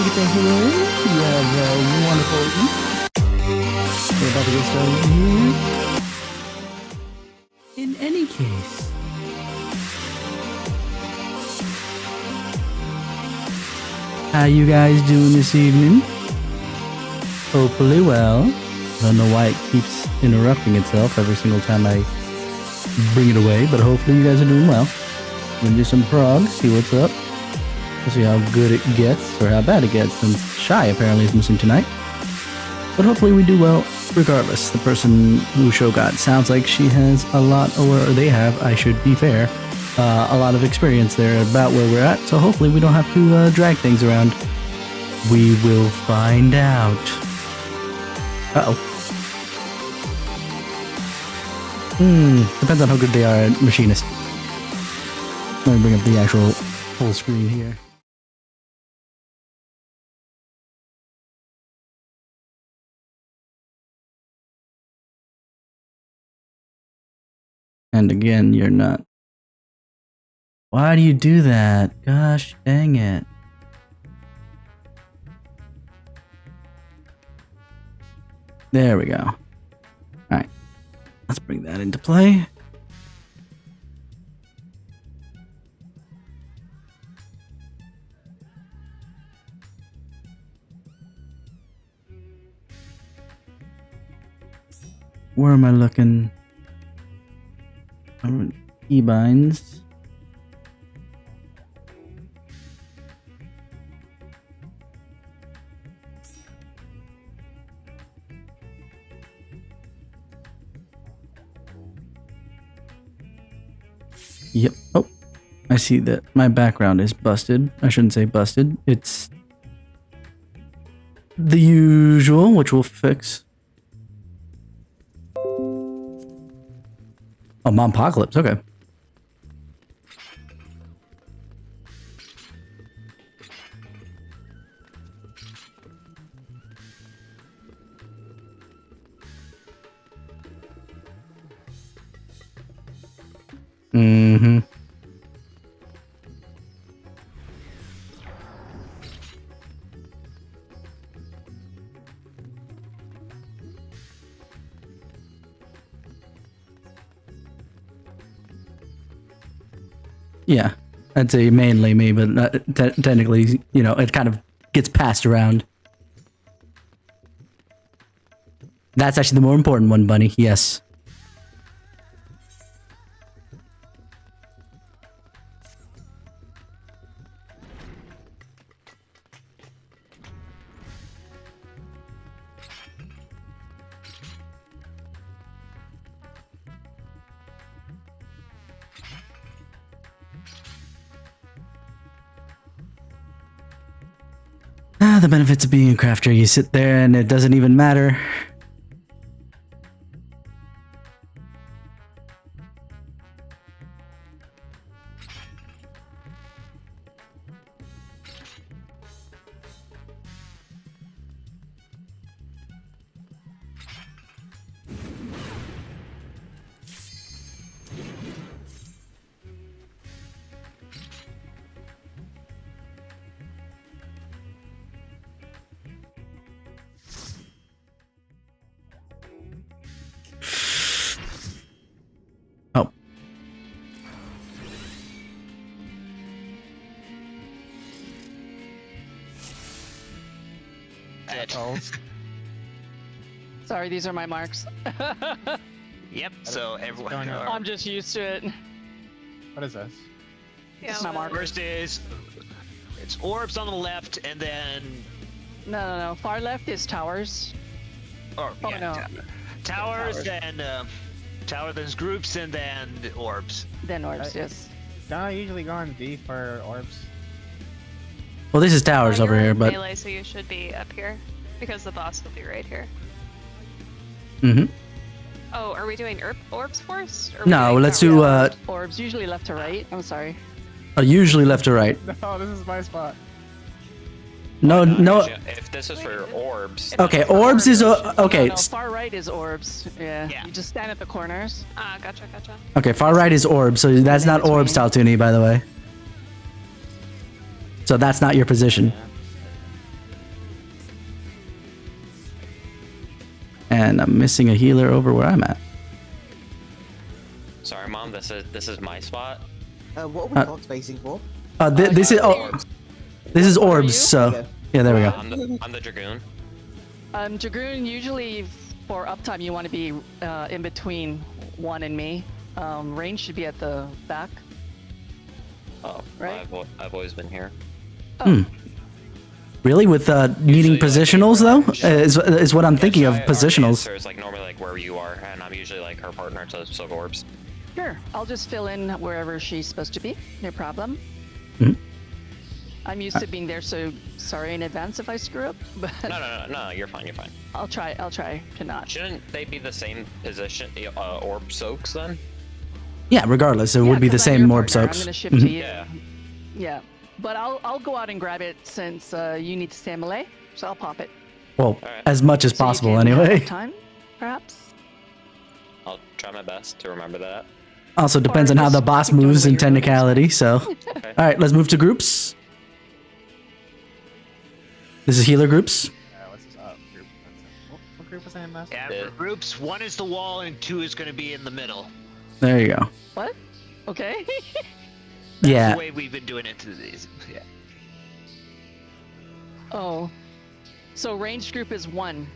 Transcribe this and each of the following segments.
you thank you in. You have a wonderful evening. We're about to get started here. In any case, how you guys doing this evening? Hopefully well. I don't know why it keeps interrupting itself every single time I bring it away, but hopefully you guys are doing well. We're gonna do some prog, see what's up. We'll see how good it gets, or how bad it gets, since Shy apparently is missing tonight. But hopefully we do well regardless. The person who show got sounds like she has a lot, or they have, I should be fair, a lot of experience there about where we're at, so hopefully we don't have to drag things around. We will find out. Uh-oh. Depends on how good they are at Machinist. Let me bring up the actual full screen here. And again, you're not. Why do you do that? Gosh dang it. There we go. Alright. Let's bring that into play. Where am I looking? E-binds. Yep. Oh, I see that my background is busted. I shouldn't say busted. It's the usual, which we'll fix. Oh, Mompocalypse. Okay. Mm-hmm. Yeah, I'd say mainly me, but technically, you know, it kind of gets passed around. That's actually the more important one, Bunny. Yes. The benefits of being a crafter, you sit there and it doesn't even matter. Oh. Sorry, these are my marks. Yep, so everyone. I'm just used to it. What is this? Yeah, my mark. First is it's orbs on the left, and then No. Far left is towers. or Oh, yeah, no. Towers, then tower, then groups, and then orbs. Then orbs, yes. Don't I usually go on D for orbs? Well, this is towers over you're here, in but. melee, so you should be up here because the boss will be right here. Mm-hmm. Oh, are we doing orbs first? Or are we No, doing let's towers? do Orbs, usually left to right. I'm sorry. usually left to right. No, this is my spot. No, no. If this is for orbs. Okay, orbs is okay. No, far right is orbs. Yeah. Yeah. You just stand at the corners. Ah, gotcha. Okay, far right is orbs, so that's not orbs, Taltuni, by the way. So that's not your position. and I'm missing a healer over where I'm at. Sorry, Mom. This is my spot. What are we clock spacing for? This is this is What are orbs. you? So yeah, there we go. I'm the Dragoon. Dragoon, usually for uptime, you want to be in between 1 and me. Range should be at the back. Oh, Right. I've always been here. Really, with needing Usually, like, positionals though, is what I'm thinking of Our positionals. dancer is like normally like where you are, and I'm usually like her partner to Silk Orbs. Sure, I'll just fill in wherever she's supposed to be. No problem. Mhm. I'm used to being there, so sorry in advance if I screw up. But No. You're fine. You're fine. I'll try to not. Shouldn't they be the same position? Orb soaks then? Yeah, regardless, it would be the 'cause I'm same your orb partner, soaks. I'm gonna shift to you. Yeah. Yeah, but I'll go out and grab it since you need to stand melee, so I'll pop it. Well, Alright. as much as So you possible, can have anyway. Time, perhaps. I'll try my best to remember that. Also depends Or on how the just boss keep doing moves what in you're doing. technicality. So, Okay. all right, let's move to groups. This is healer groups. What's this group? What group was I in last? Yeah, Yeah. for groups, 1 is the wall and 2 is going to be in the middle. There you go. What? Okay. That's Yeah. the way we've been doing it to these. Yeah. Oh, so ranged group is 1.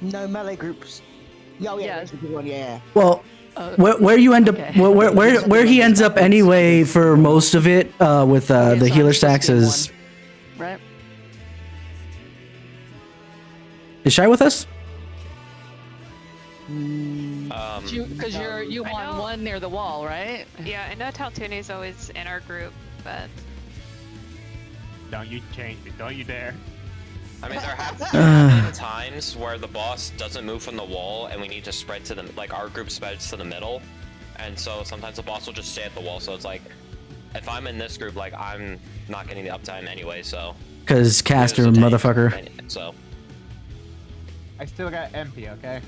No melee groups. Oh, yeah, Yeah. that's the good one, yeah. Well, where you end up, Okay. where he ends up anyway for most of it with Okay, the so healer I'm supposed stacks to be is 1, right? Shy with us? Because you I want know. 1 near the wall, right? Yeah, I know Taltuni's always in our group, but Don't you change me. Don't you dare. I mean, there have been times where the boss doesn't move from the wall, and we need to spread to the like our group spreads to the middle, and so sometimes the boss will just stay at the wall. So it's like, if I'm in this group, like I'm not getting the uptime anyway. So Because caster There's a tank, motherfucker. and so I still got MP, okay?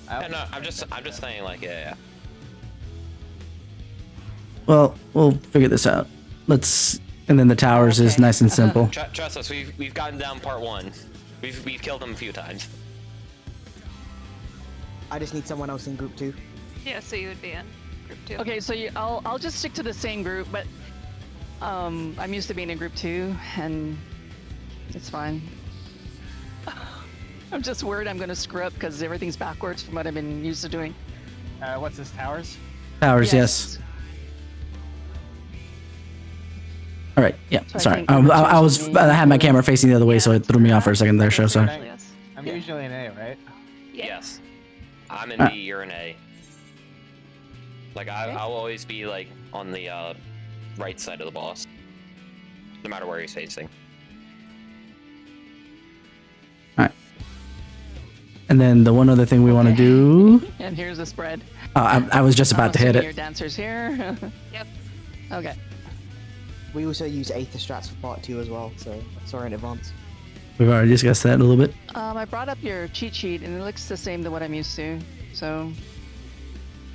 yeah, no, I'm just saying like yeah. Well, we'll figure this out. And then the towers is Okay. nice and simple. Trust us, we've gotten down part 1. We've killed them a few times. I just need someone else in group 2. yeah, so you would be in group 2. Okay, so I'll just stick to the same group, but I'm used to being in group 2, and it's fine. I'm just worried I'm gonna screw up because everything's backwards from what I've been used to doing. What's this, towers? Towers, yes. All right, yeah. So I Sorry, think I had my camera facing the other way, so it threw me off for a second there. So sorry. Actually, yes. I'm Yeah. usually an A, right? Yeah. Yes. I'm in Ah. B, you're in A. Like I'll always be like on the right side of the boss, no matter where he's facing. And then the one other thing we want to do. And here's the spread. I was just about to hit Assuming it. Your dancers here. Yep. Okay. We also use Aether Strats for part 2 as well, so sorry in advance. We've already discussed that a little bit. I brought up your cheat sheet, and it looks the same to what I'm used to. So,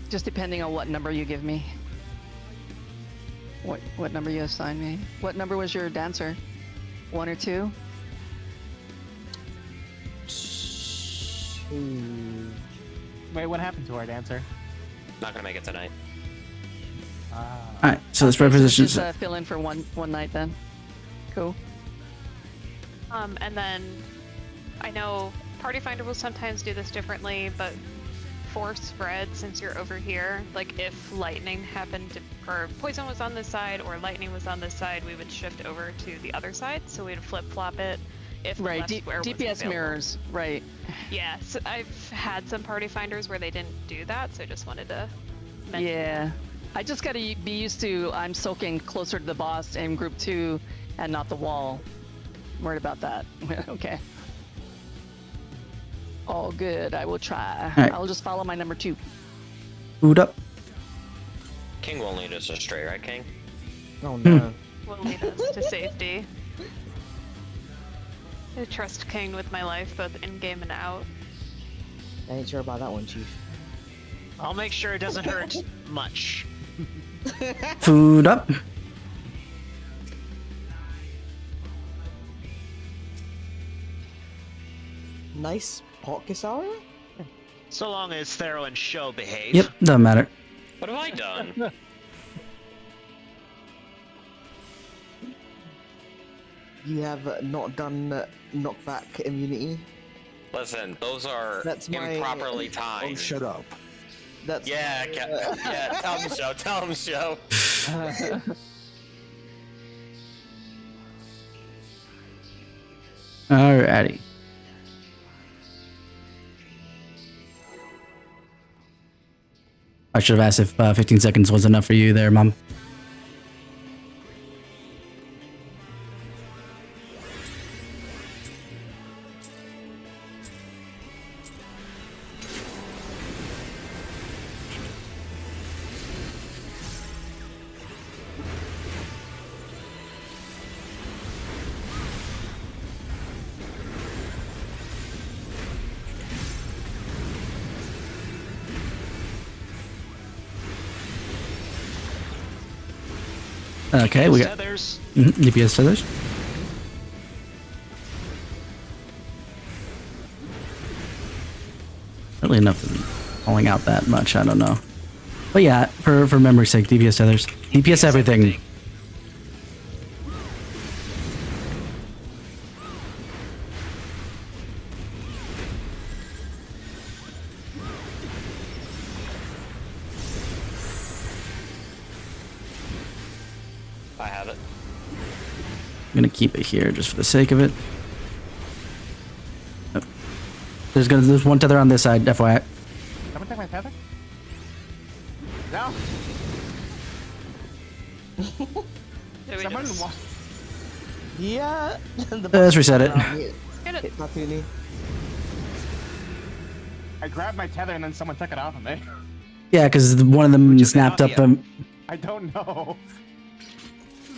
just depending on what number you give me. What number you assign me? What number was your dancer? 1 or 2? 2. Wait, what happened to our dancer? Not gonna make it tonight. All right, so the spread positions. Just fill in for one night then. Cool. And then I know Party Finder will sometimes do this differently, but for spread, since you're over here, like if lightning happened to, or poison was on this side or lightning was on this side, we would shift over to the other side, so we'd flip-flop it if the Right. left square was DPS available. mirrors. Right. Yeah, so I've had some Party Finders where they didn't do that, so I just wanted to mention Yeah. I just gotta be used to I'm soaking closer to the boss in group 2 and not the wall. I'm worried about that. Okay. All good. I will try. Alright. I'll just follow my number 2. Food up. King will lead us astray, right, King? Oh no. will lead us to safety. I trust King with my life, both in-game and out. I ain't sure about that one, Chief. I'll make sure it doesn't hurt much. Food up. Nice pot, Kisara? So long as Thero and Sho behave. Yep, doesn't matter. What have I done? You have not done knockback immunity. Listen, those are That's my- improperly timed. Oh, shut up. That's Yeah, yeah. Tell him, Sho. Tell him, Sho. Alrighty. I should have asked if 15 seconds was enough for you there, Mom. Okay, we got Tethers. DPS tethers. Really nothing falling out that much, I don't know. But yeah, for memory's sake, DPS tethers. DPS everything. I have it. I'm gonna keep it here just for the sake of it. Oh. There's one tether on this side, FYI. Someone take my tether? No. Do we Someone just- Yeah. The Let's reset it. Get it. Hit Tatooine. I grabbed my tether and then someone took it off of me. Yeah, because one of them Which is snapped up. Mafia. I don't know.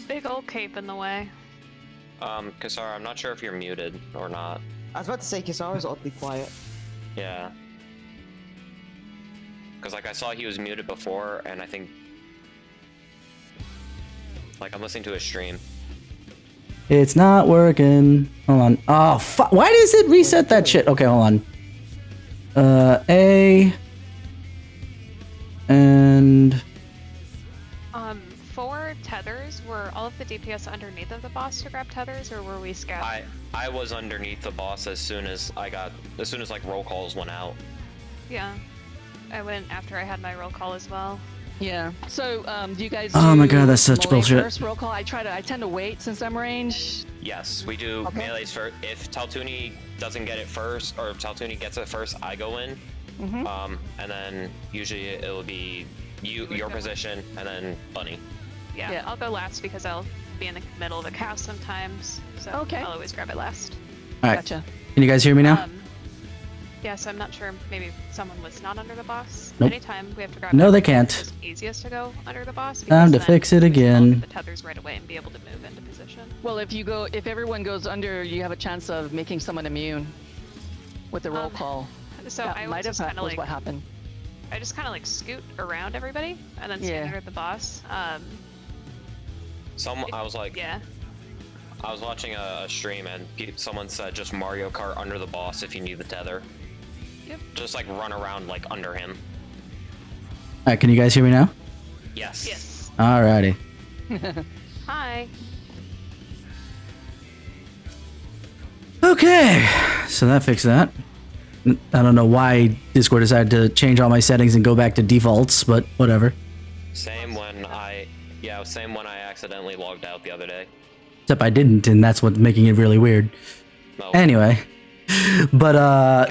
Big old cape in the way. Kisara, I'm not sure if you're muted or not. I was about to say Kisara's oddly quiet. Yeah. Because, like, I saw he was muted before, and I think... Like, I'm listening to his stream. It's not working. Hold on. Oh, fuck. Why does it reset that shit? Okay, hold on. A. And. For tethers, were all of the DPS underneath of the boss to grab tethers, or were we scattered? I was underneath the boss as soon as like roll calls went out. Yeah. I went after I had my roll call as well. Yeah. So, do you guys? Oh my do God, that's such melee bullshit. First roll call. I tend to wait since I'm ranged. Yes, we do Okay. melees first. If Taltuni doesn't get it first, or if Taltuni gets it first, I go in. And then usually it'll be your position, and then Bunny. Yeah, Yeah. I'll go last because I'll be in the middle of a cast sometimes. So Okay. I'll always grab it last. All right. Gotcha. Can you guys hear me now? Yeah, so I'm not sure. Maybe someone was not under the boss. Nope. Anytime we have to grab. No, they tethers, can't. It's easiest to go under the boss. Time because to then fix it we can all again. get the tethers right away and be able to move into position. Well, if everyone goes under, you have a chance of making someone immune with the roll call. So That I might was just have kind of was like, what happened. I just kind of like scoot around everybody and then stand Yeah. under the boss. I was like, Yeah. I was watching a stream and someone said just Mario Kart under the boss if you need the tether. Yep. Just like run around like under him. All right, can you guys hear me now? Yes. Yes. Alrighty. Hi. Okay, so that fixed that. I don't know why Discord decided to change all my settings and go back to defaults, but whatever. Same when I accidentally logged out the other day. Except I didn't, and that's what's making it really weird. No. Anyway, but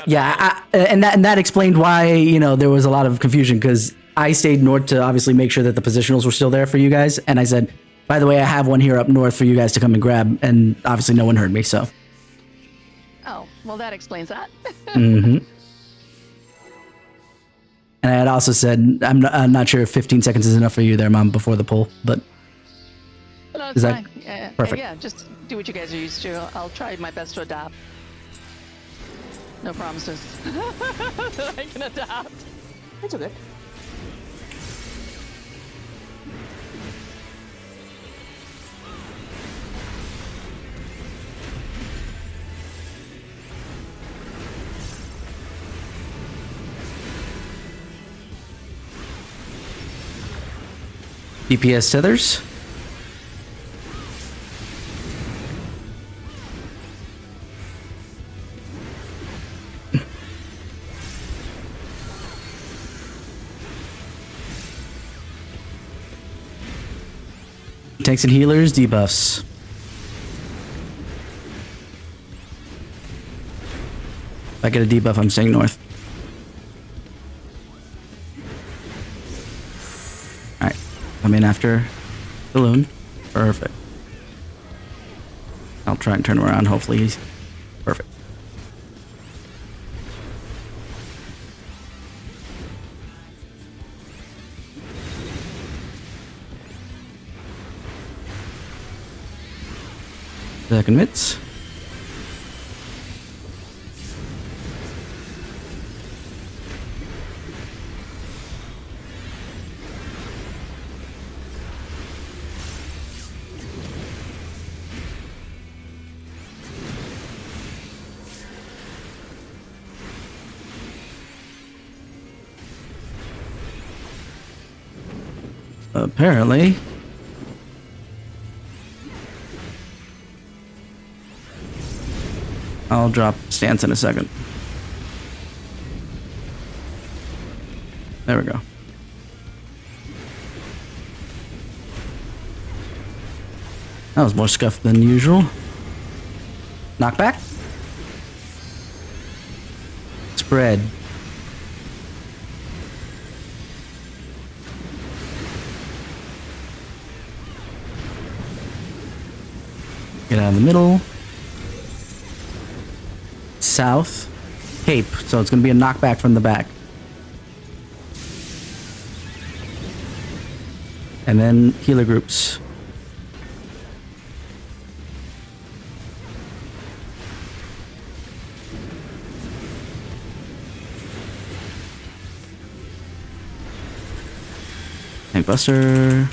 yeah, and that explained why there was a lot of confusion because I stayed north to obviously make sure that the positionals were still there for you guys, and I said, by the way, I have one here up north for you guys to come and grab, and obviously no one heard me, so. Oh, well, that explains that. Mm-hmm. And I had also said, I'm not sure if 15 seconds is enough for you there, Mom, before the poll, but No, it's Is that fine. Yeah, perfect? Yeah, just do what you guys are used to. I'll try my best to adapt. No promises that I can adapt. It's okay. DPS tethers. Tanks and healers, debuffs. If I get a debuff, I'm staying north. Alright, I'm in after Balloon. Perfect. I'll try and turn him around, hopefully he's perfect. Second mitts. Apparently. I'll drop stance in a second. There we go. That was more scuffed than usual. Knockback. Spread. Get out of the middle. South. Cape. So it's going to be a knockback from the back. And then healer groups. Tank Buster.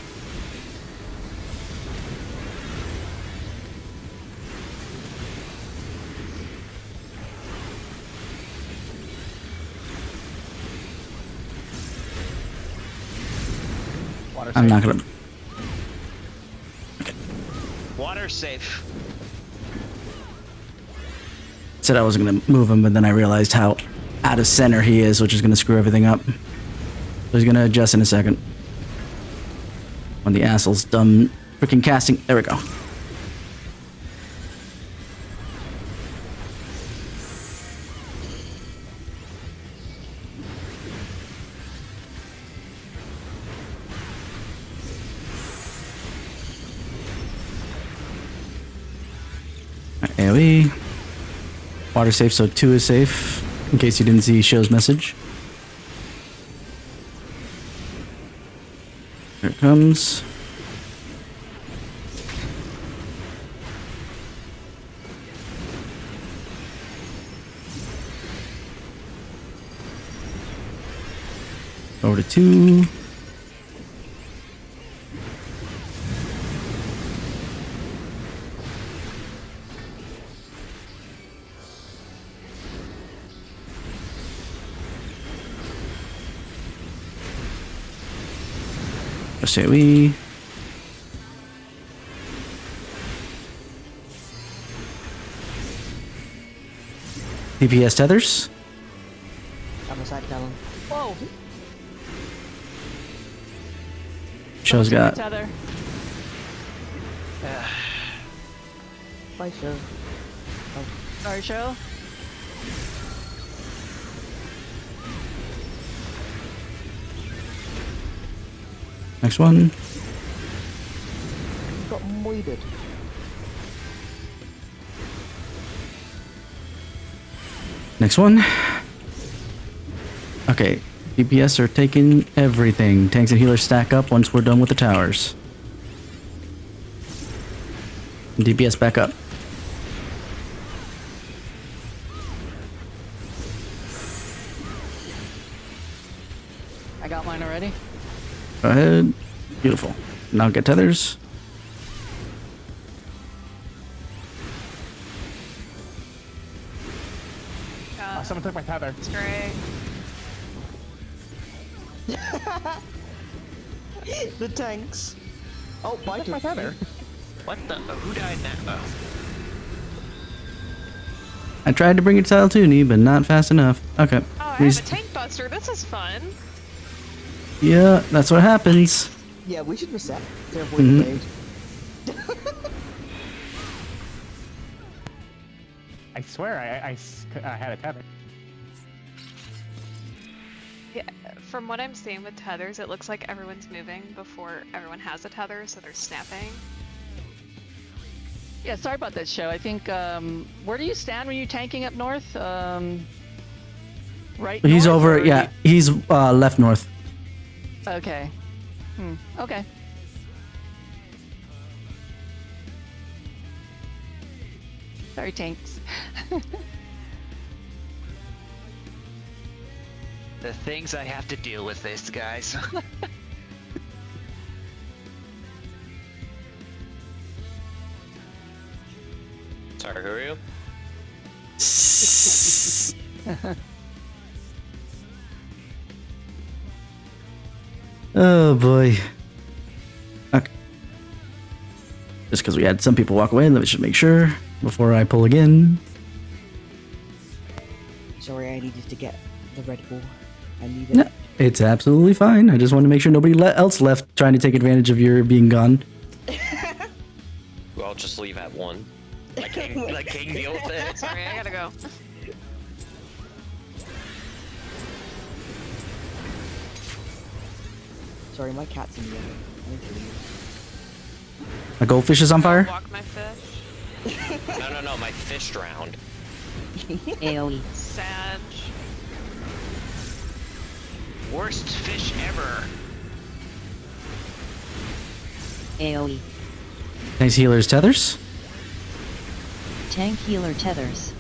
I'm not gonna. Okay. Water safe. Said I wasn't gonna move him, but then I realized how out of center he is, which is gonna screw everything up. So he's gonna adjust in a second. When the asshole's done freaking casting. There we go. AoE. Water safe, so 2 is safe. In case you didn't see Show's message. Here it comes. Over to 2. Just AoE. DPS tethers. I'm a side Talon. Whoa. Show's got. Tether. Bye, Show. Sorry, show. Next one. Got moided. Next one. Okay. DPS are taking everything. Tanks and healers stack up once we're done with the towers. DPS back up. I got mine already. Go ahead. Beautiful. Now get tethers. Someone took my tether. Stray. The tanks. Oh, bite my of tether. What the? Who died now? Oh. I tried to bring it to Altuni, but not fast enough. Okay. Oh, I have a tank buster. This is fun. Yeah, that's what happens. Yeah, we should reset to avoid the raid. I swear I had a tether. Yeah, from what I'm seeing with tethers, it looks like everyone's moving before everyone has a tether, so they're snapping. Yeah, sorry about that, show. I think, where do you stand when you're tanking up north? Right? He's north, over. or Yeah, he's left north. Okay. Okay. Sorry, tanks. The things I have to deal with this, guys. Sorry, who are you? Oh boy. Okay. Just because we had some people walk away, let me just make sure before I pull again. Sorry, I needed to get the Red Bull. I need it. No, it's absolutely fine. I just want to make sure nobody else left trying to take advantage of your being gone. Well, I'll just leave at 1. Let King deal with it. Sorry, I gotta go. Sorry, my cat's in the other. I need to leave. My goldfish is on fire. Walk my fish. No, my fish drowned. AoE. Sag. Worst fish ever. AoE. Nice healers, tethers. Tank healer tethers.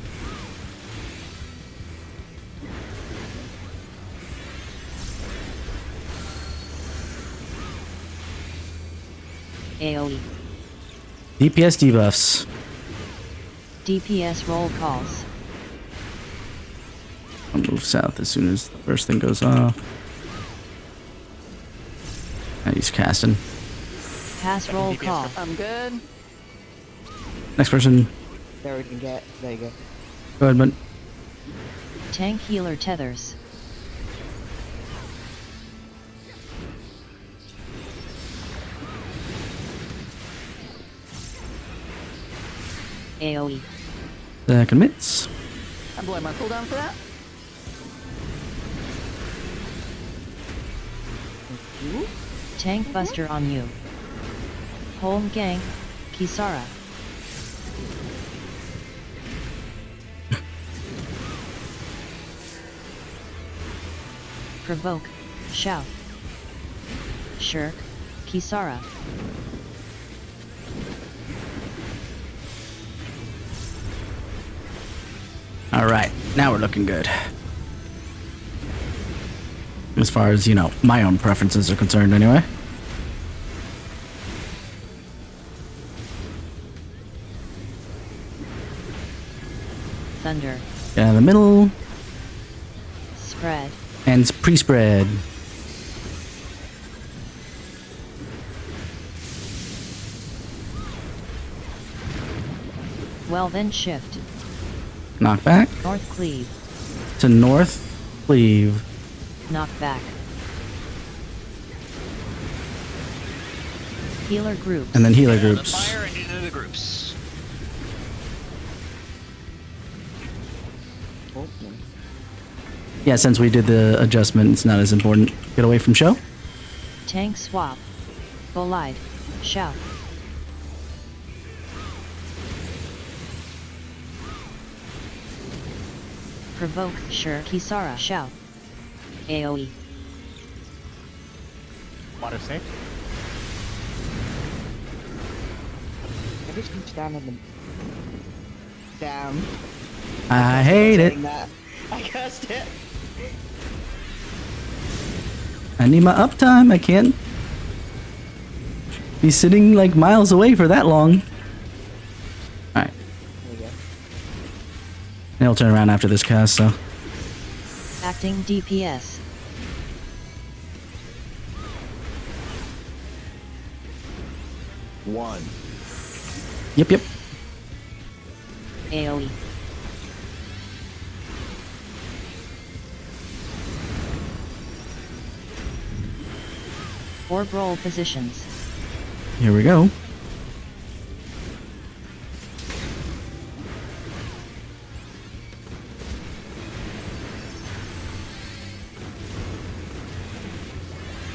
AoE. DPS debuffs. DPS roll calls. I'll move south as soon as the first thing goes off. He's casting. Pass roll call. I'm good. Next person. There we can get. There you go. Go ahead, bud. Tank healer tethers. AoE. That commits. I'm blowing my cooldown for that. Tank buster on you. Home gang. Kisara. Provoke. Shout. Shirk. Kisara. All right, now we're looking good. As far as, you know, my own preferences are concerned anyway. Thunder. Yeah, in the middle. Spread. And pre-spread. Well then shift. Knock back. North cleave. To north. Cleave. Knock back. Healer groups. And then healer Get out of the groups. fire and into the groups. Oh, no. Yeah, since we did the adjustment, it's not as important. Get away from show. Tank swap. Bolide. Shout. Provoke. Sure. Kisara. Shout. AoE. Water safe. I just reached down in the. Damn. I hate it. Saying that. I cursed it. I need my uptime. I can't be sitting like miles away for that long. Alright. There we go. And he'll turn around after this cast, so. Acting DPS. 1. Yep, yep. AoE. Orb roll positions. Here we go.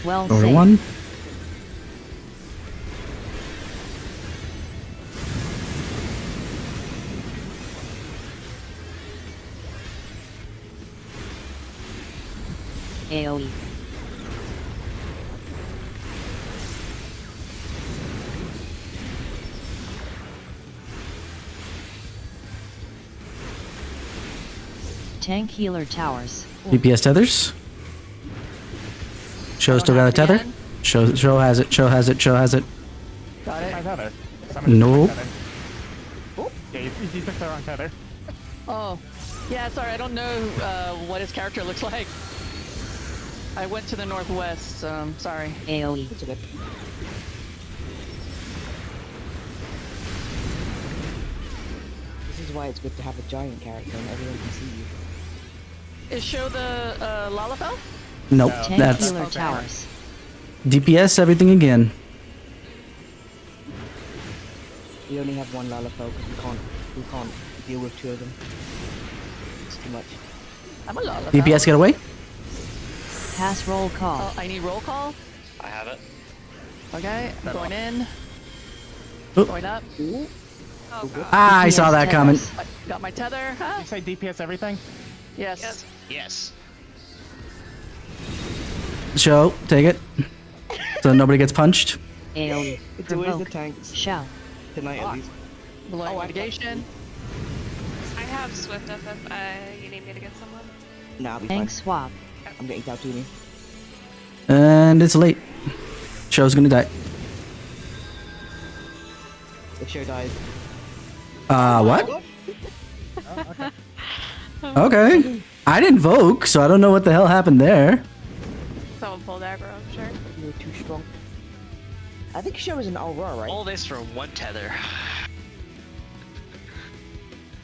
Well Over saved. 1. AoE. Tank healer towers. DPS tethers. Show still got a tether. Again. Show has it. Show has it. Show has it. Got My it. tether. Somebody Nope. took my tether. Yeah, you took the wrong tether. Oh, yeah. Sorry, I don't know what his character looks like. I went to the northwest. So I'm sorry. AoE. It's okay. This is why it's good to have a giant character and everyone can see you. Is show the Lalafell? Nope. No. Tank That's healer Okay. towers. DPS. Everything again. We only have one Lalafell because we can't deal with 2 of them. It's too much. I'm a Lalafell. DPS get away. Pass roll call. Oh, I need roll call. I have it. Okay, I'm going in. Oh. Going up. Oh god. Ah, I saw DPS that coming. tethers. I got my tether. Huh? You say DPS everything? Yes. Yes. Yes. Show. Take it. So nobody gets punched. AoE. It's always the Provoke. tanks. Shout. Tonight at least. Blowing Oh, I- mitigation. I have Swift FF. You need me to get someone? Nah, I'll be Tank fine. swap. I'm getting Tautuni. And it's late. Show's gonna die. If Show dies. What? Okay. I didn't invoke, so I don't know what the hell happened there. Someone pulled aggro, I'm sure. You're too strong. I think Show is an Aurora, right? All this for one tether.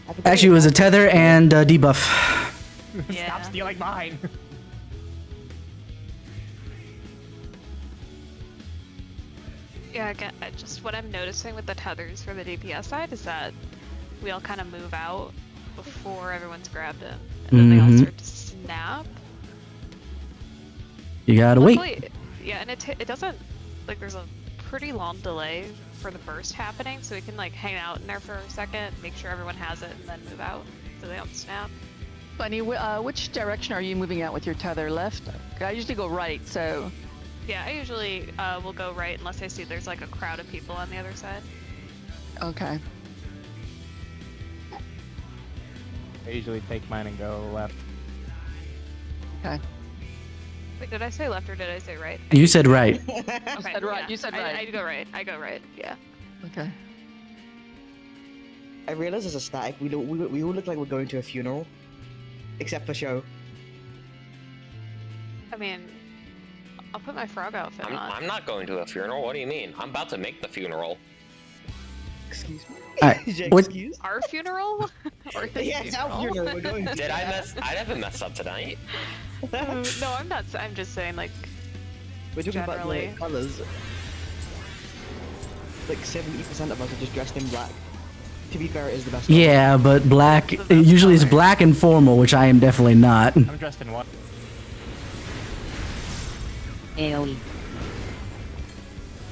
I think Actually, it was a tether and a debuff. Yeah. Stop stealing mine. Yeah, again, just what I'm noticing with the tethers for the DPS side is that we all kind of move out before everyone's grabbed him, and then they all Mhm. start to snap. You gotta wait. Luckily, yeah, and it doesn't like there's a pretty long delay for the burst happening, so we can like hang out in there for a second, make sure everyone has it, and then move out so they don't snap. Bunny, which direction are you moving out with your tether? Left? I usually go right, so. Yeah, I usually will go right unless I see there's like a crowd of people on the other side. Okay. I usually take mine and go left. Okay. Wait, did I say left or did I say right? You said right. Okay, said right, you said right. I go right. I go right. Yeah. Okay. I realize as a static, we all look like we're going to a funeral. Except for Show. I mean, I'll put my frog outfit on. I'm not going to a funeral. What do you mean? I'm about to make the funeral. Excuse me. Alright, Is your what- excuse? Our funeral? Or his Yeah, it's our funeral. We're going to. Did I mess? I haven't messed up tonight. No, I'm not. I'm just saying, like, We're talking generally. about the colors. Like 70% of us are just dressed in black. To be fair, it is the best. Yeah, but black. Usually it's black and formal, which I am definitely not. I'm dressed in what? AoE.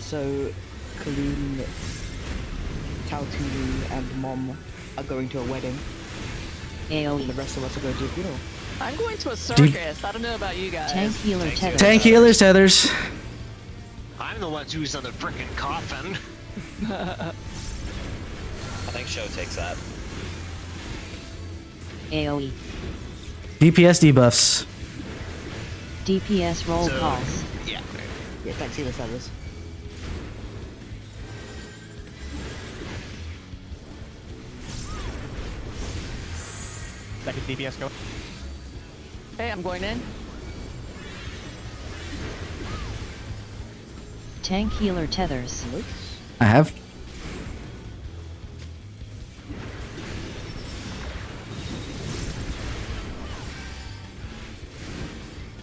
So, Kaloon, Tautulu, and Mom are going to a wedding, and the AoE. rest of us are going to a funeral. I'm going to a circus. I don't know about you guys. Tank healer Thank you. tether. Tank healers, tethers. I'm the one who's on the frickin' coffin. I think Show takes that. AoE. DPS debuffs. DPS roll So- calls. Yeah. Yeah, thanks, Healer Sellers. Second DPS go. Hey, I'm going in. Tank healer tethers. I have.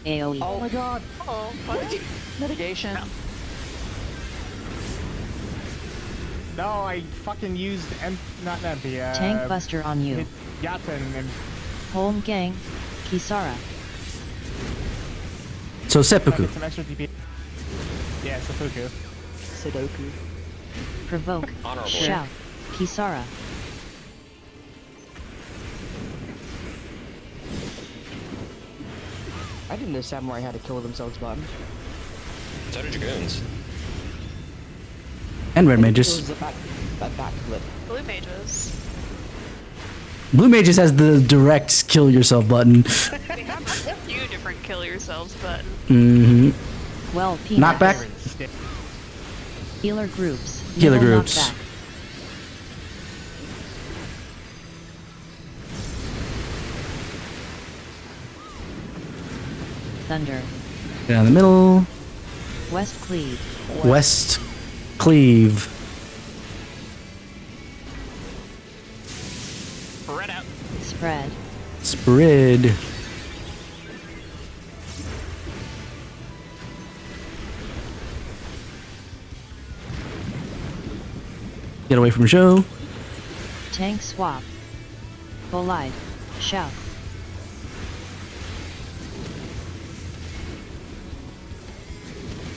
AoE. Oh my god. Oh, mitigation. No, I fucking used not empty. Tank Buster on you. Yatten and Home Gang. Kisara. So seppuku. some extra DP. Yeah, seppuku. Sudoku. Provoke. Honorable. Shout. Kisara. I didn't know samurai had a kill themselves button. So do dragoons. And red It mages. was a backflip. Blue mages. Blue mages has the direct kill yourself button. We have a few different kill yourselves buttons. Mm-hmm. Well, peanuts. Knockback. Healer groups. Healer Middle groups. knockback. Thunder. Down the middle. West Cleave. West cleave. Spread out. Spread. Spread. Get away from Joe. Tank swap. Collide. Shout.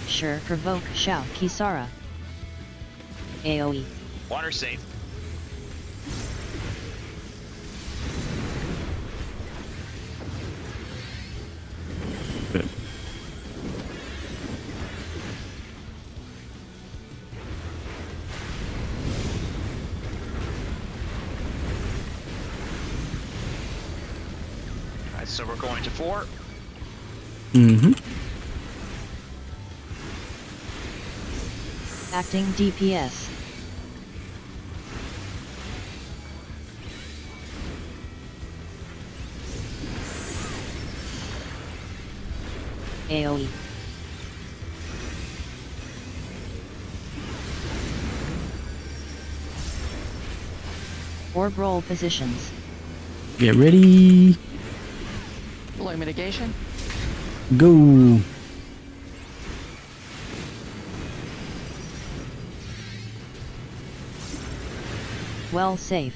Sure. Provoke. Shout. Kisara. AoE. Water safe. Good. Alright, so we're going to 4. Mm-hmm. Acting DPS. AoE. Orb roll positions. Get ready. Blue mitigation. Go. Well safe.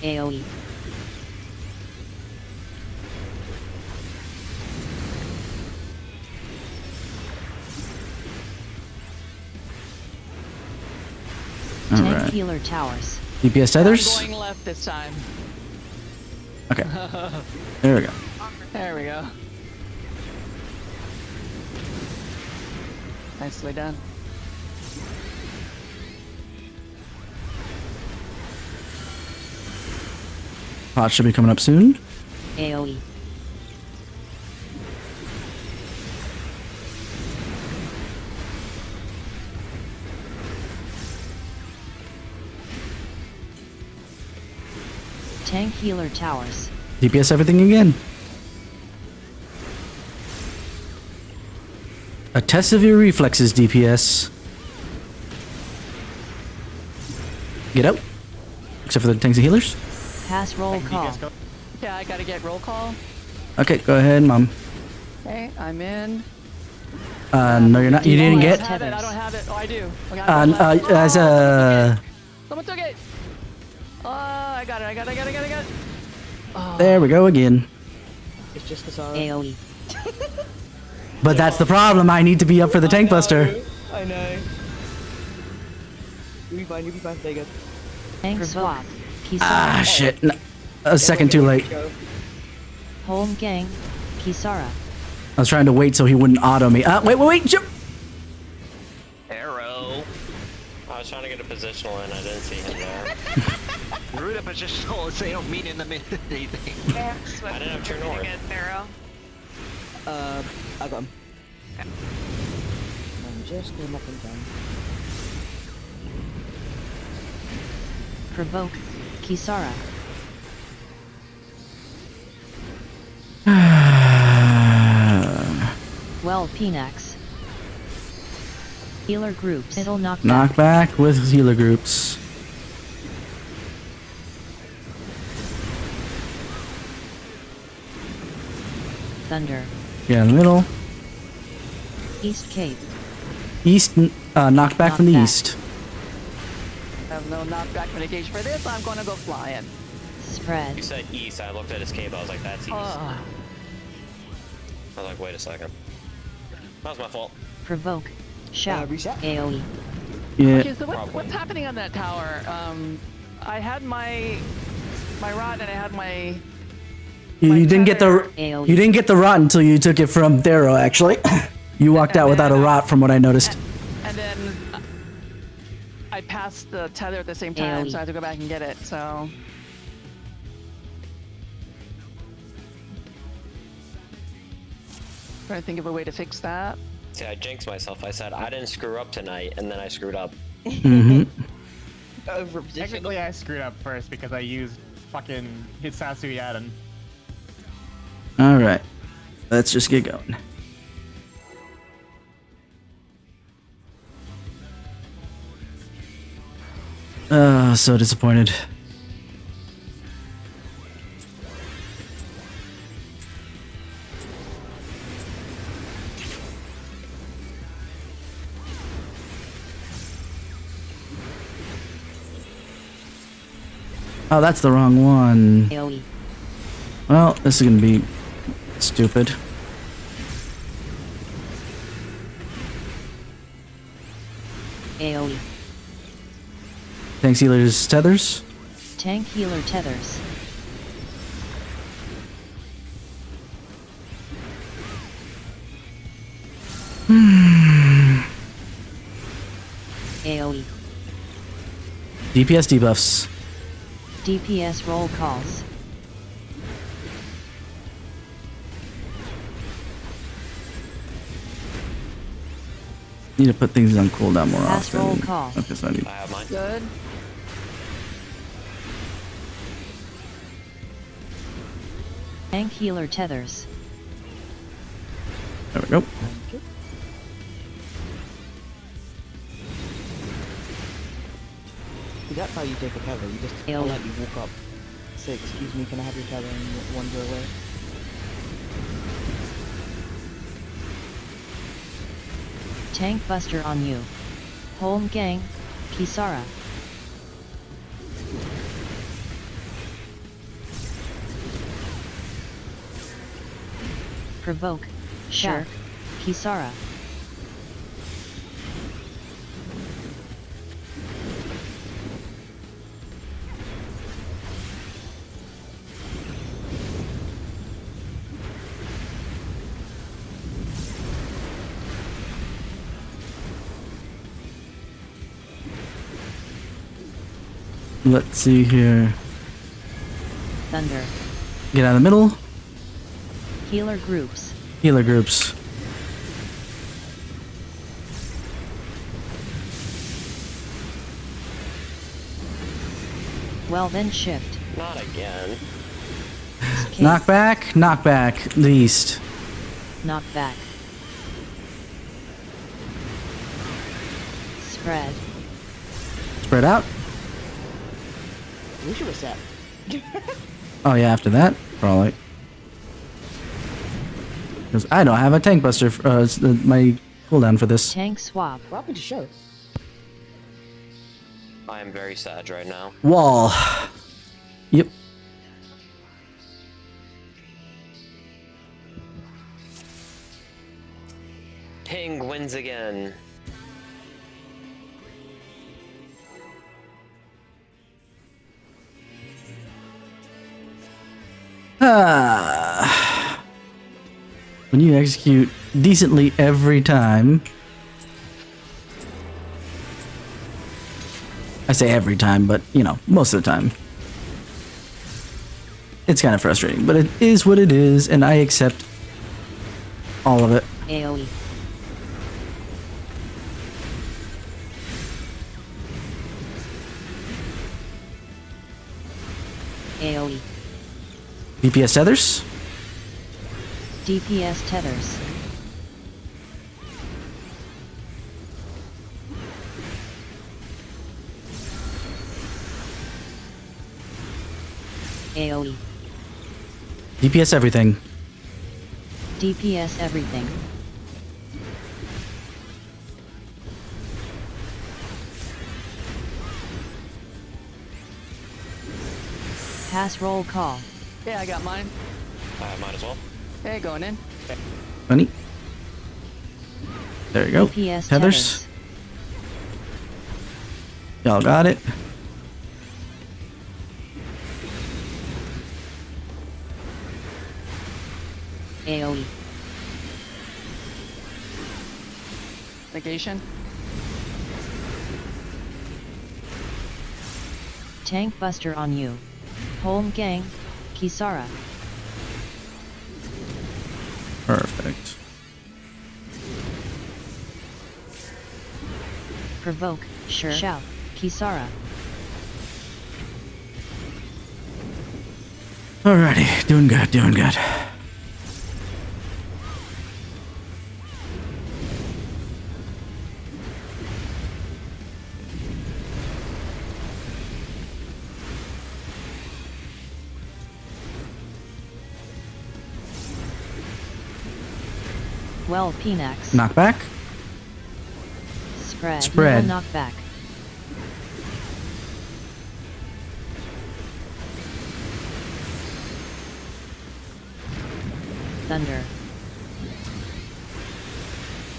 AoE. Tank Alright. healer towers. DPS I'm tethers. going left this time. Okay. There we go. There we go. Nicely done. Pot should be coming up soon. AoE. Tank healer towers. DPS everything again. A test of your reflexes, DPS. Get out. Except for the tanks and healers. Pass roll call. Yeah, I gotta get roll call. Okay, go ahead, Mom. Okay, I'm in. No, you're not. You didn't I get. don't have it. I don't have it. Oh, I do. I got it. As a. Someone took it. Oh, I got it. I got it. I got it. I got it. Oh. There we go again. It's just Kasara. AoE. But that's the problem. I need to be up for the tank buster. I know. You'll be fine, there you go. Tank swap. Kisara. Ah, shit. No, a second too late. Home gang. Kisara. I was trying to wait so he wouldn't auto me. Wait, jump! Arrow. I was trying to get a positional in, I didn't see him there. Root up positional, they don't mean in the minute anything. Yeah, Swift. I didn't have True North. Good, Pharaoh. I got him. I'm just going up and down. Provoke. Kisara. Well, Pinax. Healer groups. Middle knockback. Knockback with healer groups. Thunder. Yeah, in the middle. East Cape. East, knockback from the Knockback. east. I have no knockback mitigation for this. I'm gonna go flying. Spread. You said east. I looked at his cable. I was like, that's east. I was like, wait a second. That was my fault. Provoke. Shout. Reset. AoE. Yeah. Okay, so Probably. what's happening on that tower? I had my rod and I had my You didn't get the AoE. you didn't get the rot until you took it from Thero. Actually, you walked out without a rot, from what I noticed. and then I passed the tether at the same time, AoE. so I had to go back and get it. So trying to think of a way to fix that. See, I jinxed myself. I said I didn't screw up tonight, and then I screwed up. Mm-hmm. Overposition. Technically, I screwed up first because I used fucking Hitsasu Yaden. All right, let's just get going. So disappointed. Oh, that's the wrong one. AoE. Well, this is gonna be stupid. AoE. Thanks, healers, tethers. Tank healer tethers. AoE. DPS debuffs. DPS roll calls. Need to put things on cooldown more Pass often. roll call. Okay, so I need. I have mine. Good. Tank healer tethers. There we go. That's how you take a tether. You just AoE. politely walk up. Say, excuse me, can I have your tether, and wander away. Tank buster on you. Home gang. Kisara. Provoke. Shark. Kisara. Let's see here. Thunder. Get out of the middle. Healer groups. Healer groups. Well then shift. Not again. Case. Knockback, knockback. The east. Knock back. Spread. Spread out. We should reset. Oh yeah, after that, probably. Because I don't have a tank buster. It's my cooldown for this. Tank swap. What happened to show? I am very sad right now. Wall. Yep. Ping wins again. When you execute decently every time. I say every time, but you know, most of the time. It's kind of frustrating, but it is what it is, and I accept all of it. AoE. AoE. DPS tethers. DPS tethers. AoE. DPS everything. DPS everything. Pass roll call. Yeah, I got mine. Might as well. Hey, going in. Funny. There you go. DPS Tethers. Y'all got it. AoE. Negation. Tank buster on you. Home gang. Kisara. Perfect. Provoke. Sure. Shout. Kisara. Alrighty, doing good, doing good. Well, Pinax. Knockback. Spread. Spread. No knockback. Thunder.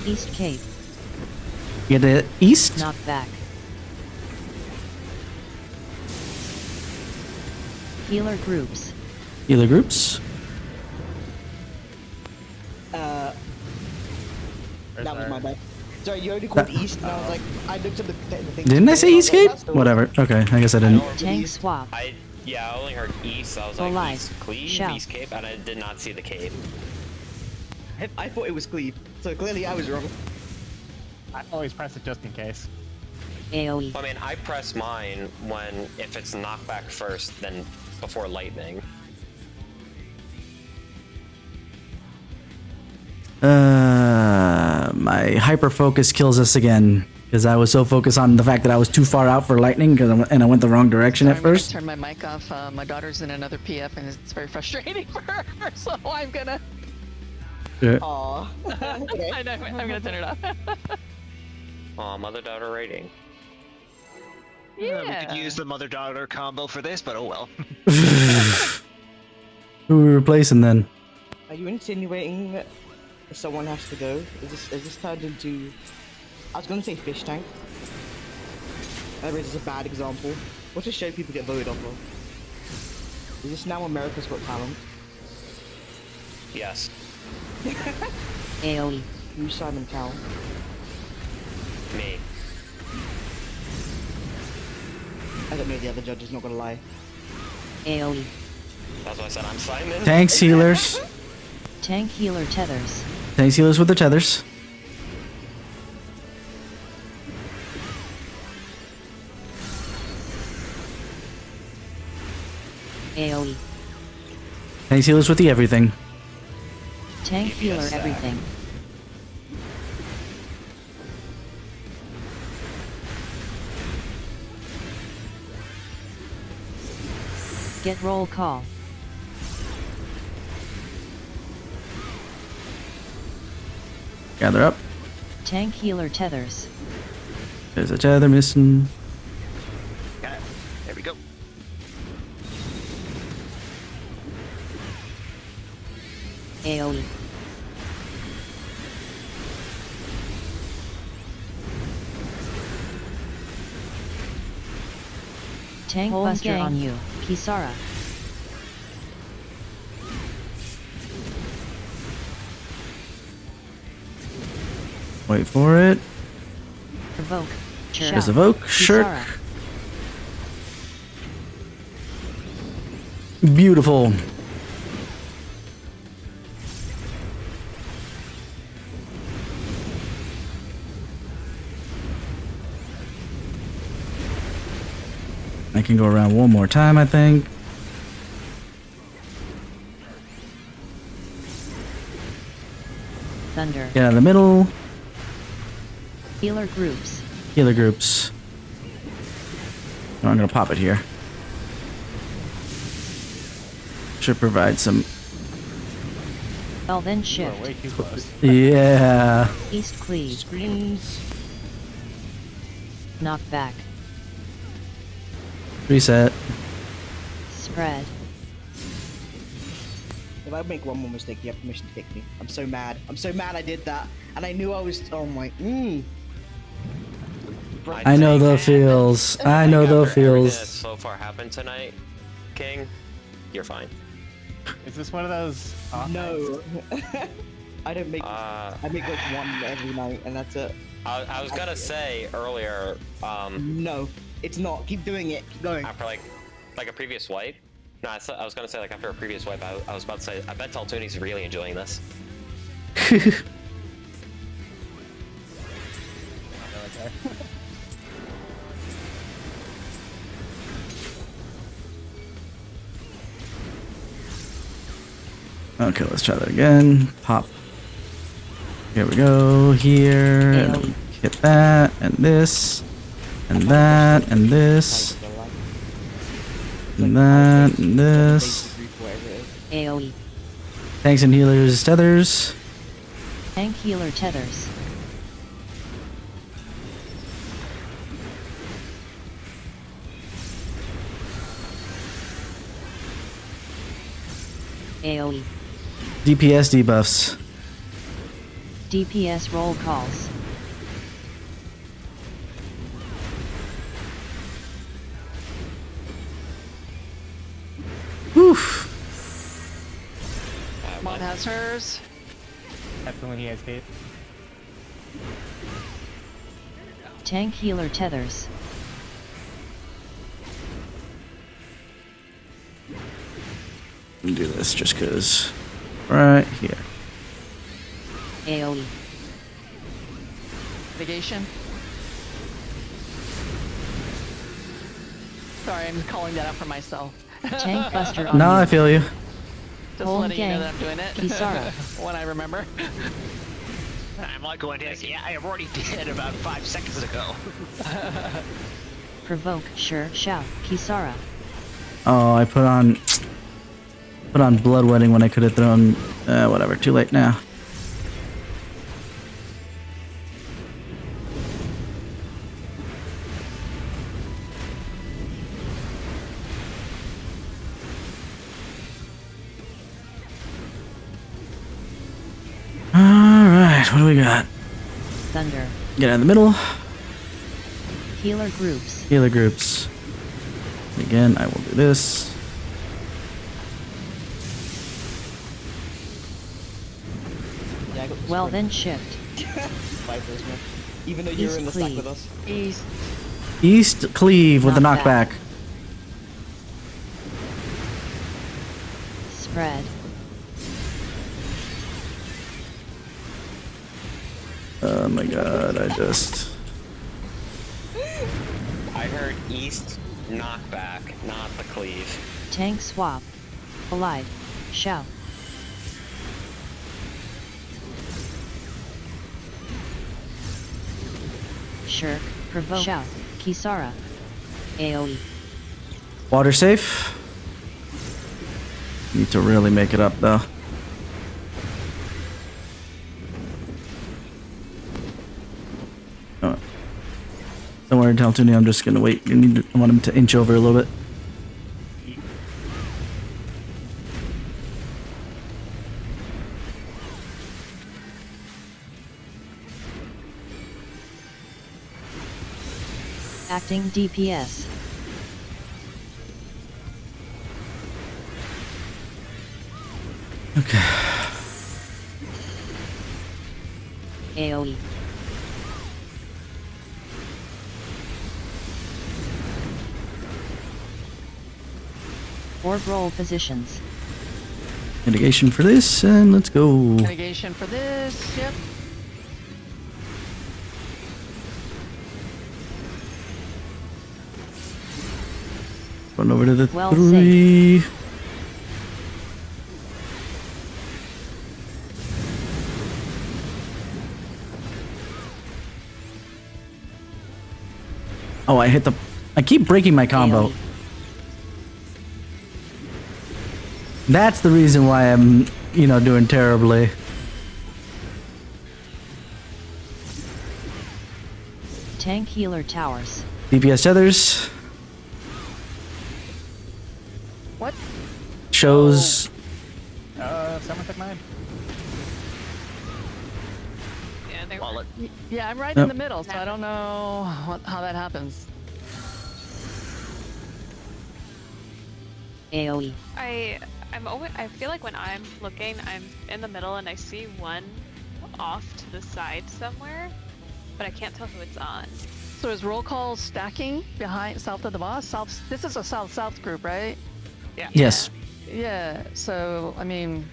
East Cape. Get the east. Knockback. Healer groups. Healer groups. That was my bad. Sorry, you already called East, and I was like, I looked at the thing. Didn't I say was like, Eastgate? that's the one. Whatever. Okay, I guess I I didn't. don't Tank swap. I only heard east. I was Go like live. east cleave, Shout. east cape, and I did not see the cape. I thought it was Cleve, so clearly I was wrong. I always press it just in case. AoE. I mean, I press mine when if it's knockback first, then before lightning. My hyper focus kills us again because I was so focused on the fact that I was too far out for lightning and I went the wrong direction at I'm gonna first. turn my mic off. My daughter's in another PF and it's very frustrating for her, so I'm gonna. Yeah. Aww. Okay. I know, I'm gonna turn it off. Aw, mother-daughter rating. We Yeah. could use the mother-daughter combo for this, but oh well. Who are we replacing then? Are you insinuating that someone has to go? Is this turned into? I was gonna say fish tank. That is a bad example. What's a show people get voted off of? Is this now America's Got Talent? Yes. AoE. Who's Simon Cowell? Me. I don't know the other judges, not gonna lie. AoE. That's why I said I'm Simon. Tanks, healers. Tank healer tethers. Tanks, healers with their tethers. AoE. Tanks, healers with the everything. Tank healer stack. everything. Get roll call. Gather up. Tank healer tethers. There's a tether missing. Got it. There we go. AoE. Tank Home buster gang. on you, Kisara. Wait for it. Provoke. There's Evoke. Shirk. Kisara. Beautiful. I can go around one more time, I think. Thunder. Get out of the middle. Healer groups. Healer groups. Oh, I'm gonna pop it here. Should provide some. Well then We're shift. way too close. Yeah. East cleave. Screens. Knock back. Reset. Spread. If I make one more mistake, you have permission to kick me. I'm so mad. I'm so mad I did that. And I knew I was. Oh my. I know the feels. I know the After everything that's feels. so far happened tonight, King, you're fine. Is this one of those? Off nights? No. I don't make. Uh, I make like one every night, and that's it. I was gonna say earlier, No, it's not. Keep doing it. Keep going. after like a previous wipe. No, I was gonna say like after a previous wipe. I was about to say I bet Teltooni's really enjoying this. Okay, let's try that again. Pop. Here we go. Here. And then we hit that. And this. And that. And this. And that. And this. AoE. Tanks and healers, tethers. Tank healer tethers. AoE. DPS debuffs. DPS roll calls. Oof. Mod has hers. Definitely he has hit. Tank healer tethers. Let me do this just because. Right here. AoE. Mitigation. Sorry, I'm calling that out for myself. Tank buster on No, I you. feel you. Just Home letting you know gang. that I'm doing it. Kisara. when I remember. I'm not going to. Yeah, I already did about 5 seconds ago. Provoke. Sure. Shout. Kisara. Oh, I put on bloodletting when I could have thrown. Whatever. Too late now. All right. What do we got? Thunder. Get out of the middle. Healer groups. Healer groups. Again, I will do this. Yeah, I got the Well sprint. then shift. Vipers, man. Even though you're East in the stack cleave. with us. East. East cleave with the Knockback. knockback. Spread. Oh my god, I just. I heard east knockback, not the cleave. Tank swap. Alive. Shout. Shirk. Provoke. Shout. Kisara. AoE. Water safe. Need to really make it up though. Oh. Don't worry, Teltoony, I'm just gonna wait. I want him to inch over a little bit. Acting DPS. Okay. AoE. Orb roll positions. Mitigation for this, and let's go. Mitigation for this. Yep. Run over to the Well 3. Oh, I hit the... I keep breaking my combo. AoE. That's the reason why I'm, you know, doing terribly. Tank healer towers. DPS tethers. What? Shows... Someone took mine. Yeah, they Well, were. Yeah, I'm right Yep. in the middle, so I don't know how that happens. AoE. I feel like when I'm looking, I'm in the middle and I see one off to the side somewhere, but I can't tell who it's on. So is roll call stacking behind south of the boss? South. This is a south-south group, right? Yeah. Yes. Yeah. So I mean,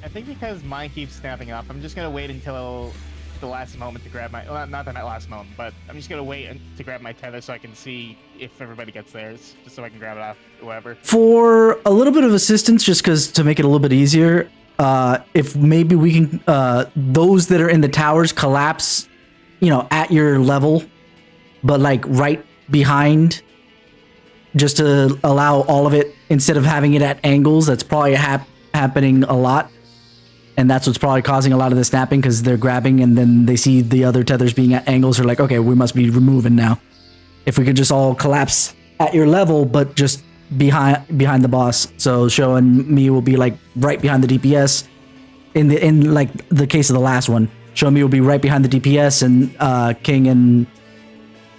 I think because mine keeps snapping up, I'm just gonna wait until the last moment to grab my. Well, not the last moment, but I'm just gonna wait to grab my tether so I can see if everybody gets theirs, just so I can grab it off whoever. For a little bit of assistance, just because to make it a little bit easier, if maybe we can, those that are in the towers collapse, you know, at your level, but like right behind, just to allow all of it, instead of having it at angles. That's probably happening a lot. And that's what's probably causing a lot of the snapping, because they're grabbing and then they see the other tethers being at angles. They're like, okay, we must be removing now. If we could just all collapse at your level, but just behind the boss. So Sho and me will be like right behind the DPS. In like the case of the last one, Sho and me will be right behind the DPS, and King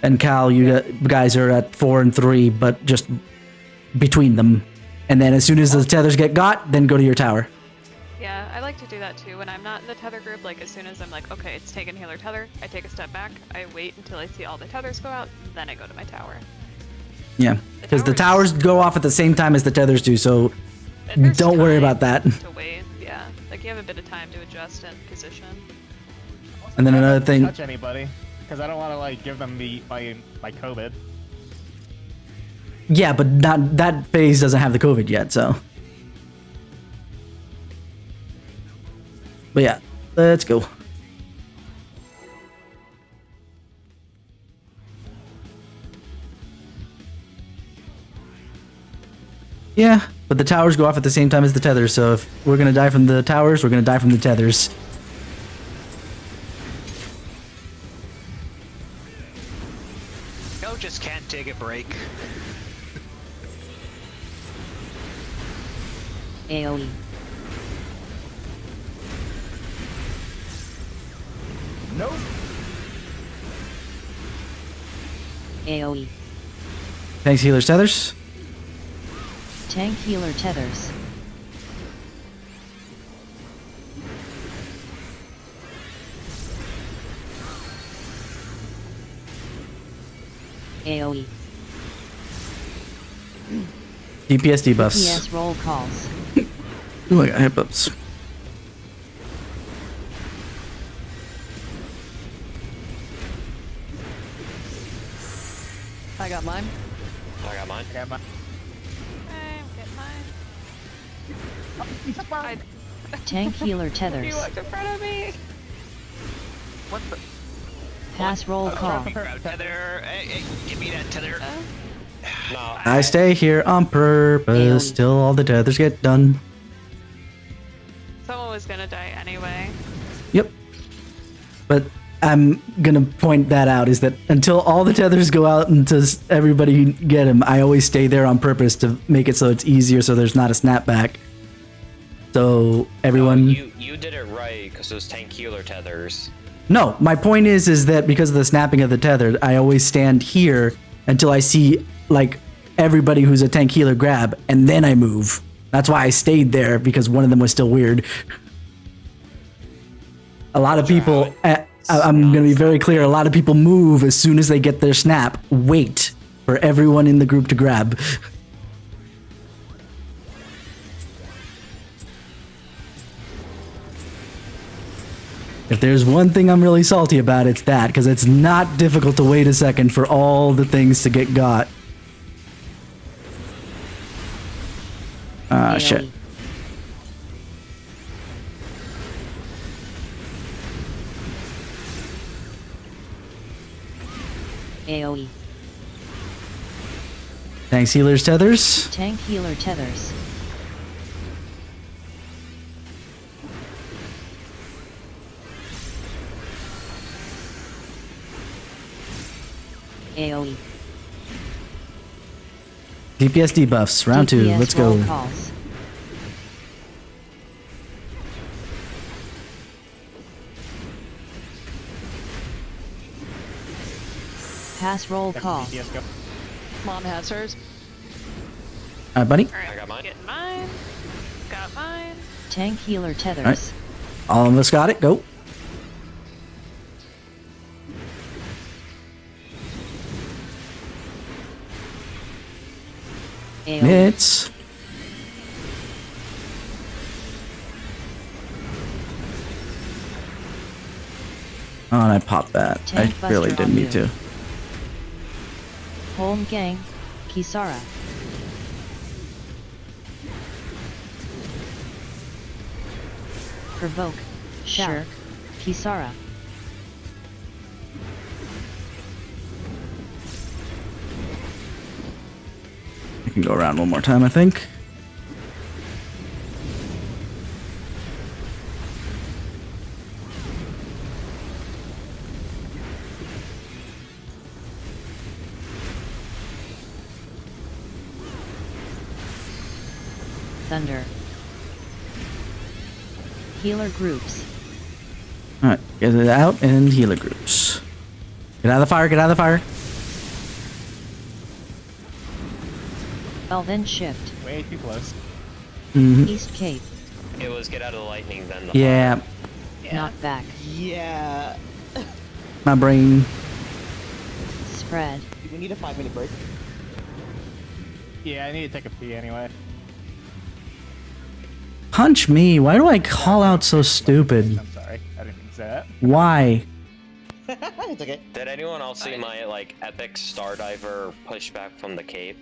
and Cal, you guys are at 4 and 3, but just between them. And then as soon as the tethers get got, then go to your tower. Yeah, I like to do that too. When I'm not in the tether group, like as soon as I'm like, okay, it's taken healer tether, I take a step back, I wait until I see all the tethers go out, then I go to my tower. Yeah, because the towers go off at the same time as the tethers do, so And there's don't worry time about that. To wait, yeah. Like you have a bit of time to adjust and position. And then I don't another thing, touch anybody because I don't want to like give them my COVID. yeah, but not that phase doesn't have the COVID yet, so. But yeah, let's go. Yeah, but the towers go off at the same time as the tethers, so if we're gonna die from the towers, we're gonna die from the tethers. Yo just can't take a break. AoE. Nope. AoE. Thanks, healers, tethers. Tank healer tethers. AoE. DPS debuffs. PS roll calls. Ooh, I got hit bumps. I got mine. I got mine. I got my. I'm getting mine. You took mine. Tank healer You tethers. walked in front of me. What the? Pass roll call. Grab tether. Hey, give me that tether. No, I stay here on purpose AoE. till all the tethers get done. Someone was gonna die anyway. Yep. But I'm gonna point that out, is that until all the tethers go out and to everybody get him, I always stay there on purpose to make it so it's easier, so there's not a snapback. So everyone. you did it right because those tank healer tethers. No, my point is that because of the snapping of the tether, I always stand here until I see like everybody who's a tank healer grab, and then I move. That's why I stayed there, because one of them was still weird. A lot of people, I'm going to be very clear, a lot of people move as soon as they get their snap. Wait for everyone in the group to grab. If there's one thing I'm really salty about, it's that, because it's not difficult to wait a second for all the things to get got. Ah, shit. AoE. Thanks, healers, tethers. Tank healer tethers. AoE. DPS debuffs, round 2. DPS Let's roll go. calls. Pass roll call. DPS go. Mom has hers. Alright, buddy. Alright, I got mine. Getting mine. Got mine. Tank healer tethers. Alright. All of us got it. Go. AoE. Hits. Oh, and I popped that. Tank I really buster didn't on need you. to. Home gang. Kisara. Provoke. Shirk. Kisara. I can go around one more time, I think. Thunder. Healer groups. Alright, get it out and healer groups. Get out of the fire, get out of the fire. Elven shift. Way too close. Mm-hmm. East Cape. It was get out of the lightning, then the Yeah, Knock back. Yeah. my brain. Spread. Do we need a 5-minute break? Yeah, I need to take a pee anyway. Punch me. Why do I call out so stupid? I'm sorry. I didn't mean to say that. Why? It's okay. Did anyone else see my like epic stardiver pushback from the cape?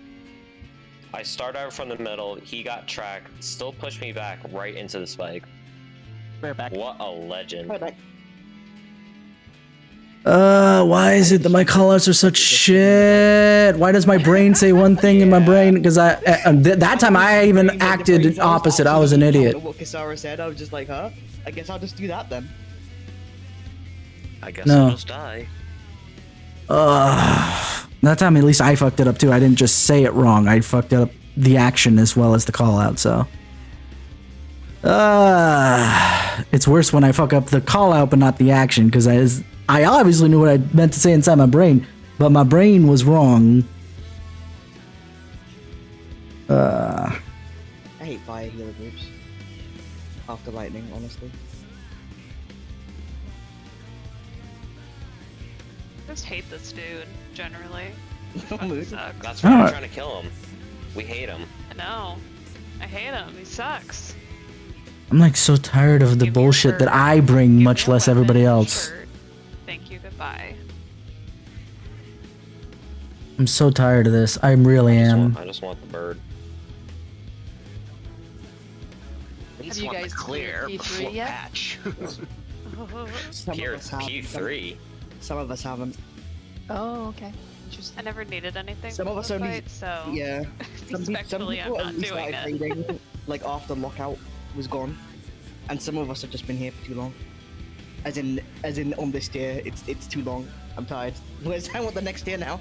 I stardiver from the middle, he got tracked, still pushed me back right into the spike. We're back. What a legend. Right back. Why is it that my callouts are such shit? Why does my brain say one thing in my brain? Because that time I even acted opposite. I was an idiot. What Kisara said, I was just like, huh? I guess I'll just do that then. I guess No. I'll just die. That time at least I fucked it up too. I didn't just say it wrong. I fucked up the action as well as the call out. So, it's worse when I fuck up the call out but not the action because I obviously knew what I meant to say inside my brain, but my brain was wrong. I hate fire healer groups. After lightning, honestly. I just hate this dude, generally. Mood. Sucks. That's why we're Alright. trying to kill him. We hate him. I know. I hate him. He sucks. I'm like so tired of the Give me your bullshit that bird. I bring, Give much me a less weapon, everybody else. shirt. Thank you, goodbye. I'm so tired of this. I really am. I just want the bird. At least Have you want guys the clear cleared P3 before yet? patch. Some of Here, us have. P3. Some of us haven't. Oh, okay. Interesting. I never needed anything Some from of us the only. fight, so Yeah. Some respectfully, I'm people not only doing started it. raiding, like after lockout was gone, and some of us have just been here for too long. As in on this tier, it's too long. I'm tired. Where's I want the next tier now?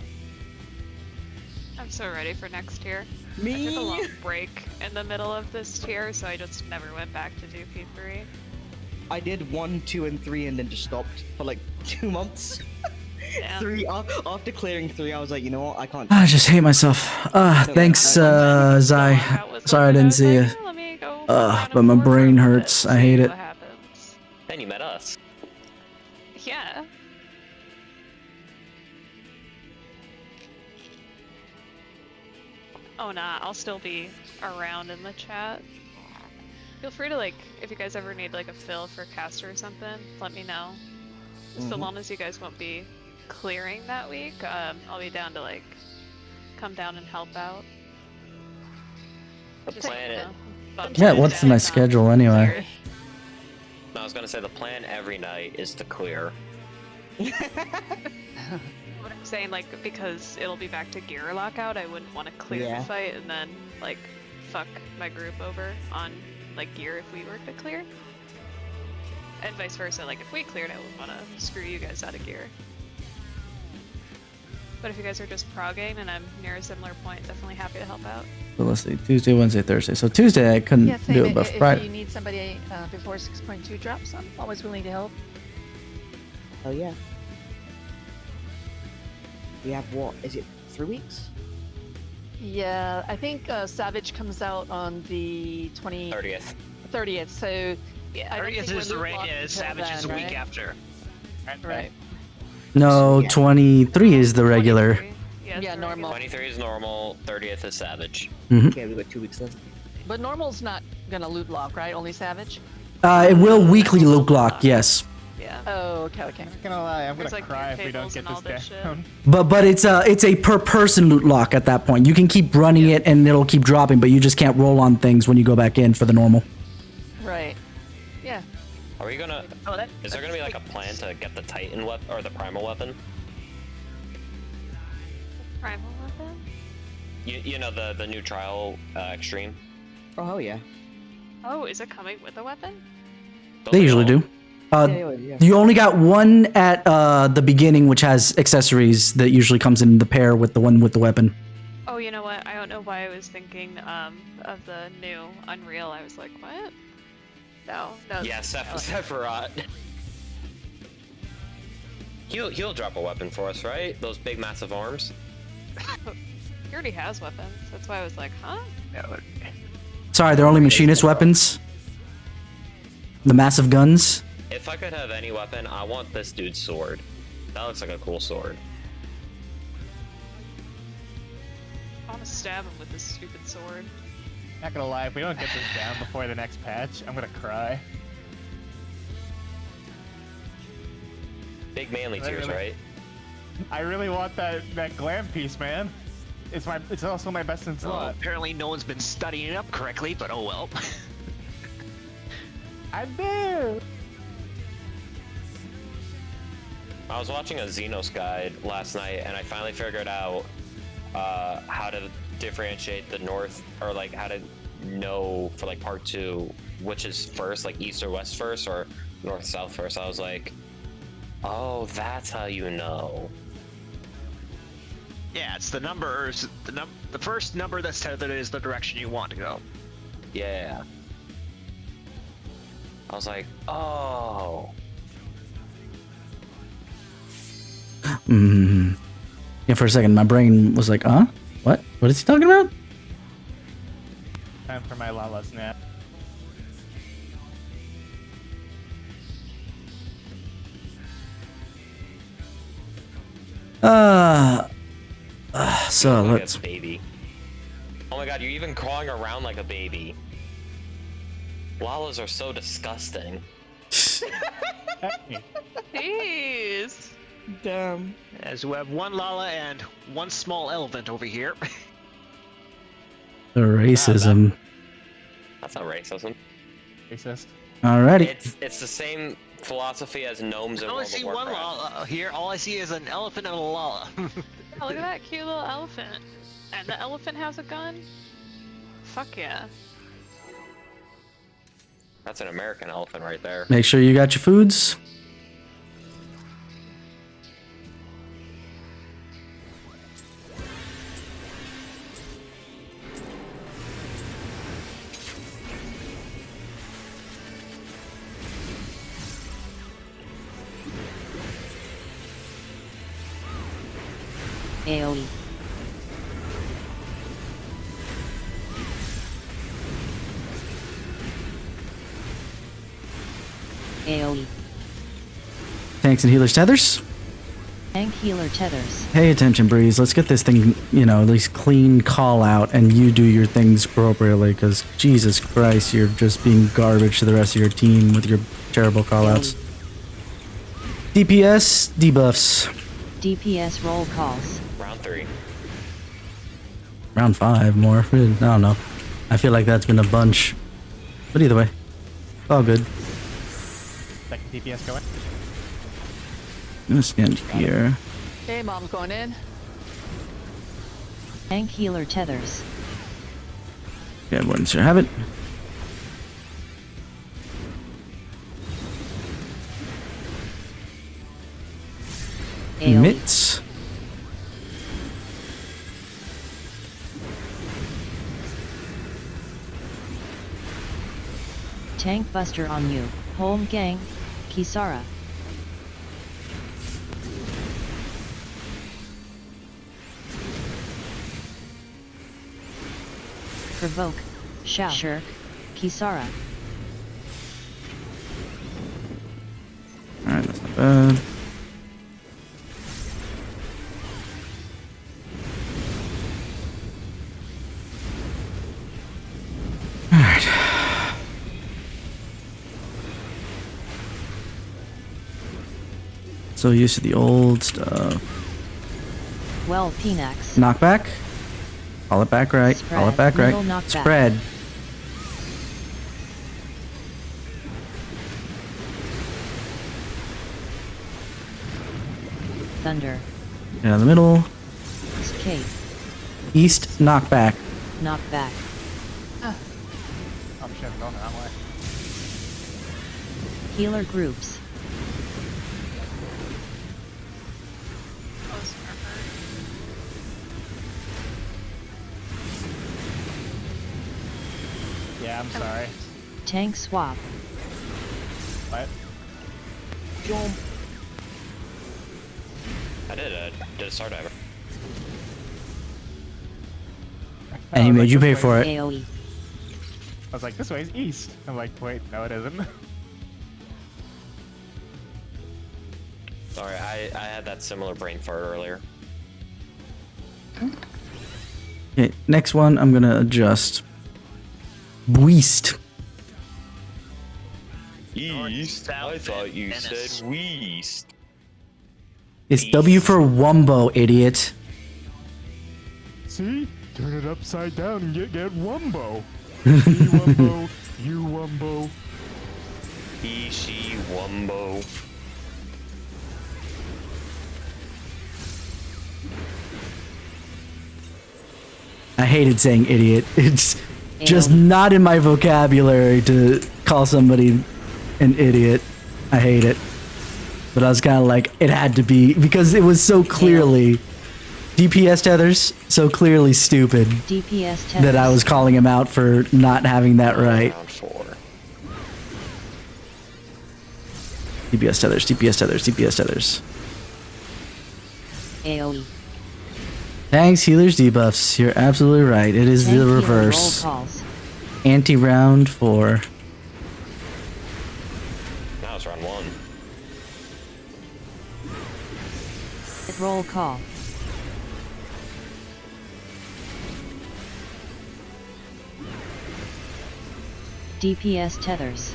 I'm so ready for next tier. I Me. took a long break in the middle of this tier, so I just never went back to do P3. I did 1, 2, and 3, and then just stopped for like 2 months. Yeah. 3 after clearing 3, I was like, you know what, I can't. I just hate myself. Thanks, Zai. That was Sorry I one didn't was see you. like, "Oh, let me go run But a my forward brain for a hurts. bit, I hate see it. What happens. Then you met us. Yeah. Oh nah, I'll still be around in the chat. Feel free to, like, if you guys ever need like a fill for caster or something, let me know. So long as you guys won't be clearing that week, I'll be down to like come down and help out. The Just, plan you it. know, bump Yeah, heads what's down my and schedule anyway? clear. No, I was gonna say the plan every night is to clear. What I'm saying, like, because it'll be back to gear lockout, I wouldn't want to clear Yeah. the fight and then, like, fuck my group over on, like, gear if we were to clear. And vice versa, like, if we cleared, I wouldn't want to screw you guys out of gear. But if you guys are just progging and I'm near a similar point, definitely happy to help out. So let's see, Tuesday, Wednesday, Thursday. So Tuesday I couldn't Yeah, same. do it, but If you Friday. need somebody before 6.2 drops, I'm always willing to help. Oh yeah. We have what? Is it 3 weeks? Yeah, I think Savage comes out on the 30th. 30th. So yeah, I don't 30th think is we're the loot rate. locked Yeah, until Savage is a then, week right? after. Right. No, Yeah. 23 is the regular. 23. Yeah, Yeah, the normal. regular. 23 is normal. 30th is Savage. Okay, we've got 2 weeks then. But normal's not gonna loot lock, right? Only Savage. It will weekly loot lock, yes. Yeah. Oh, okay, okay. I'm not gonna lie, I'm There's, gonna like, cry beer if we don't tables get and all this this down. But it's a per person loot lock at that point. You can keep running it and it'll keep dropping, but you just can't roll on things when you go back in for the normal. Right. Yeah. Are we gonna? Oh, that. Is there gonna be like a plan to get the Titan weapon or the Primal weapon? Primal weapon? You know the new trial extreme. Oh hell yeah. Oh, is it coming with a weapon? Those They are usually all- do. Yeah. You only got one at the beginning, which has accessories that usually comes in the pair with the one with the weapon. Oh, you know what? I don't know why I was thinking of the new Unreal. I was like, what? No. Yeah, Sephiroth. He'll drop a weapon for us, right? Those big massive arms. He already has weapons. That's why I was like, huh? Sorry, they're only machinist weapons. The massive guns. If I could have any weapon, I want this dude's sword. That looks like a cool sword. I want to stab him with this stupid sword. Not gonna lie, if we don't get this down before the next patch, I'm gonna cry. Big manly tears, Really? right? I really want that glam piece, man. It's also my best in Well, slot. apparently no one's been studying it up correctly, but oh well. I do. I was watching a Xenos guide last night, and I finally figured out how to differentiate the north, or like how to know for like part 2 which is first, like east or west first, or north south first. I was like, oh, that's how you know. Yeah, it's the numbers. The first number that's tethered is the direction you want to go. Yeah. I was like, oh. Yeah, for a second, my brain was like, huh? What? What is he talking about? Time for my Lala snap. So Like let's. a baby. Oh my god, you're even crawling around like a baby. Lalas are so disgusting. Hey, Jeez. Damn. As we have one Lala and one small elephant over here. The racism. That's not racism. racist. Alrighty. It's the same philosophy as gnomes I in only World of see one Warcraft. Lala here. All I see is an elephant and a Lala. Oh, look at that cute little elephant. And the elephant has a gun? Fuck yeah. That's an American elephant right there. Make sure you got your foods. AoE. AoE. Tanks and healers tethers. Tank healer tethers. Pay attention, Breeze. Let's get this thing, at least clean call out, and you do your things appropriately, because Jesus Christ, you're just being garbage to the rest of your team with your terrible call outs. DPS, debuffs. DPS roll calls. Round 3. Round 5 more. I don't know. I feel like that's been a bunch. But either way, all good. Second DPS going. I'm gonna scan here. Okay, mom's going in. Tank healer tethers. Good one, sir. Have it. AoE. Mitts. Tank buster on you. Home gang. Kisara. Provoke. Shout. Shirk. Kisara. Alright, that's not bad. Alright. So used to the old stuff. Well, Pinax. Knockback. Call it back right. Call it back right. Middle knockback. Spread. Thunder. Get out of the middle. Escape. East knockback. Knockback. Oh, shit, I'm going the wrong way. Healer groups. Oh, Smurfer. Yeah, I'm sorry. Tank swap. What? Jump. I did a star diver. And he I was made like, you this pay way- for it. AoE. I was like, this way's east. I'm like, wait, no, it isn't. Sorry, I had that similar brain fart earlier. Okay, next one I'm gonna adjust. Beast. East? I thought you said west. It's W for Wumbo, idiot. See? Turn it upside down and get Wumbo. Me Wumbo, you Wumbo. He, she, wumbo. I hated saying idiot. It's just Ew. not in my vocabulary to call somebody an idiot. I hate it. But I was kind of like, it had to be, because it was so clearly DPS tethers, so clearly stupid DPS tethers. that I was calling him out for not having that right. Round 4. DPS tethers, DPS tethers, DPS tethers. AoE. Thanks, healers, debuffs. You're absolutely right. It is Tank the healer reverse. roll calls. Anti-round 4. Now it's round 1. Roll call. DPS tethers.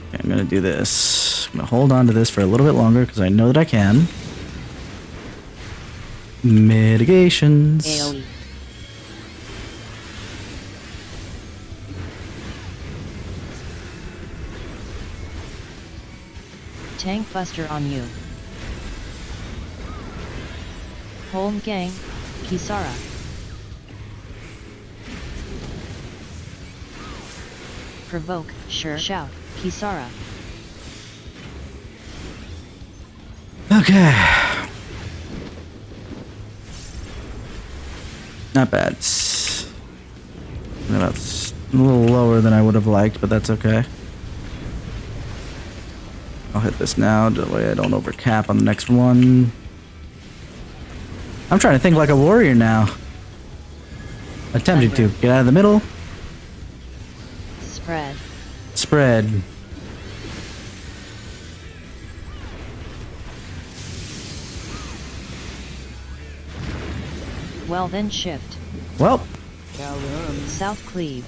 Okay, I'm gonna do this. I'm gonna hold on to this for a little bit longer because I know that I can. Mitigations. AoE. Tank buster on you. Home gang. Kisara. Provoke. Sure. Shout. Kisara. Okay. Not bad. That's a little lower than I would have liked, but that's okay. I'll hit this now, that way I don't overcap on the next one. I'm trying to think like a warrior now. Attempting to. Get out of the middle. Spread. Spread. Well then shift. Well, South cleave.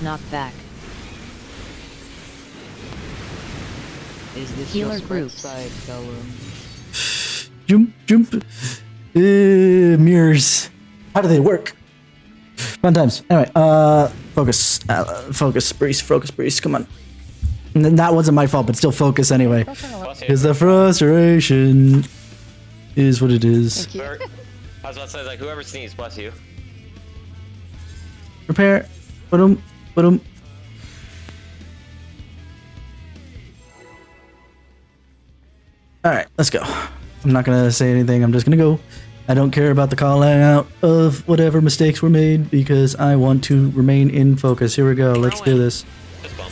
Knock back. Is this Healer your spread groups. side, Callum? jump. Mirrors. How do they work? Fun times. Anyway, focus. Focus, Breeze. Focus, Breeze. Come on. That wasn't my fault, but still focus anyway. Bless you. Because the frustration is what it is. Thank you. I was about to say, like, whoever sneezed, bless you. Prepare. Ba-dum. Ba-dum. Alright, let's go. I'm not gonna say anything, I'm just gonna go. I don't care about the call out of whatever mistakes were made because I want to remain in focus. Here we go, let's do this. Fist bump.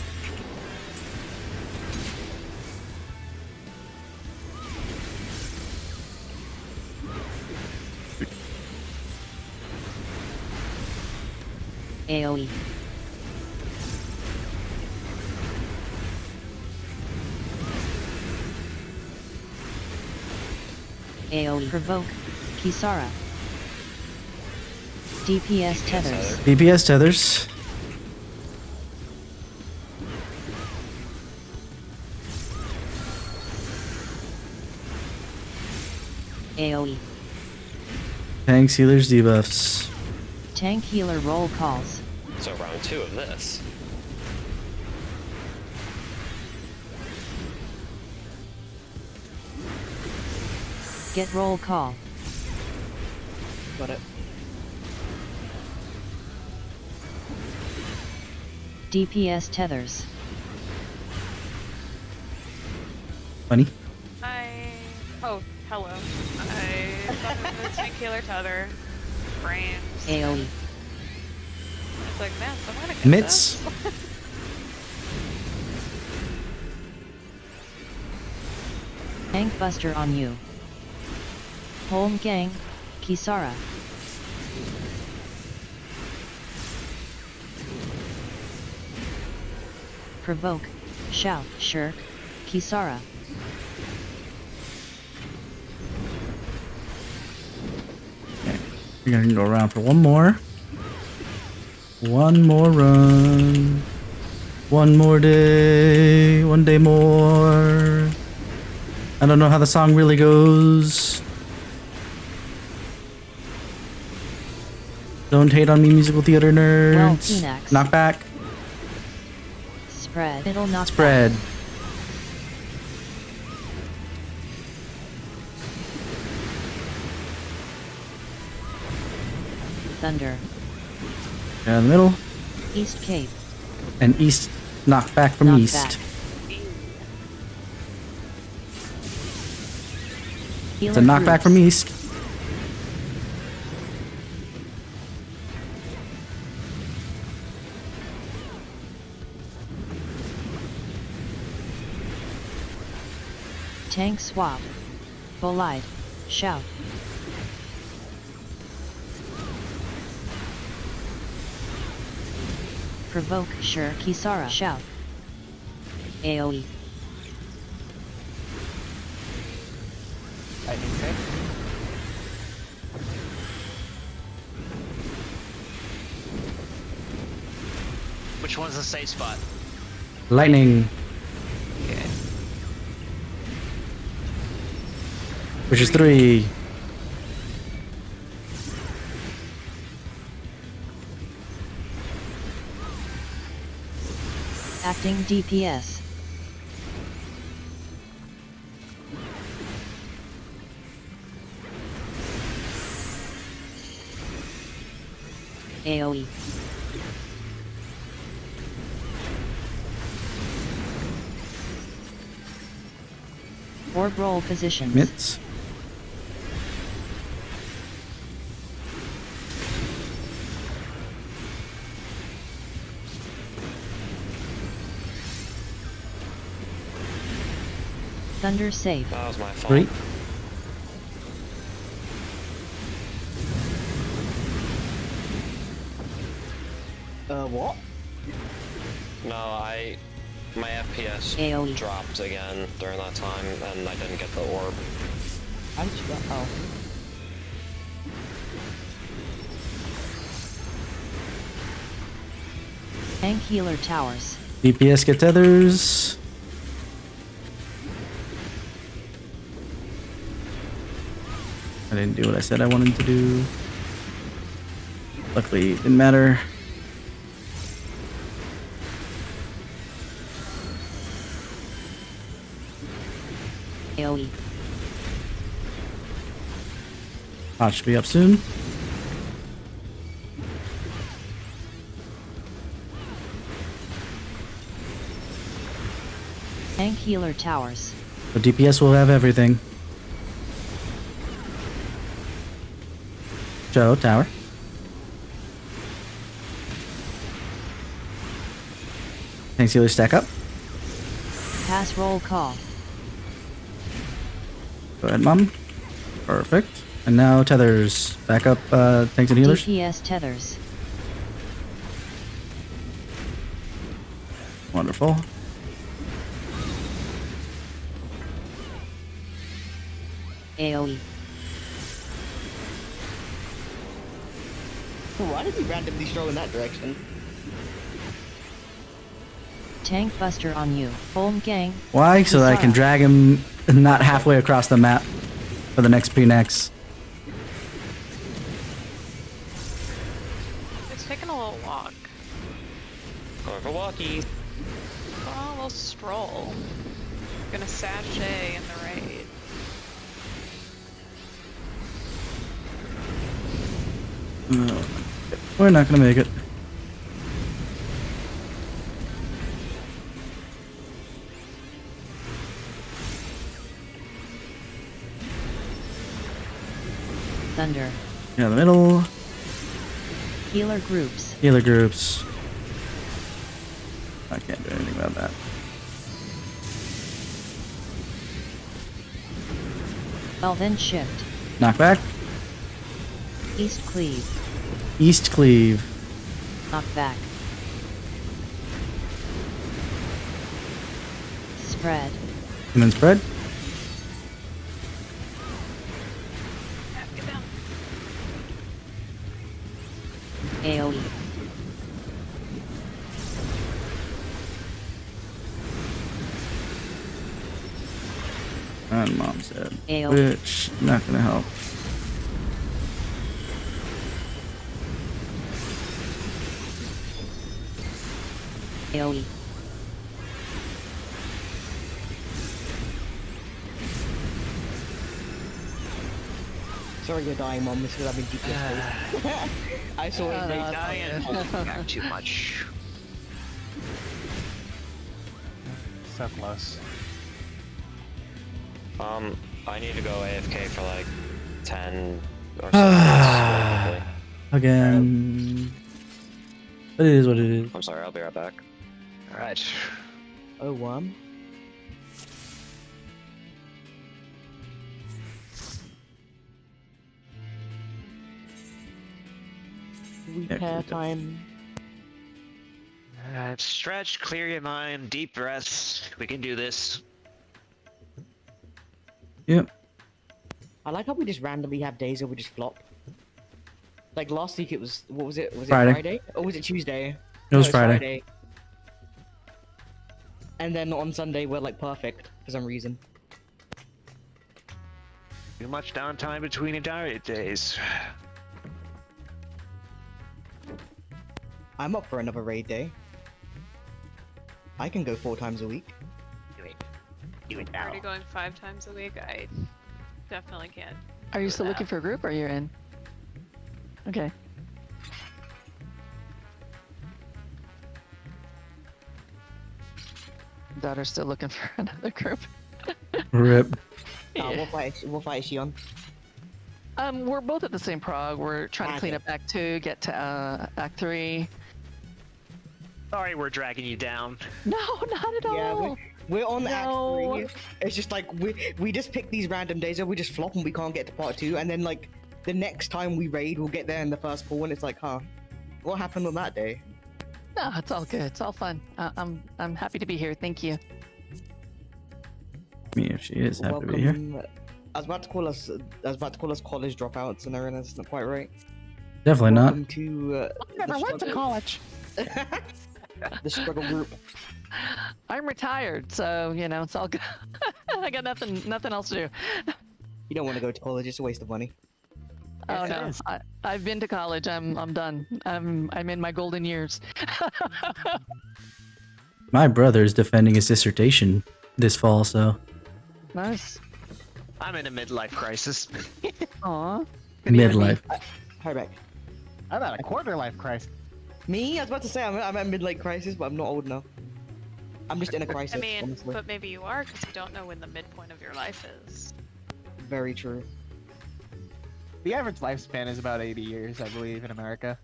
AoE. AoE. Provoke. Kisara. DPS tethers. DPS tethers. AoE. Tanks, healers, debuffs. Tank healer roll calls. So round 2 of this. Get roll call. Got it. DPS tethers. Funny. Oh, hello. I thought it was tank healer tether. Brains. AoE. It's like, man, someone get Mitts. this. Tank buster on you. Home gang. Kisara. Provoke. Shout. Shirk. Kisara. We're gonna go around for one more. One more run. One more day. One day more. I don't know how the song really goes. Don't hate on me, musical theater nerds. Well, Phoenix. Knockback. Spread. Middle knock. Spread. Thunder. Down in the middle. East Cape. And east. Knockback from Knockback. east. It's a knockback from east. Tank swap. Bolide. Shout. Provoke. Sure. Kisara. Shout. AoE. Lightning strike. Which one's the safe spot? Lightning. Which is 3. Acting DPS. AoE. Orb roll positions. Mitts. Thunder safe. That was my fault. 3. What? No, my FPS AoE. dropped again during that time, and I didn't get the orb. How did you get? Oh. Tank healer towers. DPS get tethers. I didn't do what I said I wanted to do. Luckily, it didn't matter. AoE. Bot should be up soon. Tank healer towers. So DPS will have everything. Joe, tower. Tank healer stack up. Pass roll call. Go ahead, Mom. Perfect. And now tethers. Back up tanks and healers. DPS tethers. Wonderful. AoE. Why did he randomly stroll in that direction? Tank buster on you. Home gang. Why? So that I can drag him not halfway across the map for the next P-Nex. It's taking a little walk. Going for walkie. Oh, a little stroll. Gonna sashay in the raid. We're not gonna make it. Thunder. Yeah, the middle. Healer groups. Healer groups. I can't do anything about that. Elven shift. Knockback. East cleave. East cleave. Knockback. Spread. And then spread. Get down. AoE. And Mom said. AoE. Which, not gonna help. AoE. Sorry you're dying, Mom. This is having DPS. I saw it. no, Dying. Holding back too much. So close. I need to go AFK for like 10 or so minutes. Again. But it is what it is. I'm sorry, I'll be right back. Alright. Oh, one. Repair time. Stretch, clear your mind, deep breaths. We can do this. Yep. I like how we just randomly have days where we just flop. Like last week it was, what was it? Was it Friday. Friday? Or was it Tuesday? It was No, Friday. And then on Sunday we're like perfect for some reason. Too much downtime between the diet days. I'm up for another raid day. I can go 4 times a week. Do it. Do it now. Already going 5 times a week. I definitely can't. Are you do still that. looking for a group or you're in? Okay. Daughter's still looking for another group. Rip. What fight is she on? We're both at the same prog. We're trying to clean up Act 2, get to Act 3. Sorry we're dragging you down. No, not at Yeah, all. we're on No. Act 3. It's just like we just pick these random days where we just flop and we can't get to part 2, and then like the next time we raid, we'll get there in the first pool, and it's like, huh, what happened on that day? No, it's all good. It's all fun. I'm happy to be here. Thank you. Me if she is happy to be here. Welcome. I was about to call us college dropouts, and everything. That's not quite right. Definitely not. Welcome to Never went to college. the struggle group. I'm retired, so you know it's all good. I got nothing else to do. You don't want to go to college; it's a waste of money. Oh Yes, no, it is. I've been to college. I'm done. I'm in my golden years. My brother is defending his dissertation this fall, so Nice. I'm in a midlife crisis. Aw. Midlife. Hi, back. I'm at a quarter life crisis. Me? I was about to say I'm at midlife crisis, but I'm not old enough. I'm just in a crisis. I mean, honestly. but maybe you are because you don't know when the midpoint of your life is. Very true. The average lifespan is about 80 years, I believe, in America.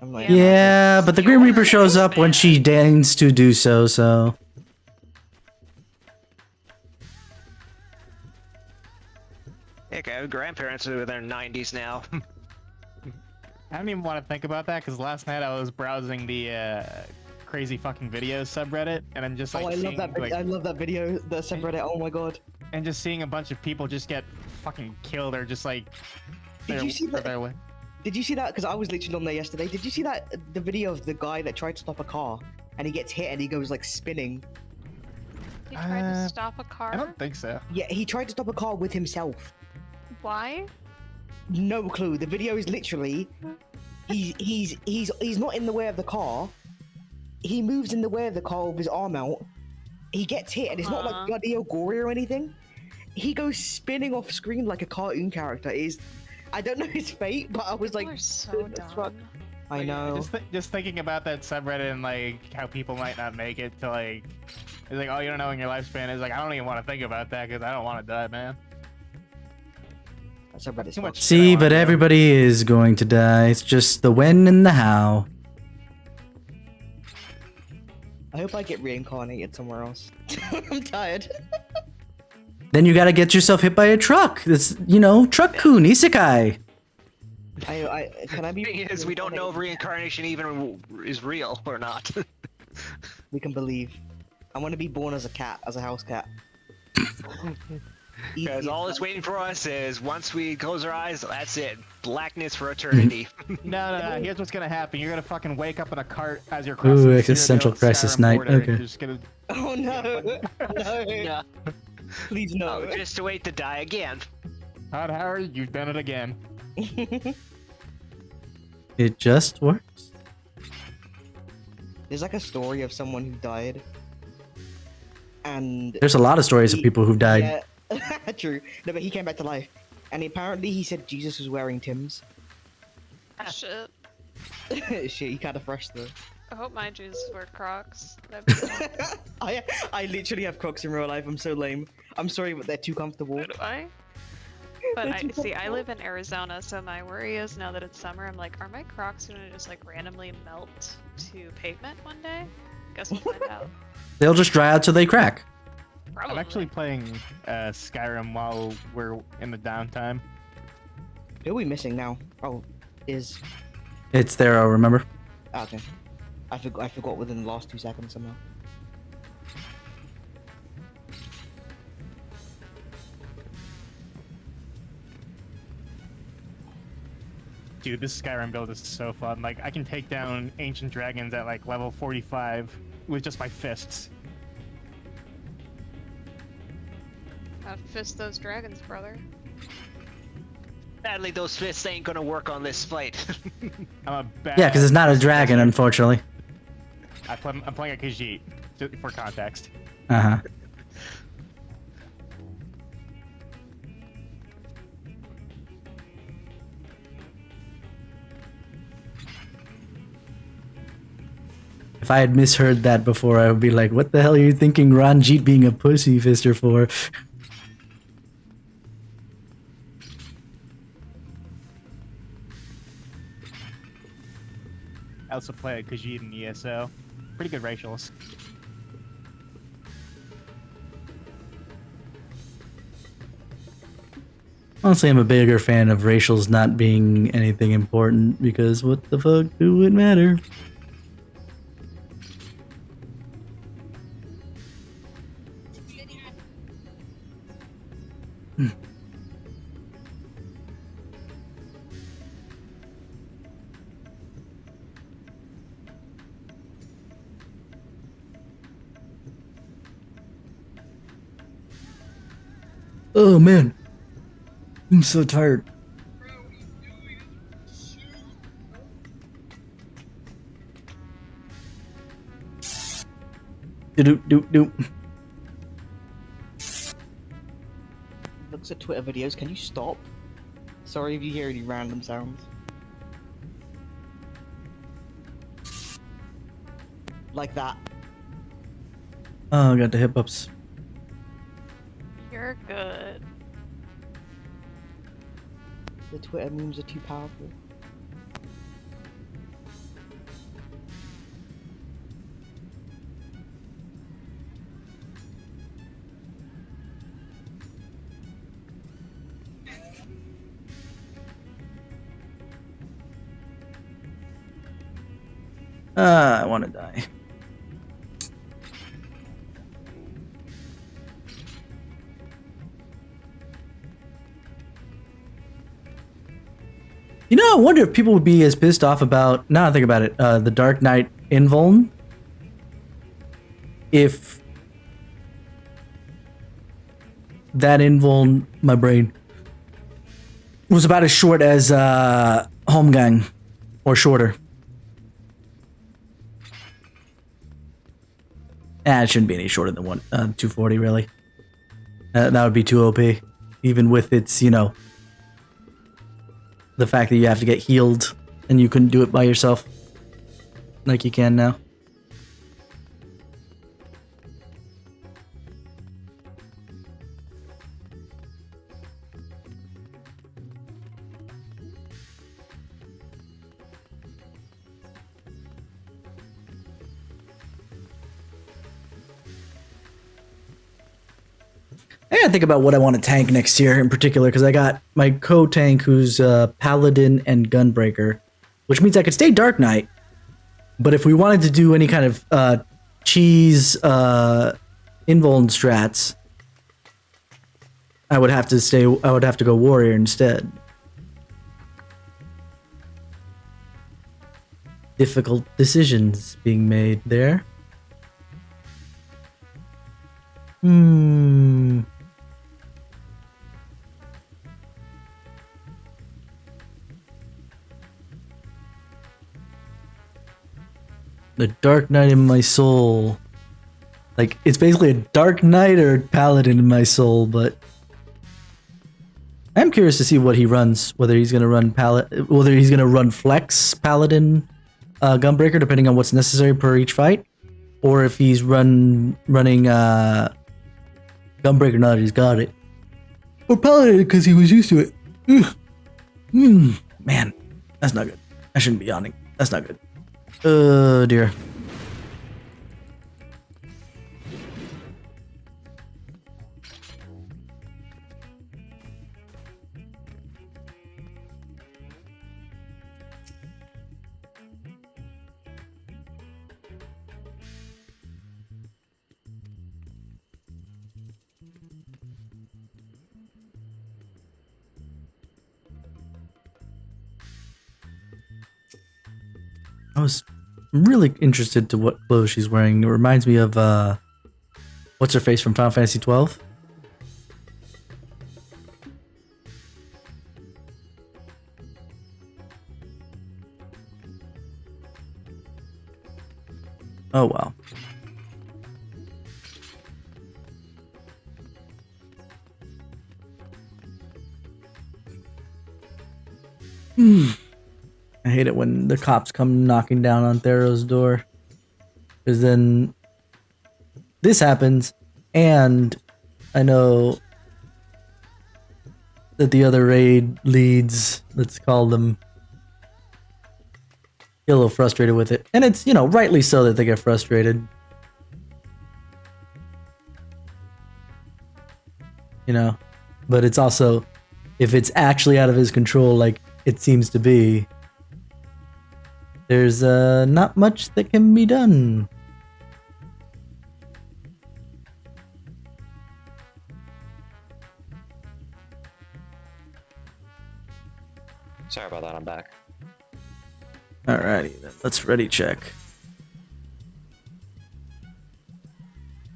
I'm like, Yeah, but the Grim Reaper shows up when she deigns to do so, so... Heck, I have grandparents who are in their 90s now. I don't even want to think about that because last night I was browsing the crazy fucking videos subreddit, and I'm just like, oh, I love seeing, that. like, I love that video. The subreddit. Oh my god. and just seeing a bunch of people just get fucking killed or just like. Did you see that? their way. Did you see that? Because I was literally on there yesterday. Did you see that? The video of the guy that tried to stop a car and he gets hit and he goes like spinning. You tried to stop a car? I don't think so. Yeah, he tried to stop a car with himself. Why? No clue. The video is literally he's not in the way of the car. He moves in the way of the car with his arm out. He gets hit and it's not like bloody or gory or anything. He goes spinning off screen like a cartoon character. I don't know his fate, but I was People like, are so dumb. I know. Just thinking about that subreddit and like how people might not make it to like, it's like, oh, you don't know when your lifespan is. Like, I don't even want to think about that because I don't want to die, man. That subreddit's Too much. fucked. See, but everybody is going to die. It's just the when and the how. I hope I get reincarnated somewhere else. I'm tired. Then you gotta get yourself hit by a truck. That's, you know, truck-kun, isekai. Can I be? The thing is, we don't know if reincarnation even is real or not. We can believe. I want to be born as a cat, as a house cat. Because all that's waiting for us is once we close our eyes, that's it. Blackness for eternity. No. Here's what's gonna happen. You're gonna fucking wake up in a cart as you're crossing Ooh, the existential Cyrodiil crisis Skyrim night. border. Okay. You're just gonna... Oh no! No! Yeah. Please no! Oh, just to wait to die again. Todd Howard, you've done it again. It just works. There's like a story of someone who died, and There's a lot of stories of people who've died. Yeah, true. No, but he came back to life, and apparently he said Jesus was wearing Timbs. Shit. Shit, he kind of fresh though. I hope my Jesus wear Crocs. That'd be cool. I literally have Crocs in real life. I'm so lame. I'm sorry, but they're too comfortable. So do I? But I live in Arizona, so my worry is now that it's summer, I'm like, are my Crocs gonna just like randomly melt to pavement one day? Guess we'll find out. They'll just dry out till they crack. Probably. I'm actually playing Skyrim while we're in the downtime. Who are we missing now? Oh, is It's there, remember? okay. I forgot within the last 2 seconds somehow. Dude, this Skyrim build is so fun. Like, I can take down ancient dragons at like level 45 with just my fists. Fist those dragons, brother. Sadly, those fists ain't gonna work on this fight. I'm a bad. Yeah, because it's not a dragon, unfortunately. I'm playing a Khajiit, just for context. Uh-huh. If I had misheard that before, I would be like, what the hell are you thinking Ranjit being a pussy fister for? I also play a Khajiit in ESO. Pretty good racials. Honestly, I'm a bigger fan of racials not being anything important, because what the fuck do it matter? Oh man, I'm so tired. Do do do. looks at Twitter videos. Can you stop? Sorry if you hear any random sounds. Like that. Oh, I got the hip ups. You're good. The Twitter memes are too powerful. I want to die. You know, I wonder if people would be as pissed off about, now I think about it, the Dark Knight invuln, if that invuln, my brain, was about as short as Holmgang, or shorter. It shouldn't be any shorter than 240, really. That would be too OP, even with its, you know, the fact that you have to get healed and you couldn't do it by yourself like you can now. I gotta think about what I want to tank next year in particular, because I got my co-tank who's Paladin and Gunbreaker, which means I could stay Dark Knight, but if we wanted to do any kind of cheese invuln strats, I would have to go Warrior instead. Difficult decisions being made there. The Dark Knight in my soul. Like, it's basically a Dark Knight or Paladin in my soul, but I'm curious to see what he runs, whether he's gonna run Flex Paladin Gunbreaker, depending on what's necessary per each fight, or if he's running Gunbreaker now that he's got it. Or Paladin because he was used to it. Man, that's not good. I shouldn't be yawning. That's not good. Oh dear. I was really interested to what clothes she's wearing. It reminds me of what's her face from Final Fantasy XII? Oh wow. I hate it when the cops come knocking down on Thero's door. Because then this happens, and I know that the other raid leads, let's call them, get a little frustrated with it. And it's, you know, rightly so that they get frustrated. You know? But it's also, if it's actually out of his control, like it seems to be, there's not much that can be done. Sorry about that, I'm back. Alrighty then, let's ready check.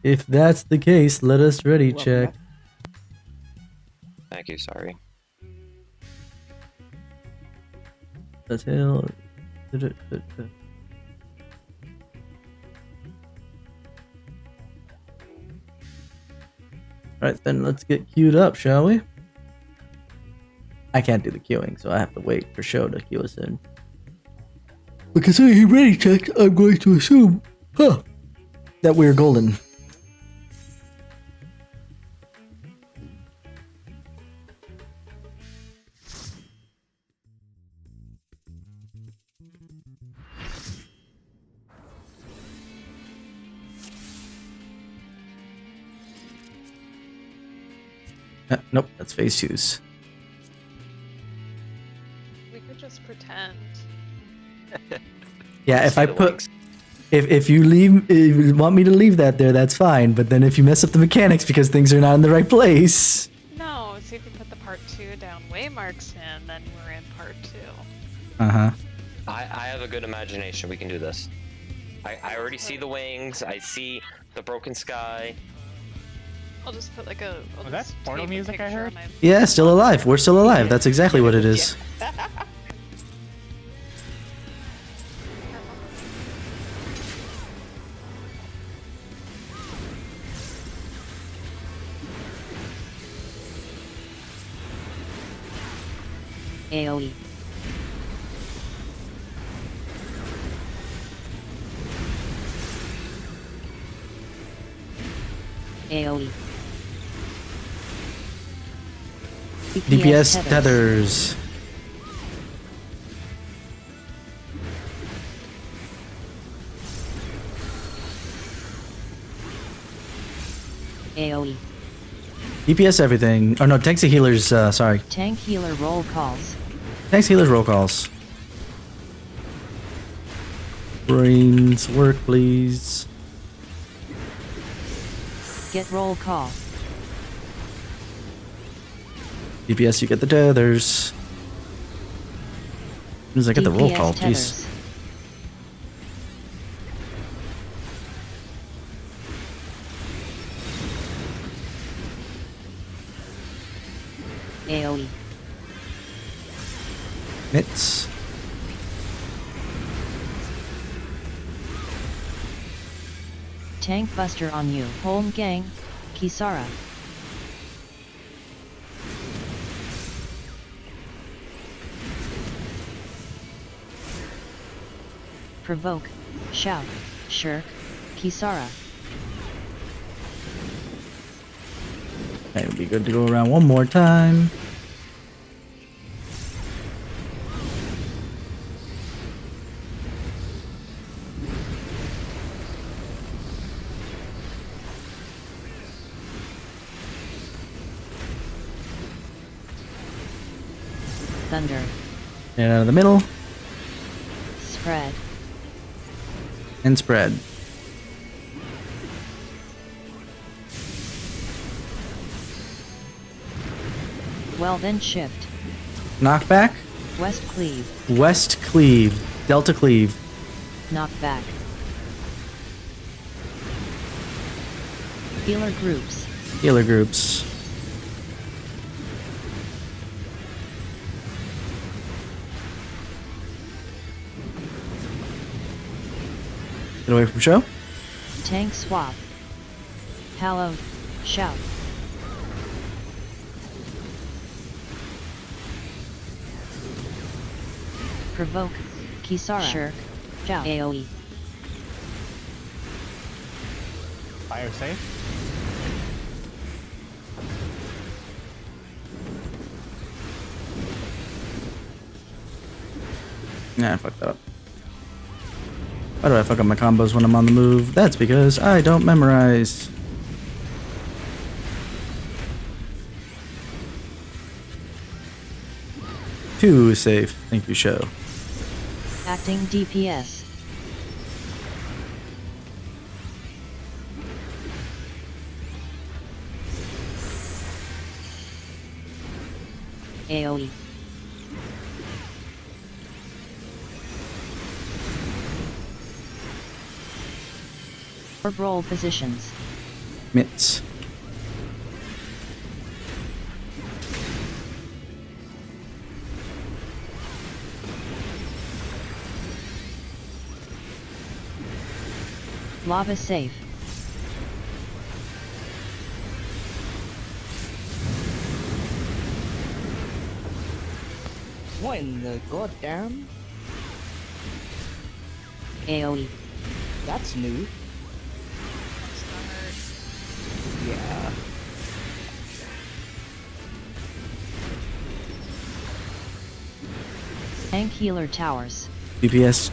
If that's the case, let us ready check. Thank you, sorry. The tail. Alright, then let's get queued up, shall we? I can't do the queuing, so I have to wait for show to queue us in. But considering he ready checked, I'm going to assume, that we're golden. Nope, that's phase 2's. We could just pretend. Yeah, if See I the put, wings. if you want me to leave that there, that's fine. But then if you mess up the mechanics because things are not in the right place, No, see if we put the part 2 down waymarks in, then we're in part 2. I have a good imagination. We can do this. I already see the wings. I see the broken sky. I'll just put like a. I'll Was that just Portal tape a music I picture heard? on my- Yeah, still alive. We're still alive. That's exactly what it is. AoE. AoE. DPS tethers. AoE. DPS everything. Oh no, tanks and healers. Sorry, Tank healer roll calls. tanks healers roll calls. Brains work, please. Get roll call. DPS, you get the tethers. As soon as I get the roll DPS call, jeez. tethers. AoE. Mitts. Tank buster on you. Home gang. Kisara. Provoke. Shout. Shirk. Kisara. It would be good to go around one more time. Thunder. Get out of the middle Spread. and spread. Well then shift. Knockback. West cleave. West cleave. Delta cleave. Knock back. Healer groups. Healer groups. Get away from show. Tank swap. Hallowed. Shout. Provoke. Kisara. Shirk. Shout. AoE. Fire safe. Nah, I fucked up. Why do I fuck up my combos when I'm on the move? That's because I don't memorize. Too safe. Thank you, show. Acting DPS. AoE. Orb roll positions. Mitts. Lava safe. What in the goddamn? AoE. That's new. That's gonna hurt. Yeah. Tank healer towers. DPS.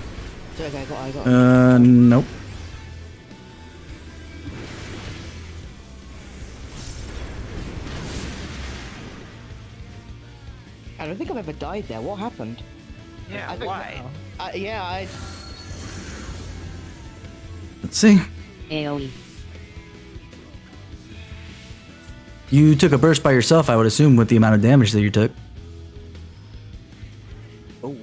Okay, I got. Nope. I don't think I've ever died there. What happened? Yeah, I don't why? know. Yeah, I. Let's see. AoE. You took a burst by yourself, I would assume, with the amount of damage that you took. Oh.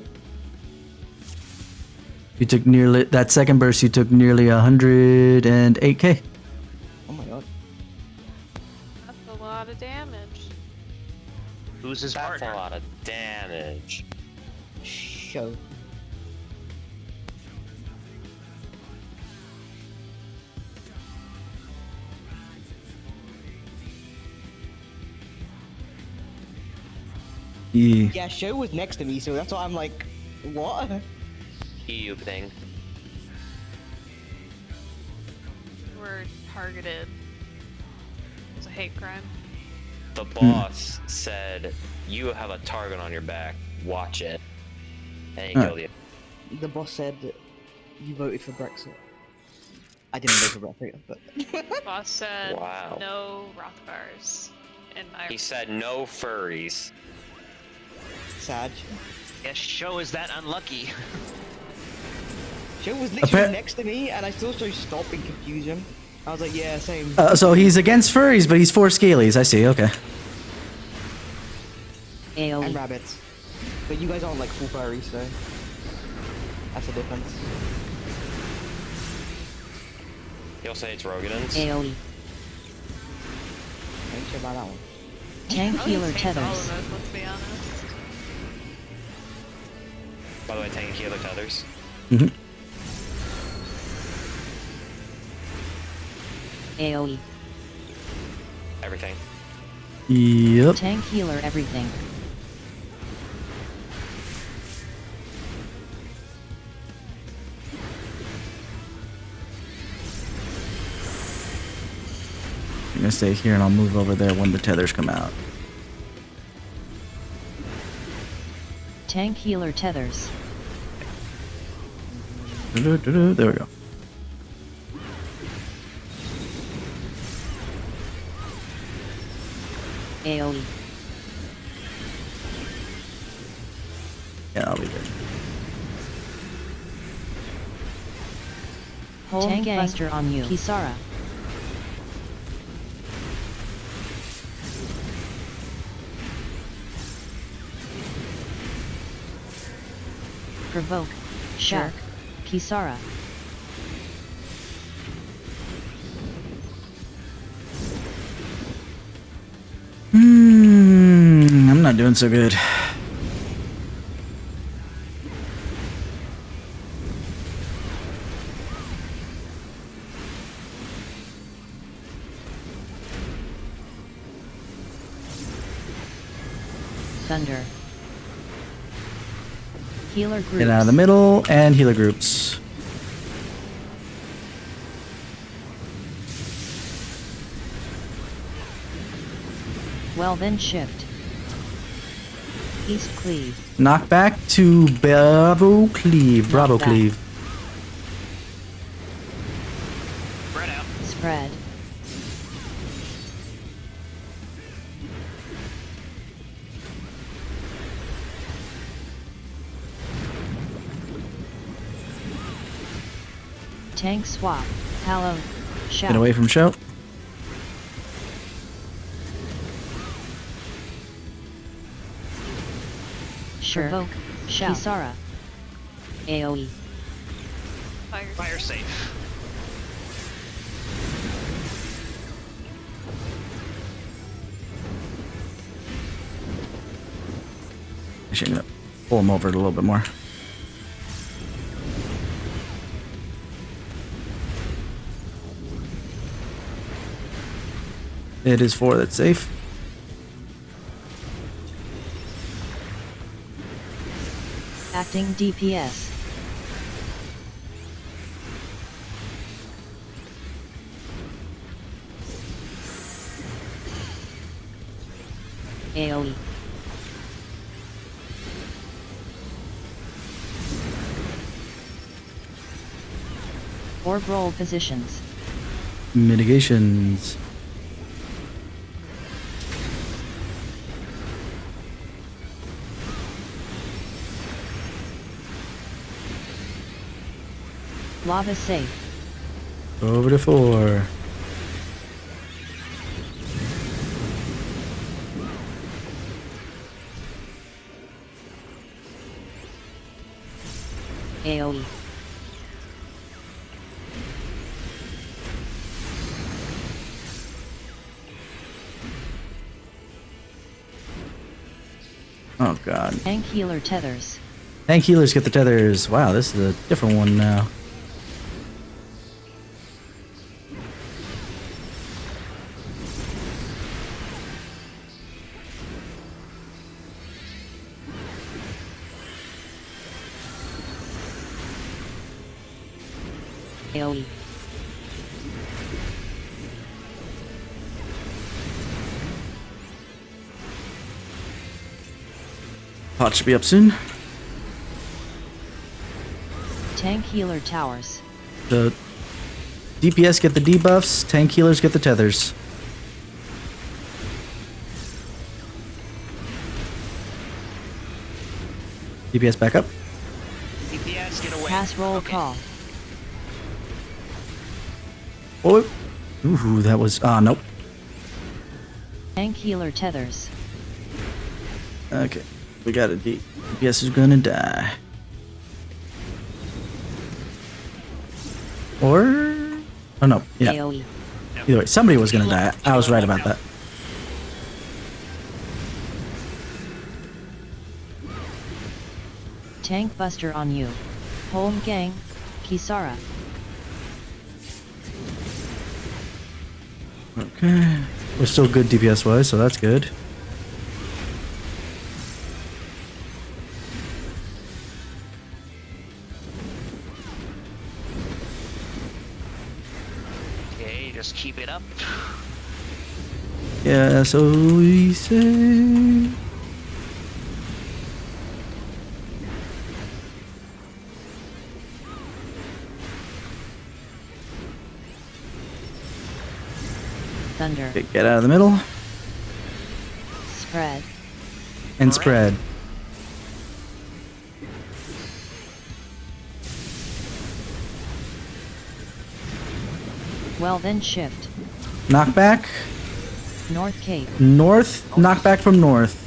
You took nearly that second burst. You took nearly 108k. Oh my god. That's a lot of damage. Who's his That's partner? a lot of damage. Show. Yeah. Yeah, Show was next to me, so that's why I'm like, what? EU thing. We're targeted. It's a hate crime. The boss said, "You have a target on your back. Watch it." And he killed you. The boss said you voted for Brexit. I didn't vote for Brexit, but Boss said Wow. no Rothbars. And I He said, "No furries." sad. Yes, Show is that unlucky. Show was literally Appar- next to me, and I still so stopped in confusion. I was like, yeah, same. So he's against furries, but he's for scalies. I see. Okay. And AoE. rabbits. But you guys aren't like full furries, so that's the difference. He'll say it's Rogadins. AoE. Ain't sure about that one. Tank healer Hates all of tethers. us, let's be honest. By the way, tank healer tethers. hmm AoE. Everything. Yep. Tank healer everything. I'm gonna stay here, and I'll move over there when the tethers come out. Tank healer tethers. There we go. AoE. Yeah, I'll be there. Tank buster on you. Kisara. Provoke. Shark. Kisara. I'm not doing so good. Thunder. Healer groups. Get out of the middle and healer groups. Well then shift. East cleave. Knock back to Bravo Cleave. Bravo back. Cleave. Spread out. Spread. Tank swap. Hallow. Shout. Get away from show. Sure. Provoke. Shout. Kisara. AoE. Fire. Fire safe. Actually, I'm gonna pull him over a little bit more. It is 4 that's safe. Acting DPS. AoE. Orb roll positions. Mitigations. Lava safe. Over to 4. AoE. Oh god. Tank healer tethers. Tank healers get the tethers. Wow, this is a different one now. AoE. Pot should be up soon. Tank healer towers. The DPS get the debuffs, tank healers get the tethers. DPS back up. DPS, get away. Pass roll call. Oh, ooh, that was nope. Tank healer tethers. Okay, we got it. DPS is gonna die. Or oh no, yeah. AoE. Either way, somebody was gonna die. I was right about that. Tank buster on you. Home gang. Kisara. Okay, we're still good DPS wise, so that's good. Okay, just keep it up. Yeah, so we say. Thunder. Okay, get out of the middle Spread. and spread. Well then shift. Knockback. North Cape. North. Knockback from north.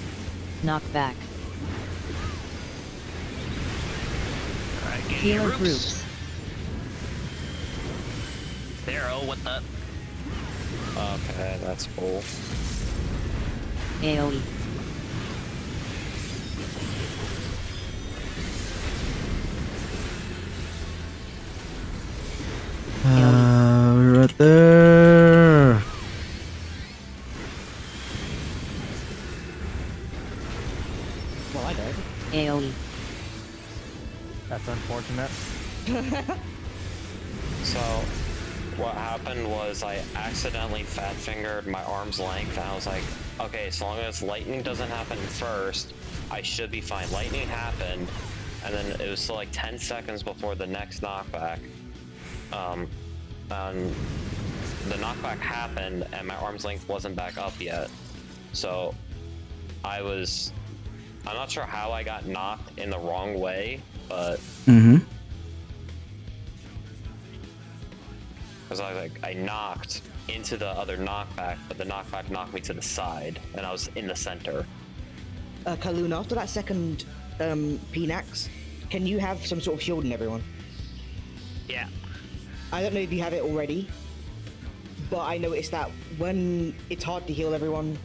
Knockback. Alright, get Healer your groups. groups. There, what the? Okay, that's cool. AoE. We're right there. Well, I died. AoE. That's unfortunate. So, what happened was I accidentally fat fingered my arm's length, and I was like, okay, so long as lightning doesn't happen first, I should be fine. Lightning happened, and then it was still like 10 seconds before the next knockback. And the knockback happened, and my arm's length wasn't back up yet. So, I'm not sure how I got knocked in the wrong way, but Mm-hmm. because I knocked into the other knockback, but the knockback knocked me to the side, and I was in the center. Kaloon, after that second Pnax, can you have some sort of shielding everyone? Yeah. I don't know if you have it already, but I noticed that when it's hard to heal everyone,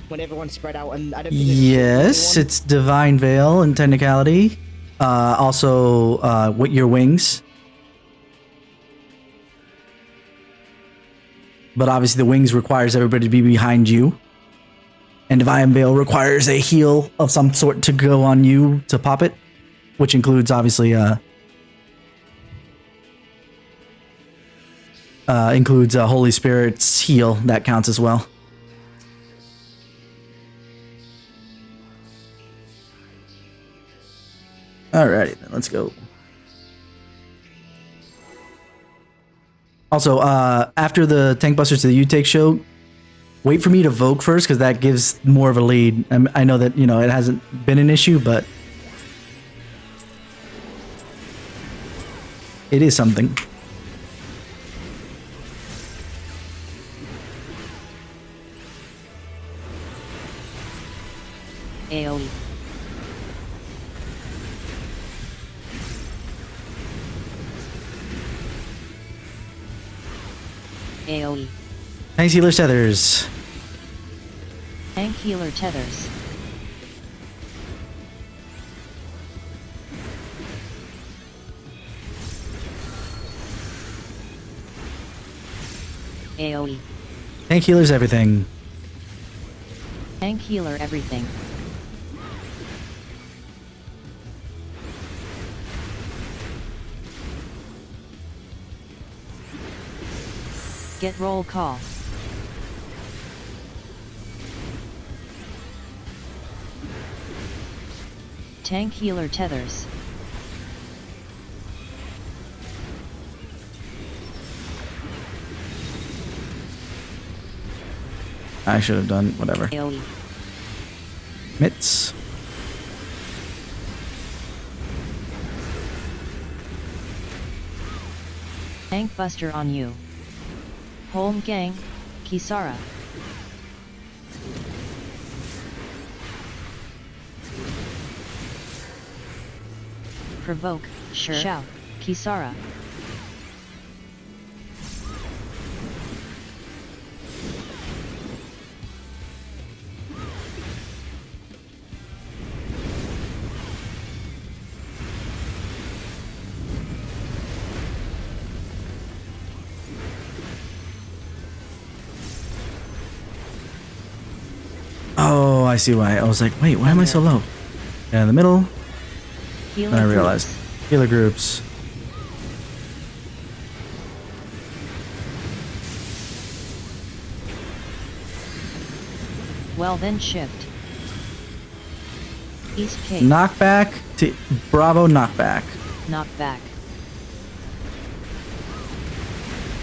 when everyone's spread out, and I don't think there's a shield for Yes, everyone. it's Divine Veil in technicality. Also, with your wings. But obviously the wings requires everybody to be behind you. And Divine Veil requires a heal of some sort to go on you to pop it. which includes obviously includes Holy Spirit's heal. That counts as well. Alrighty, then let's go. Also, after the Tank Busters to the U-Take show, wait for me to Vogue first, because that gives more of a lead. I know that, you know, it hasn't been an issue, but it is something. AoE. AoE. Thanks, Healer Tethers. Tank healer tethers. AoE. Tank healers everything. Tank healer everything. Get roll call. Tank healer tethers. I should have done whatever. AoE. Mitts. Tank buster on you. Home gang, Kisara. Provoke, sure. Shout, Kisara. Oh, I see why. I was like, wait, why am I so low? And in the middle, Healer then I groups. realized. Healer groups. Well then shift. East Cape. Knockback to Bravo knockback. Knockback.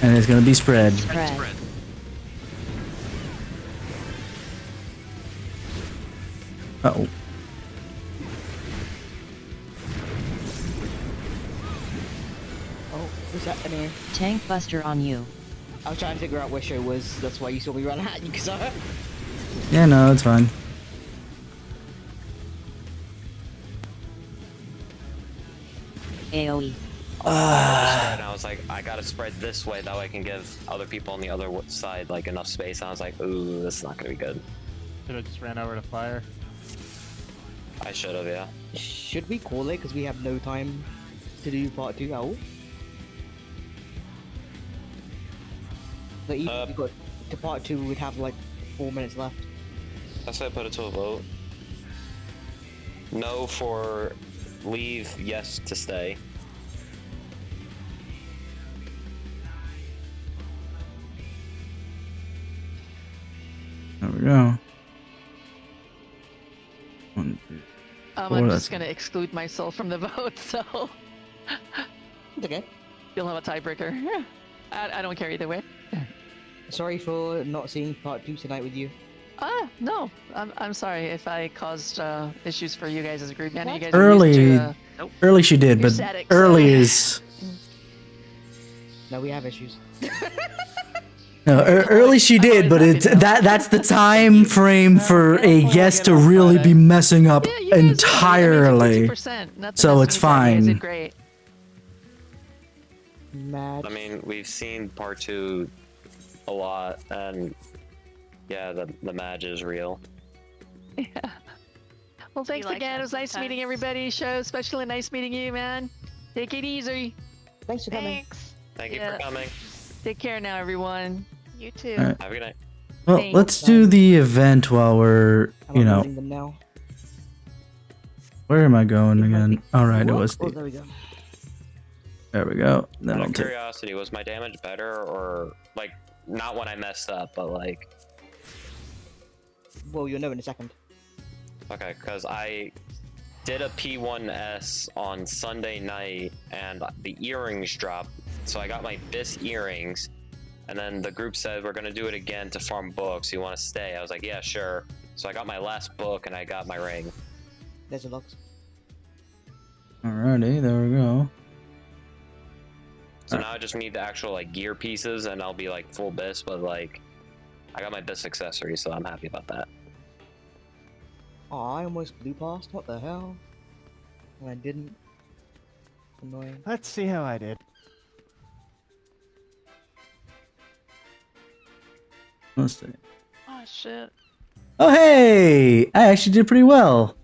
And it's gonna be spread. Spread. Uh-oh. Oh, what's happening? Tank buster on you. I was trying to figure out where show was. That's why you saw me run at you, Kisara. Yeah, no, it's fine. AoE. And I was like, I gotta spread this way, that way I can give other people on the other side like enough space. And I was like, ooh, this is not gonna be good. Should have just ran over to fire. I should have, yeah. Should we call it because we have no time to do part 2 at all? Like even if we got to part 2, we'd have like 4 minutes left. That's why I put it to a vote. No for leave, yes to stay. There we go. 1, 2. I'm that's- just gonna exclude myself from the vote, so It's okay. you'll have a tiebreaker. I don't care either way. Sorry for not seeing part 2 tonight with you. No, I'm sorry if I caused issues for you guys as a group. I know you guys Early, are used to, early she did, You're but static, early so- is No, we have issues. no. Early she did, but it's that's the time frame for a guest to really be messing up Yeah, you guys entirely. 52%, nothing So else it's you guys fine. did great. Mad. I mean, we've seen part 2 a lot, and yeah, the match is real. Yeah. Well, thanks like again. that It was nice meeting sometimes. everybody. Show, especially nice meeting you, man. Take it easy. Thanks for coming. Thanks. Thank you Yeah. for coming. Take care now, everyone. You too. Alright. Have a good night. Well, Thanks. let's do the event while we're, I'm you know, uploading them now. Where am I going again? All right, it was Oh, the. there we go. There we go. Then Out I'll of take. curiosity, was my damage better or like not when I messed up, but like Well, you'll know in a second. okay, because I did a P1S on Sunday night and the earrings dropped, so I got my BIS earrings, and then the group said we're gonna do it again to farm books. You want to stay? I was like, yeah, sure. So I got my last book and I got my ring. There's a logs. Alrighty, there we go. So now I just need the actual like gear pieces, and I'll be like full BIS, but like I got my BIS accessories, so I'm happy about that. Oh, I almost blew past. What the hell? And I didn't. Annoying. Let's see how I did. Let's see. Oh shit. Oh hey! I actually did pretty well.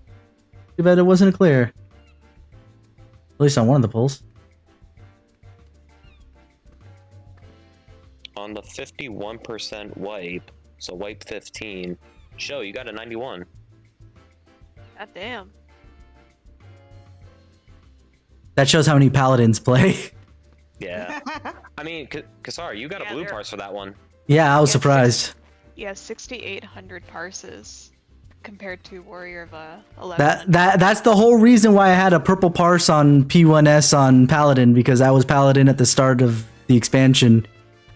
Too bad it wasn't clear. At least on one of the polls. On the 51% wipe, so wipe 15, show you got a 91. God damn. That shows how many paladins play. Yeah. I mean, Kasara, you got Yeah, a blue they're- parse for that one. Yeah, I was Yes, surprised. Yeah, 6,800 parses compared to Warrior of 11. That's the whole reason why I had a purple parse on P1S on Paladin, because I was Paladin at the start of the expansion,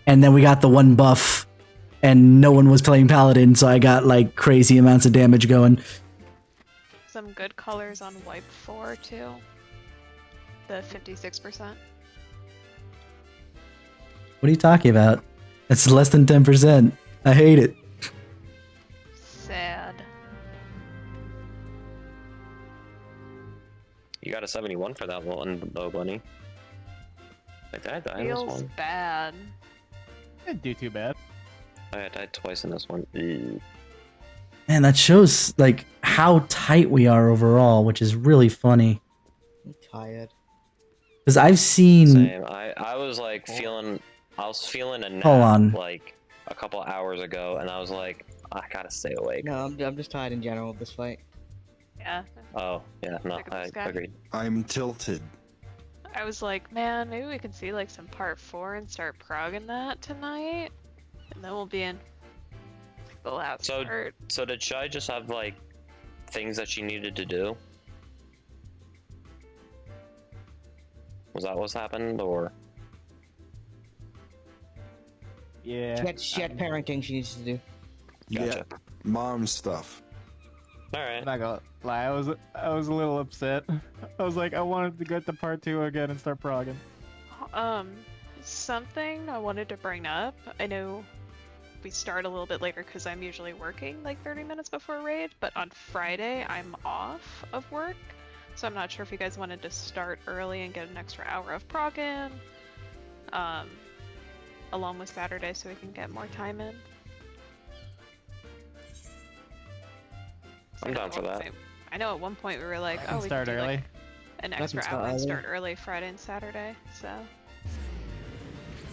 and then we got the one buff, and no one was playing Paladin, so I got like crazy amounts of damage going. Some good colors on Wipe 4 too. The 56%. What are you talking about? That's less than 10%. I hate it. Sad. You got a 71 for that one, though, Bunny. Wait, did I die in this Feels one? bad. Didn't do too bad. I died twice in this one. Ew. Man, that shows like how tight we are overall, which is really funny. I'm tired. Because I've seen. Same. I was like feeling, I was feeling a nap Hold on. like a couple hours ago, and I was like, I gotta stay awake. No, I'm just tired in general of this fight. Yeah. Oh, yeah, no, Sick of I this guy. agreed. I'm tilted. I was like, man, maybe we can see like some part 4 and start progging that tonight. And then we'll be in full out So- start. So did Shai just have like things that she needed to do? Was that what's happened, or? Yeah. She had parenting she needs to do. Gotcha. Yeah, mom stuff. All right. I'm not gonna lie, I was a little upset. I was like, I wanted to get to part 2 again and start progging. Something I wanted to bring up. I know we start a little bit later because I'm usually working like 30 minutes before raid, but on Friday I'm off of work, so I'm not sure if you guys wanted to start early and get an extra hour of progging, along with Saturday, so we can get more time in. I'm down for that. I know at one point we were like, I oh, can we start could do early. like an can extra start hour and early. start early Friday and Saturday. So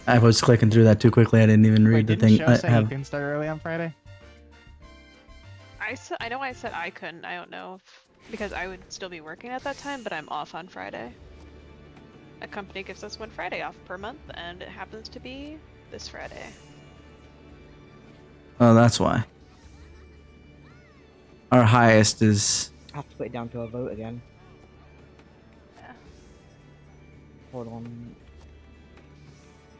I was clicking through that too quickly. I didn't even Wait, read the didn't thing. Show I say you have. can start early on Friday? I know I said I couldn't. I don't know if because I would still be working at that time, but I'm off on Friday. A company gives us one Friday off per month, and it happens to be this Friday. Oh, that's why. Our highest is. I have to put it down to a vote again. Yeah. Hold on.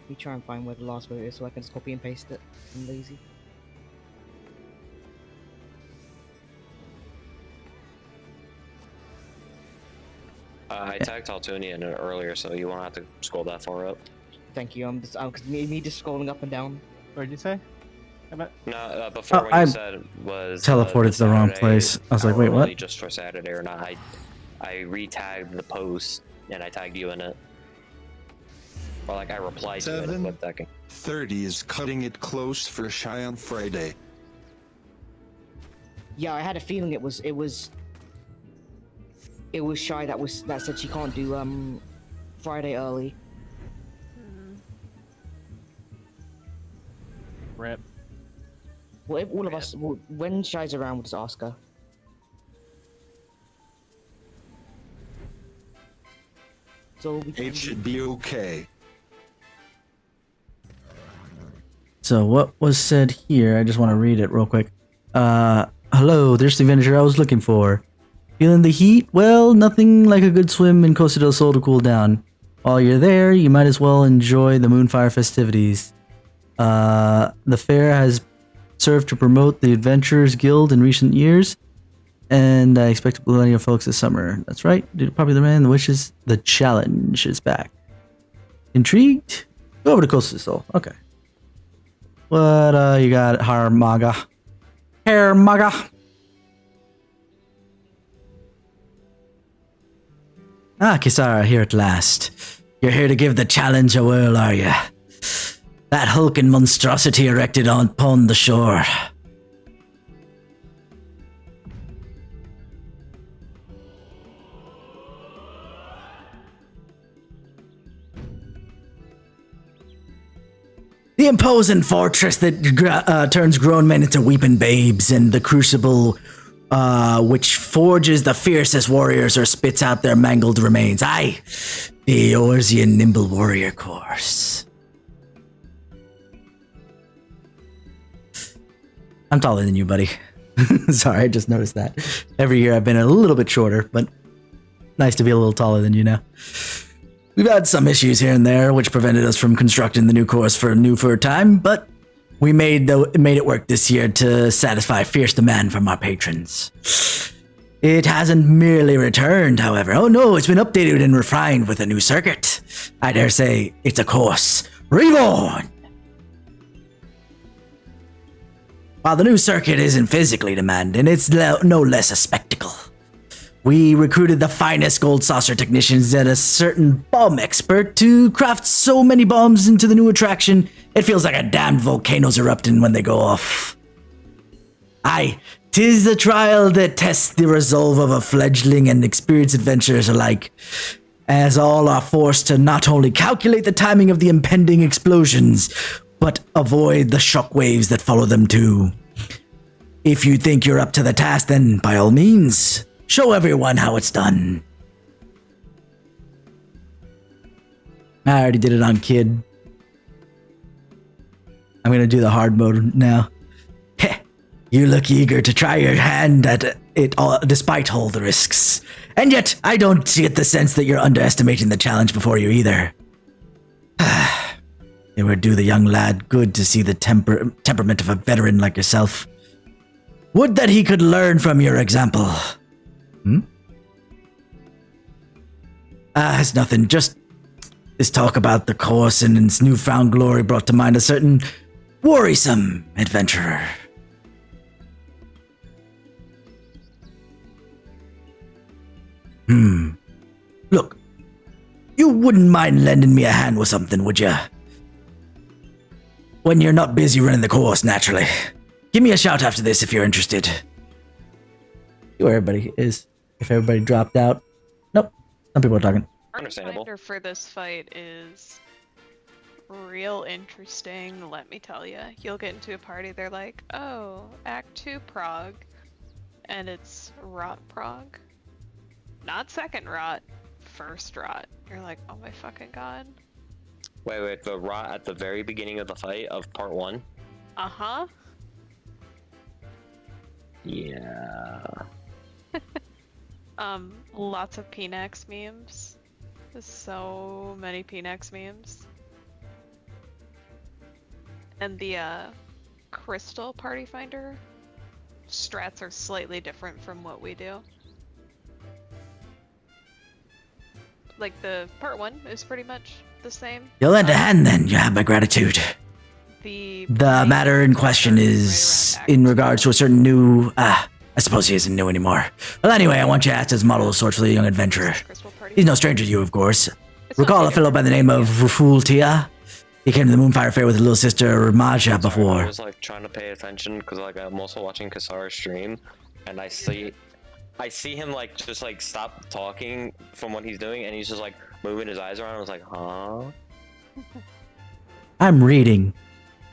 Let me try and find where the last vote is so I can just copy and paste it. I'm lazy. I tagged Taltuni in it earlier, so you won't have to scroll that far up. Thank you. I'm me just scrolling up and down. What did you say? About No, before Oh, what I you said was teleported to the wrong Saturday, place. I was like, how wait, what? early Just for Saturday or not? I re-tagged the post and I tagged you in it, or like I replied to it 7. with that. 30 is cutting it close for Shy on Friday. Yeah, I had a feeling it was Shy that said she can't do Friday early. rip. Well, if all of us, when Shy's around, we'll just ask her. all we can It do. should be okay. So what was said here? I just want to read it real quick. Hello, there's the adventure I was looking for. Feeling the heat? Well, nothing like a good swim in Costa del Sol to cool down. While you're there, you might as well enjoy the Moonfire festivities. The fair has served to promote the Adventurers Guild in recent years, and I expect plenty of folks this summer. That's right, due to popular demand, the challenge is back. Intrigued? Go over to Costa del Sol. Okay. What you got, Harmaga? Harmaga. Ah, Kisara, here at last. You're here to give the challenge a whirl, are you? That hulking monstrosity erected upon the shore. The imposing fortress that turns grown men into weeping babes, and the crucible which forges the fiercest warriors or spits out their mangled remains. Aye, the Eorzean nimble warrior course. I'm taller than you, buddy. Sorry, I just noticed that. Every year I've been a little bit shorter, but nice to be a little taller than you now. We've had some issues here and there, which prevented us from constructing the new course for a time, but we made it work this year to satisfy fierce demand from our patrons. It hasn't merely returned, however. Oh no, it's been updated and refined with a new circuit. I dare say it's a course reborn. While the new circuit isn't physically demanding, it's no less a spectacle. We recruited the finest gold saucer technicians and a certain bomb expert to craft so many bombs into the new attraction, it feels like a damned volcano's erupting when they go off. Aye, 'tis the trial that tests the resolve of a fledgling and experienced adventurers alike, as all are forced to not only calculate the timing of the impending explosions, but avoid the shockwaves that follow them too. If you think you're up to the task, then by all means, show everyone how it's done. I already did it on Kid. I'm gonna do the hard mode now. Heh, you look eager to try your hand at it all, despite all the risks. And yet, I don't get the sense that you're underestimating the challenge before you either. It would do the young lad good to see the temperament of a veteran like yourself. Would that he could learn from your example. It's nothing, just this talk about the course and its newfound glory brought to mind a certain worrisome adventurer. Look, you wouldn't mind lending me a hand with something, would ya? When you're not busy running the course, naturally. Give me a shout after this if you're interested. See where everybody is. If everybody dropped out. Nope. Some people are talking. Understandable. Reminder for this fight is real interesting, let me tell you. You'll get into a party, they're like, oh, Act 2 prog. And it's rot prog. Not second rot, first rot. You're like, oh my fucking god. Wait, the rot at the very beginning of the fight of part 1? Uh-huh. Yeah. Lots of Pnax memes. There's so many Pnax memes. And the Crystal Party Finder strats are slightly different from what we do. Like the part 1 is pretty much the same. You'll lend a hand then, you have my gratitude. The matter in question is in regards to a certain new, I suppose he isn't new anymore. Well anyway, I want you to act as model of sorts for the young adventurer. He's no stranger to you, of course. Recall a fellow by the name of Ruful Tia? He came to the Moonfire Fair with his little sister Ramaja before. I was like trying to pay attention because like I'm also watching Kasara's stream, and I see him like just like stop talking from what he's doing, and he's just like moving his eyes around. I was like, huh? I'm reading.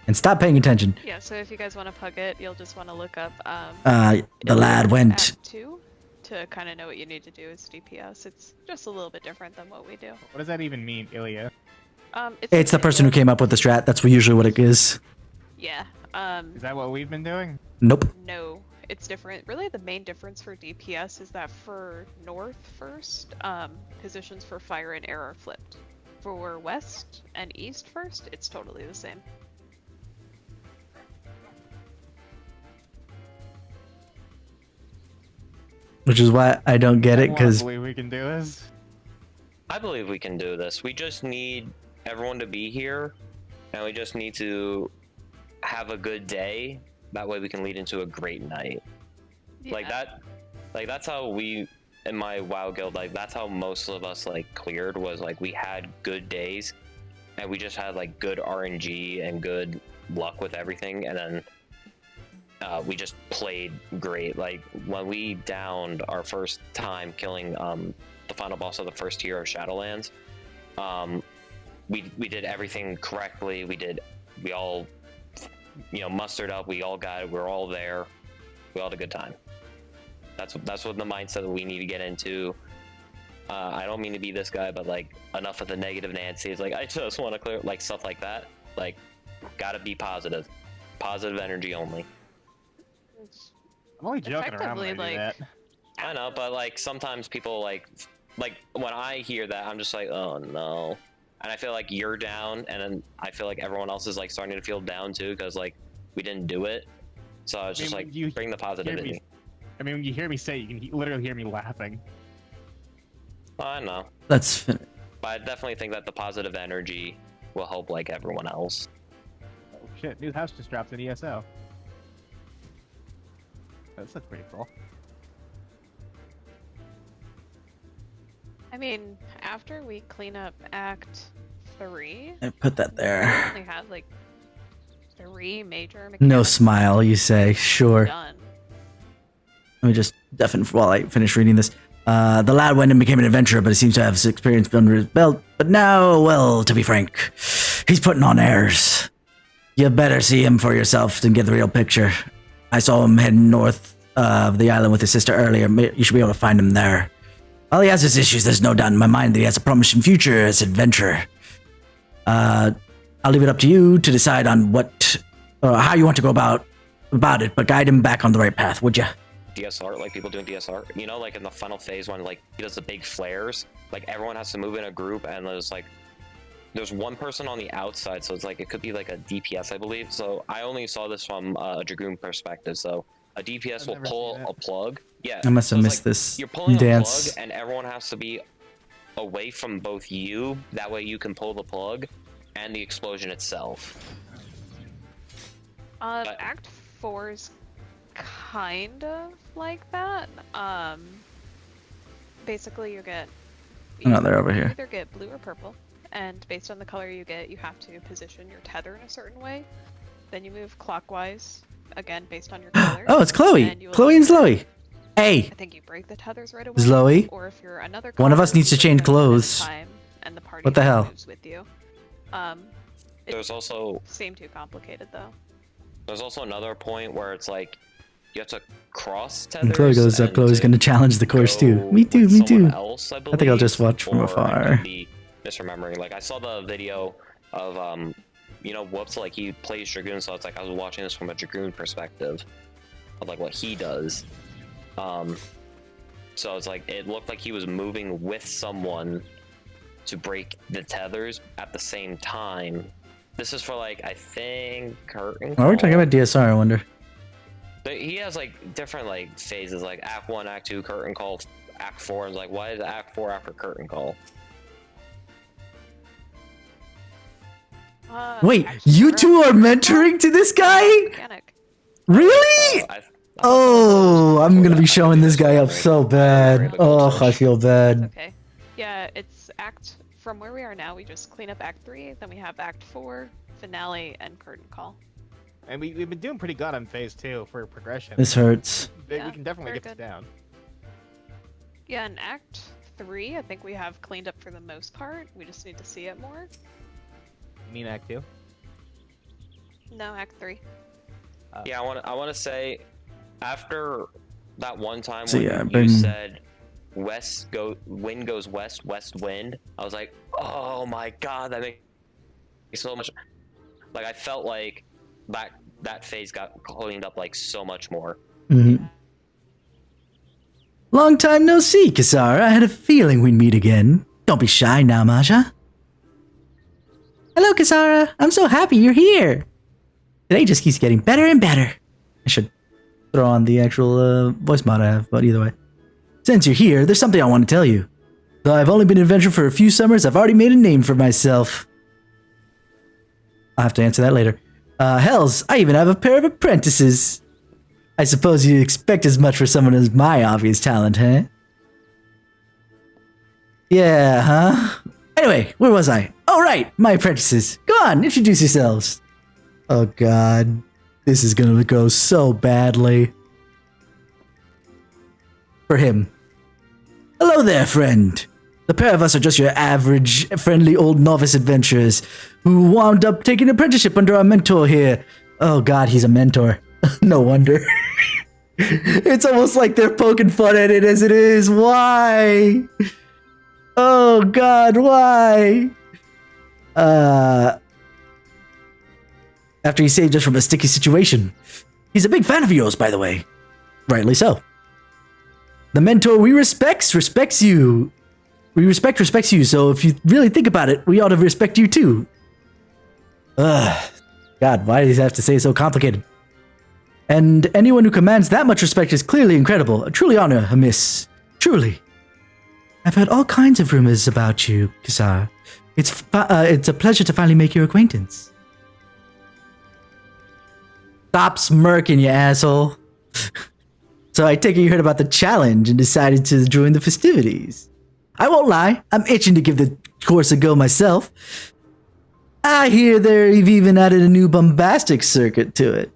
And stop paying attention. Yeah, so if you guys want to pug it, you'll just want to look up the lad went Act 2. to kind of know what you need to do as DPS. It's just a little bit different than what we do. What does that even mean, Ilya? It's the person who came up with the strat. That's usually what it is. Yeah. Is that what we've been doing? Nope. No, it's different. Really, the main difference for DPS is that for north first, positions for fire and air are flipped. For west and east first, it's totally the same. Which is why I don't get it, I because believe we can do this. I believe we can do this. We just need everyone to be here, and we just need to have a good day. That way we can lead into a great night. Like that, like that's how we, in my WoW guild, like that's how most of us like cleared, was like we had good days, and we just had like good RNG and good luck with everything, and then we just played great. Like when we downed our first time killing the final boss of the first tier of Shadowlands, we did everything correctly. We all, you know, mustered up. We all got it. We're all there. We all had a good time. That's what the mindset that we need to get into. I don't mean to be this guy, but like enough of the negative Nancy. It's like I just want to clear, like stuff like that. Like, gotta be positive energy only. I'm only joking around when I do Effectively, that. I know, but like sometimes people like when I hear that, I'm just like, oh no. And I feel like you're down, and then I feel like everyone else is like starting to feel down too, because like we didn't do it. So it's just like bring the positivity. I mean, when you hear me say it, you can literally hear me laughing. I know. that's But I definitely think that the positive energy will help like everyone else. Oh shit, new house just dropped in ESO. That's pretty cool. I mean, after we clean up Act 3, I put that we there. only have like 3 major No mechanics smile, you say. Sure. done. Let me just deafen while I finish reading this. The lad went and became an adventurer, but he seems to have his experience under his belt. But now, well, to be frank, he's putting on airs. You better see him for yourself and get the real picture. I saw him heading north of the island with his sister earlier. You should be able to find him there. While he has his issues, there's no doubt in my mind that he has a promising future as an adventurer. I'll leave it up to you to decide on how you want to go about it, but guide him back on the right path, would you? DSR, like people doing DSR, you know, like in the final phase when like he does the big flares, like everyone has to move in a group, and there's one person on the outside, so it's like it could be like a DPS, I believe. So I only saw this from a Dragoon perspective. So a DPS will pull a plug. Yeah, I must have so it's missed like this you're pulling dance. a plug, and everyone has to be away from both you. That way you can pull the plug and the explosion itself. Act 4 is kind of like that. Basically you get No, they're over here. either get blue or purple, and based on the color you get, you have to position your tether in a certain way. Then you move clockwise, again based on your color. Oh, it's Chloe. and you will Chloe and either- Zoe. Hey, I think you break the tethers right away. Zoe? Or if you're another One of color, us needs to you change move them at a clothes. time, and the party What the hell? moves with you. It There's also seem too complicated though. another point where it's like you have to cross And tethers. Chloe goes up. and Chloe's to going to challenge the course too. go Me too, with me someone too. Else, I think I'll just watch from or I afar. could be misremembering. Like I saw the video of you know, Whoops, like he plays Dragoon, so it's like I was watching this from a Dragoon perspective of like what he does. So it's like it looked like he was moving with someone to break the tethers at the same time. This is for like I think Curtain. Oh, we're talking Call. about DSR, I wonder. But he has like different like phases, like Act 1, Act 2, Curtain Call, Act 4, and like why is Act 4 after Curtain Call? Wait, Actually, you we're two on are mentoring to this guy? mechanic. Really? Oh, I'm going to be showing this guy up so bad. Oh, I feel bad. Okay. Yeah, it's from where we are now, we just clean up Act 3, then we have Act 4, Finale, and Curtain Call. And we've been doing pretty good on phase 2 for progression. This hurts. We Yeah, can definitely very get this good. down. Yeah, in Act 3, I think we have cleaned up for the most part. We just need to see it more. You mean Act 2? No, Act 3. Yeah, I want to say after that one time So when yeah, you been- said wind goes west, west wind, I was like, oh my god, that makes so much. Like I felt like that phase got cleaned up like so much more. Mhm. Long time no see, Kisara. I had a feeling we'd meet again. Don't be shy now, Maja. Hello, Kisara. I'm so happy you're here. Today just keeps getting better and better. I should throw on the actual voice mod I have, but either way. Since you're here, there's something I want to tell you. Though I've only been an adventurer for a few summers, I've already made a name for myself. I'll have to answer that later. Hells, I even have a pair of apprentices. I suppose you expect as much for someone as my obvious talent, huh? Yeah, huh? Anyway, where was I? Oh, right, my apprentices. Go on, introduce yourselves. Oh, God. This is gonna go so badly. For him. Hello there, friend. The pair of us are just your average, friendly old novice adventurers who wound up taking an apprenticeship under our mentor here. Oh, God, he's a mentor. No wonder. It's almost like they're poking fun at it as it is. Why? Oh God, why? After he saved us from a sticky situation. He's a big fan of yours, by the way. Rightly so. The mentor we respects you. Respects you, so if you really think about it, we ought to respect you too. God, why does he have to say it so complicated? And anyone who commands that much respect is clearly incredible. A truly honor, miss. Truly. I've heard all kinds of rumors about you, Kisara. It's a pleasure to finally make your acquaintance. Stop smirking, you asshole. So I take it you heard about the challenge and decided to join the festivities. I won't lie, I'm itching to give the course a go myself. I hear they've even added a new bombastic circuit to it.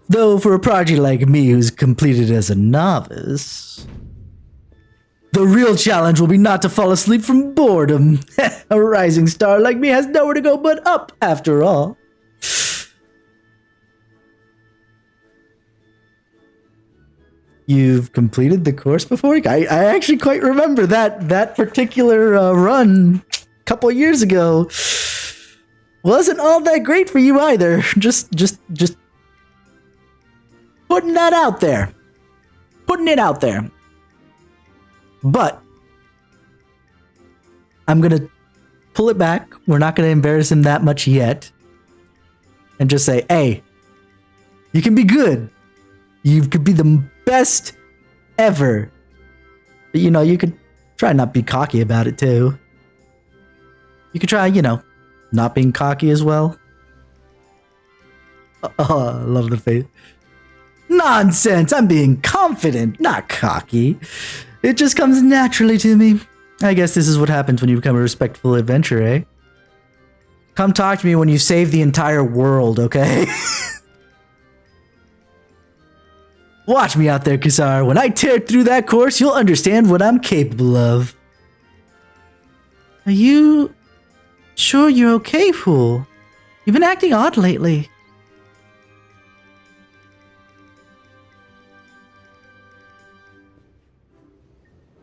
Though for a prodigy like me who's completed as a novice, the real challenge will be not to fall asleep from boredom. A rising star like me has nowhere to go but up, after all. You've completed the course before? I actually quite remember that particular run a couple years ago. Wasn't all that great for you either. Just putting that out there. Putting it out there. But I'm going to pull it back. We're not going to embarrass him that much yet. And just say, hey, you can be good. You could be the best ever. But, you could try not be cocky about it too. You could try, not being cocky as well. Oh, I love the face. Nonsense! I'm being confident, not cocky. It just comes naturally to me. I guess this is what happens when you become a respectful adventurer, eh? Come talk to me when you save the entire world, okay? Watch me out there, Kisara. When I tear through that course, you'll understand what I'm capable of. Are you sure you're okay, fool? You've been acting odd lately.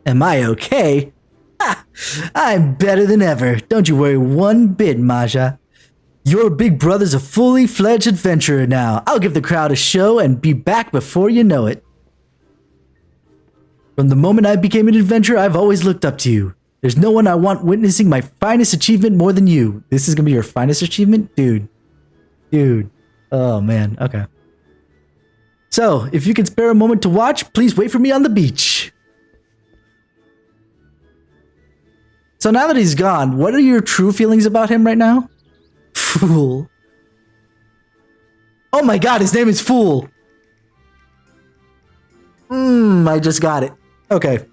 Am I okay? Ha! I'm better than ever. Don't you worry one bit, Maja. Your big brother's a fully fledged adventurer now. I'll give the crowd a show and be back before you know it. From the moment I became an adventurer, I've always looked up to you. There's no one I want witnessing my finest achievement more than you. This is gonna be your finest achievement? Dude. Oh man, okay. So, if you can spare a moment to watch, please wait for me on the beach. So now that he's gone, what are your true feelings about him right now? Fool. Oh my god, his name is Fool. I just got it. Okay.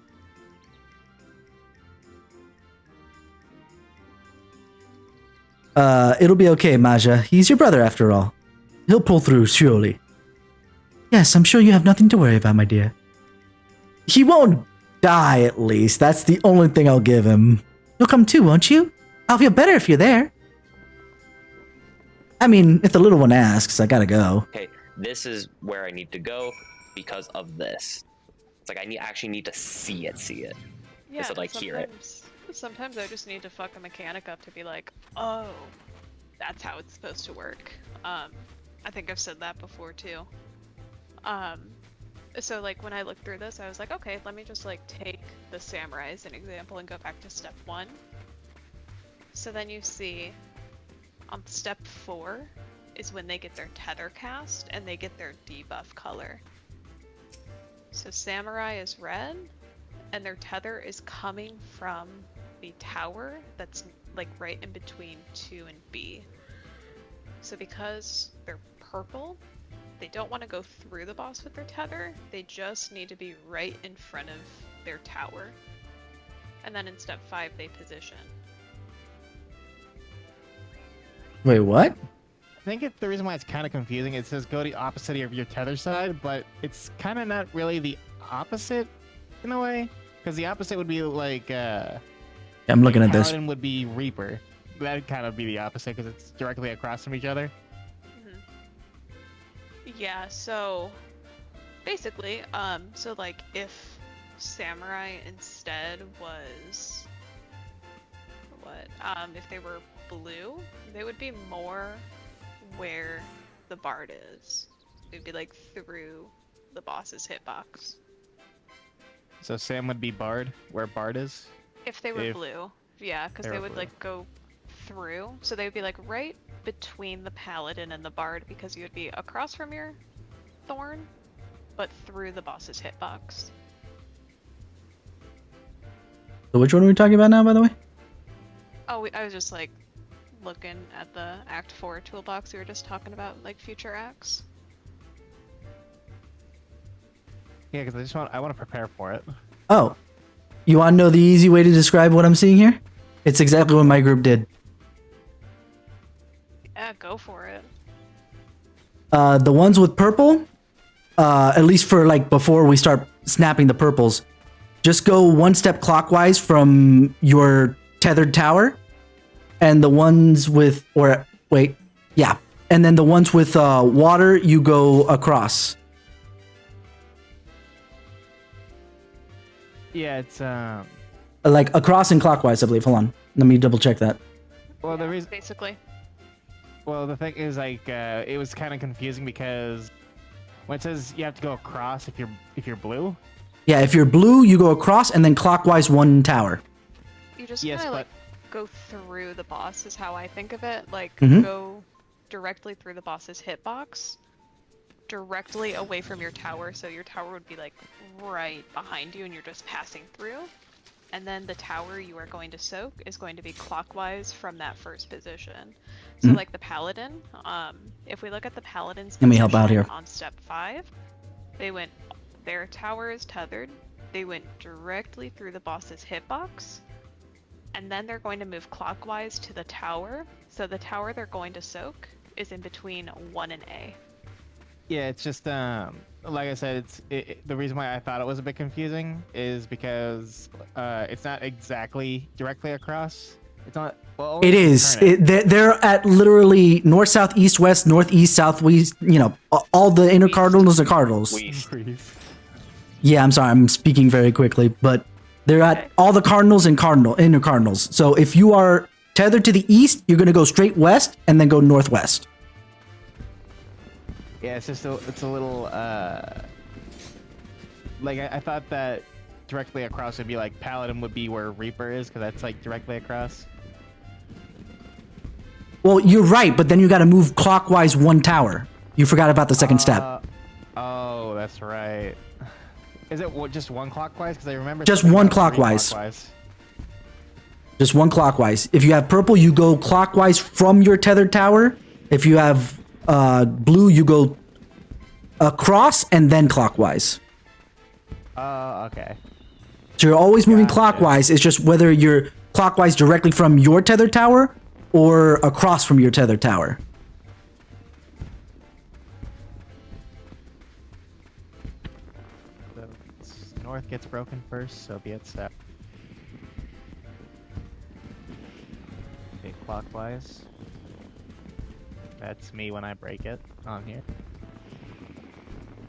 It'll be okay, Maja. He's your brother after all. He'll pull through, surely. Yes, I'm sure you have nothing to worry about, my dear. He won't die, at least. That's the only thing I'll give him. You'll come too, won't you? I'll feel better if you're there. I mean, if the little one asks, I gotta go. Okay, this is where I need to go because of this. It's like actually need to see it. Yeah, Instead of, like, hear it. Sometimes I just need to fuck a mechanic up to be like, oh, that's how it's supposed to work. I think I've said that before too. So like when I looked through this, I was like, okay, let me just like take the samurai as an example and go back to step 1. So then you see on step 4 is when they get their tether cast and they get their debuff color. So samurai is red and their tether is coming from the tower that's like right in between 2 and B. So because they're purple, they don't want to go through the boss with their tether, they just need to be right in front of their tower. And then in step 5 they position. Wait, what? I think the reason why it's kind of confusing, it says go the opposite of your tether side, but it's kind of not really the opposite in a way, because the opposite would be like I'm looking at this. Paladin would be Reaper. That'd kind of be the opposite because it's directly across from each other. Yeah, so basically, so like if samurai instead was what? If they were blue, they would be more where the bard is. It'd be like through the boss's hitbox. So Sam would be Bard, where Bard is. If they were blue, yeah, because they would blue. like go through. So they would be like right between the paladin and the bard because you would be across from your thorn, but through the boss's hitbox. So which one are we talking about now, by the way? Oh, I was just like looking at the Act 4 toolbox we were just talking about, like future acts. Yeah, because I want to prepare for it. Oh, you want to know the easy way to describe what I'm seeing here? It's exactly what my group did. Yeah, go for it. The ones with purple, at least for like before we start snapping the purples, just go one step clockwise from your tethered tower, and the ones with, or wait, yeah, and then the ones with water, you go across. Yeah, it's Like across and clockwise, I believe. Hold on, let me double check that. well, Yeah, the reason. basically. Well, the thing is, like, it was kind of confusing because when it says you have to go across if you're blue. Yeah, if you're blue, you go across and then clockwise one tower. You just Yes, kind of but- like go through the boss is how I think of it. Like Mhm. go directly through the boss's hitbox, directly away from your tower, so your tower would be like right behind you and you're just passing through. And then the tower you are going to soak is going to be clockwise from that first position. So like the paladin, if we look at the paladin's Let me help out position here. on step 5, their tower is tethered, they went directly through the boss's hitbox, and then they're going to move clockwise to the tower. So the tower they're going to soak is in between 1 and A. Yeah, it's just like I said, the reason why I thought it was a bit confusing is because it's not exactly directly across. It's not. Well, only It if you is. turn it. They're at literally north, south, east, west, northeast, southwest. You know, all the inner cardinals are cardinals. Please. Yeah, I'm sorry, I'm speaking very quickly, but they're at all the cardinals and inner cardinals. So if you are tethered to the east, you're gonna go straight west and then go northwest. Yeah, it's a little like I thought that directly across would be like Paladin would be where Reaper is because that's like directly across. Well, you're right, but then you got to move clockwise one tower. You forgot about the second step. Oh, that's right. Is it just one clockwise? Because I remember Just something one about three clockwise. Just one clockwise. If you have purple, you go clockwise from your tethered tower. If you have blue, you go across and then clockwise. Oh, okay. So you're always moving Gotcha. clockwise. It's just whether you're clockwise directly from your tethered tower or across from your tethered tower. So north gets broken first, so be it south. Okay, clockwise. That's me when I break it on here.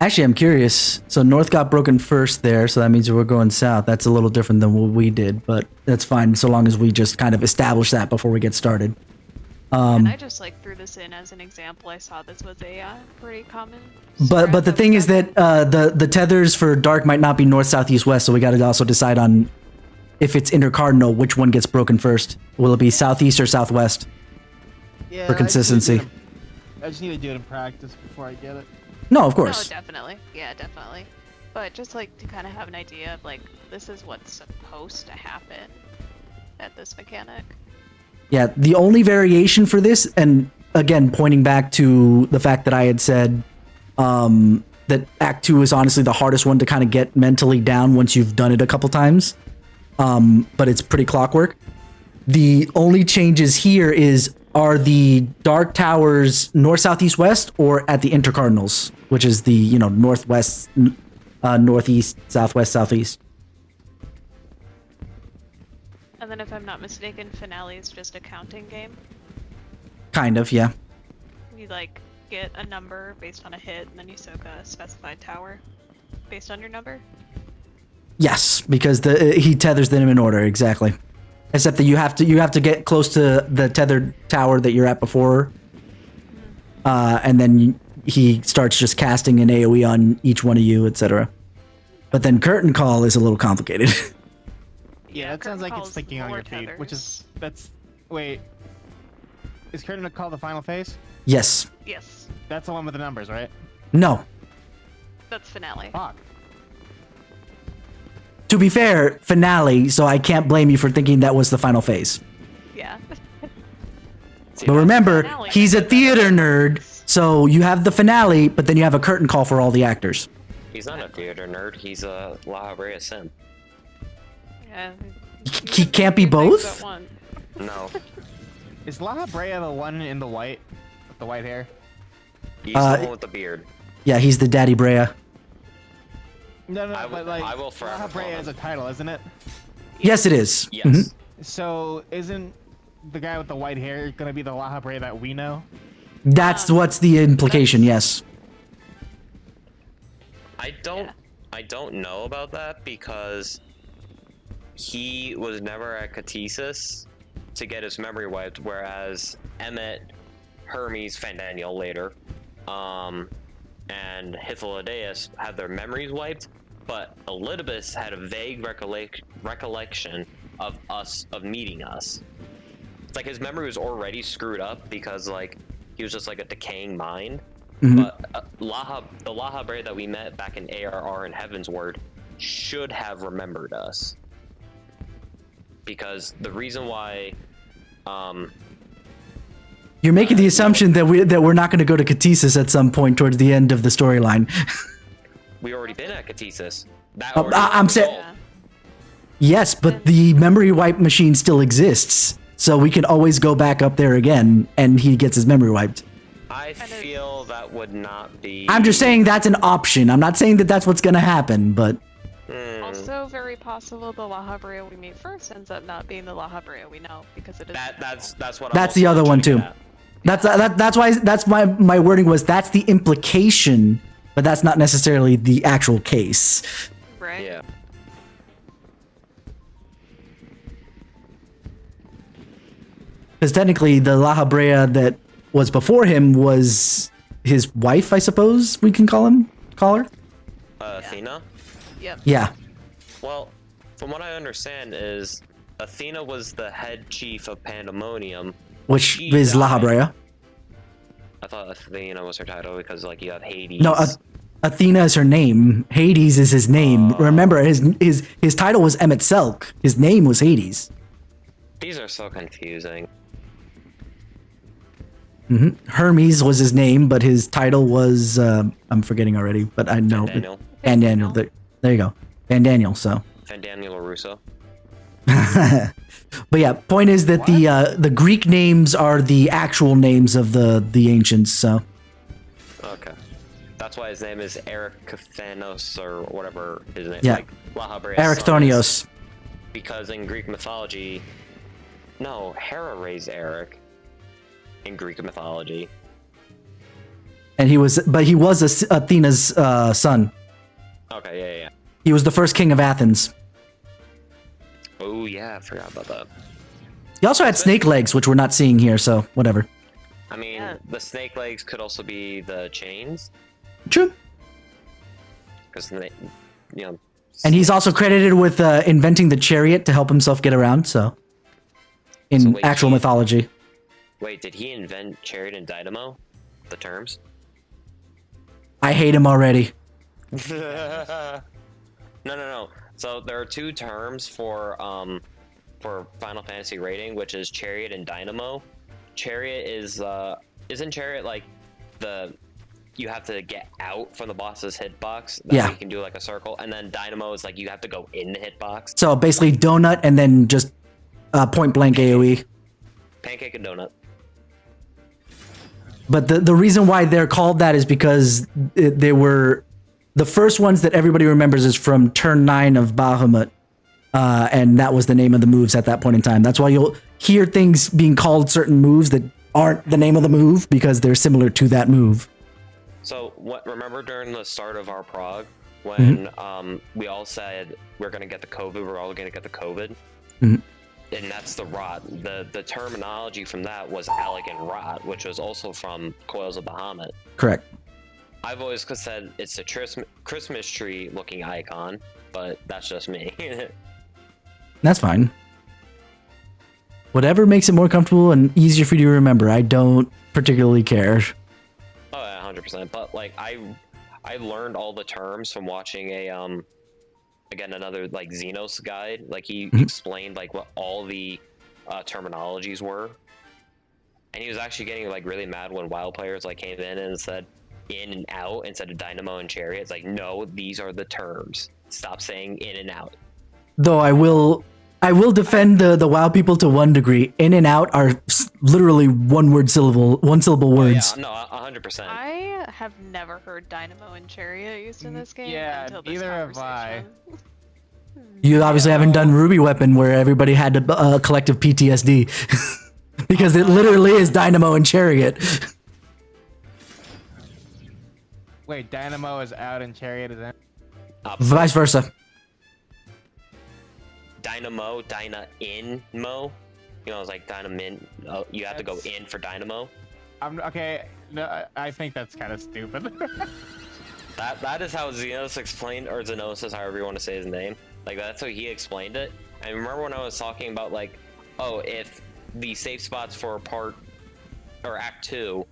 Actually, I'm curious. So north got broken first there, so that means we're going south. That's a little different than what we did, but that's fine so long as we just kind of establish that before we get started. And I just like threw this in as an example. I saw this was a pretty common. But strat the thing was is that the tethers for dark might not be north, south, east, west, so we got to also decide on if it's intercardinal, which one gets broken first. Will it be southeast or southwest Yeah, for consistency? I just need to do it in practice before I get it. No, of No, course. definitely. Yeah, definitely. But just like to kind of have an idea of like this is what's supposed to happen at this mechanic. Yeah, the only variation for this, and again, pointing back to the fact that I had said that Act 2 is honestly the hardest one to kind of get mentally down once you've done it a couple times, but it's pretty clockwork. The only changes here are the Dark Towers north, south, east, west, or at the intercardinals, which is the, you know, northwest, northeast, southwest, southeast. And then if I'm not mistaken, finale is just a counting game. Kind of, yeah. You like get a number based on a hit, and then you soak a specified tower based on your number. Yes, because he tethers them in order, exactly. Except that you have to get close to the tethered tower that you're at before, and then he starts just casting an AOE on each one of you, etc. But then curtain call is a little complicated. Yeah, that sounds curtain like it's calls thinking on more your feet, which is tethers. wait. Is curtain call the final phase? Yes. Yes, That's the one with the numbers, right? No. that's finale. Fuck. To be fair, finale, so I can't blame you for thinking that was the final phase. Yeah. But remember, finale. he's a theater nerd, so you have the finale, but then you have a curtain call for all the actors. He's not a theater nerd. He's a La Habrea sim. Yeah. He can't be Two things both? at once. No, Is La Habrea the one in the white? With the white hair? he's the one with the beard. Yeah, he's the Daddy Brea. No, I but will- like, I will forever La call Habrea him. is a title, isn't it? Yes, it is. Yes. Mhm. So isn't the guy with the white hair gonna be the La Habrea that we know? That's what's the implication, yes. I don't know about that because he was never at Catesis to get his memory wiped, whereas Emmet, Hermes, Fandaniel later, and Hythlodaeus had their memories wiped, but Elidibus had a vague recollection of meeting us. It's like his memory was already screwed up because like he was just like a decaying mind. But the La Habrea that we met back in ARR and Heaven's Word should have remembered us. Because the reason why You're making the assumption that we're not going to go to Catesis at some point towards the end of the storyline. we already been at Catesis. That Oh, already I'm was saying- resolved. Yes, but the memory wipe machine still exists, so we can always go back up there again, and he gets his memory wiped. I feel that would not be. I'm just saying that's an option. I'm not saying that that's what's going to happen, but Also, very possible the La Habrea we meet first ends up not being the La Habrea we know because it is. That's what. that's the other one too. That's why my wording was that's the implication, but that's not necessarily the actual case. Right. Yeah. Because technically, the La Habrea that was before him was his wife, I suppose we can call her. Athena. Yep. Yeah. Well, from what I understand is Athena was the head chief of Pandemonium. Which She is La died. Habrea. I thought Athena was her title because like you have Hades. No, Athena is her name. Hades is his name. Remember, his title was Emmet Selk. His name was Hades. These are so confusing. Hermes was his name, but his title was I'm forgetting already. But I know. Fandaniel. Fandaniel. There you go. Fandaniel. So. Fandaniel Russo. But yeah, point is that the Greek names are the actual names of the ancients. So. Okay. That's why his name is Eric Kathanos or whatever his name. Yeah. Like La Habrea's Eric son is, Thornios. because in Greek mythology, no, Hera raised Eric. In Greek mythology. and he was Athena's son. Okay, yeah, yeah. He was the first king of Athens. Oh yeah, I forgot about that. He also had snake legs, which we're not seeing here, so whatever. I mean, the snake legs could also be the chains, True. because you know. And he's also credited with inventing the chariot to help himself get around. So, in So wait, actual mythology, Wait, did he invent chariot and dynamo? The terms? I hate him already. No. So there are two terms for Final Fantasy rating, which is chariot and dynamo. Chariot is isn't chariot like you have to get out from the boss's hitbox? That Yeah. way you can do like a circle, and then dynamo is like you have to go in the hitbox. So basically, donut and then just point blank AOE. Pancake and donut. But the reason why they're called that is because they were the first ones that everybody remembers is from turn 9 of Bahamut. And that was the name of the moves at that point in time. That's why you'll hear things being called certain moves that aren't the name of the move because they're similar to that move. So remember during the start of our prog when we all said we're gonna get the COVID, we're all gonna get the COVID? Mhm. And that's the rot. The terminology from that was elegant rot, which was also from Coils of Bahamut. Correct. I've always said it's a Christmas tree looking icon, but that's just me. That's fine. Whatever makes it more comfortable and easier for you to remember. I don't particularly care. Oh yeah, 100%. But like I learned all the terms from watching a again another like Xenos guide. Like he explained like what all the terminologies were, and he was actually getting like really mad when WoW players like came in and said in and out instead of dynamo and chariot. It's like, no, these are the terms. Stop saying in and out. Though I will defend the WoW people to one degree. In and out are literally one syllable words. Yeah, no, 100%. I have never heard Dynamo and Chariot used in this game Yeah, until this neither have I. conversation. You obviously haven't done Ruby Weapon where everybody had a collective PTSD. Because it literally is Dynamo and Chariot. Wait, Dynamo is out and Chariot is in? Vice versa. Dynamo, Dyna-in-mo. You know, it's like Dynamin. You have to go in for Dynamo. Okay, no, I think that's kind of stupid. That is how Xenos explained, or Xenosis, however you want to say his name. Like, that's how he explained it. I remember when I was talking about, like, oh, if the safe spots for Act 2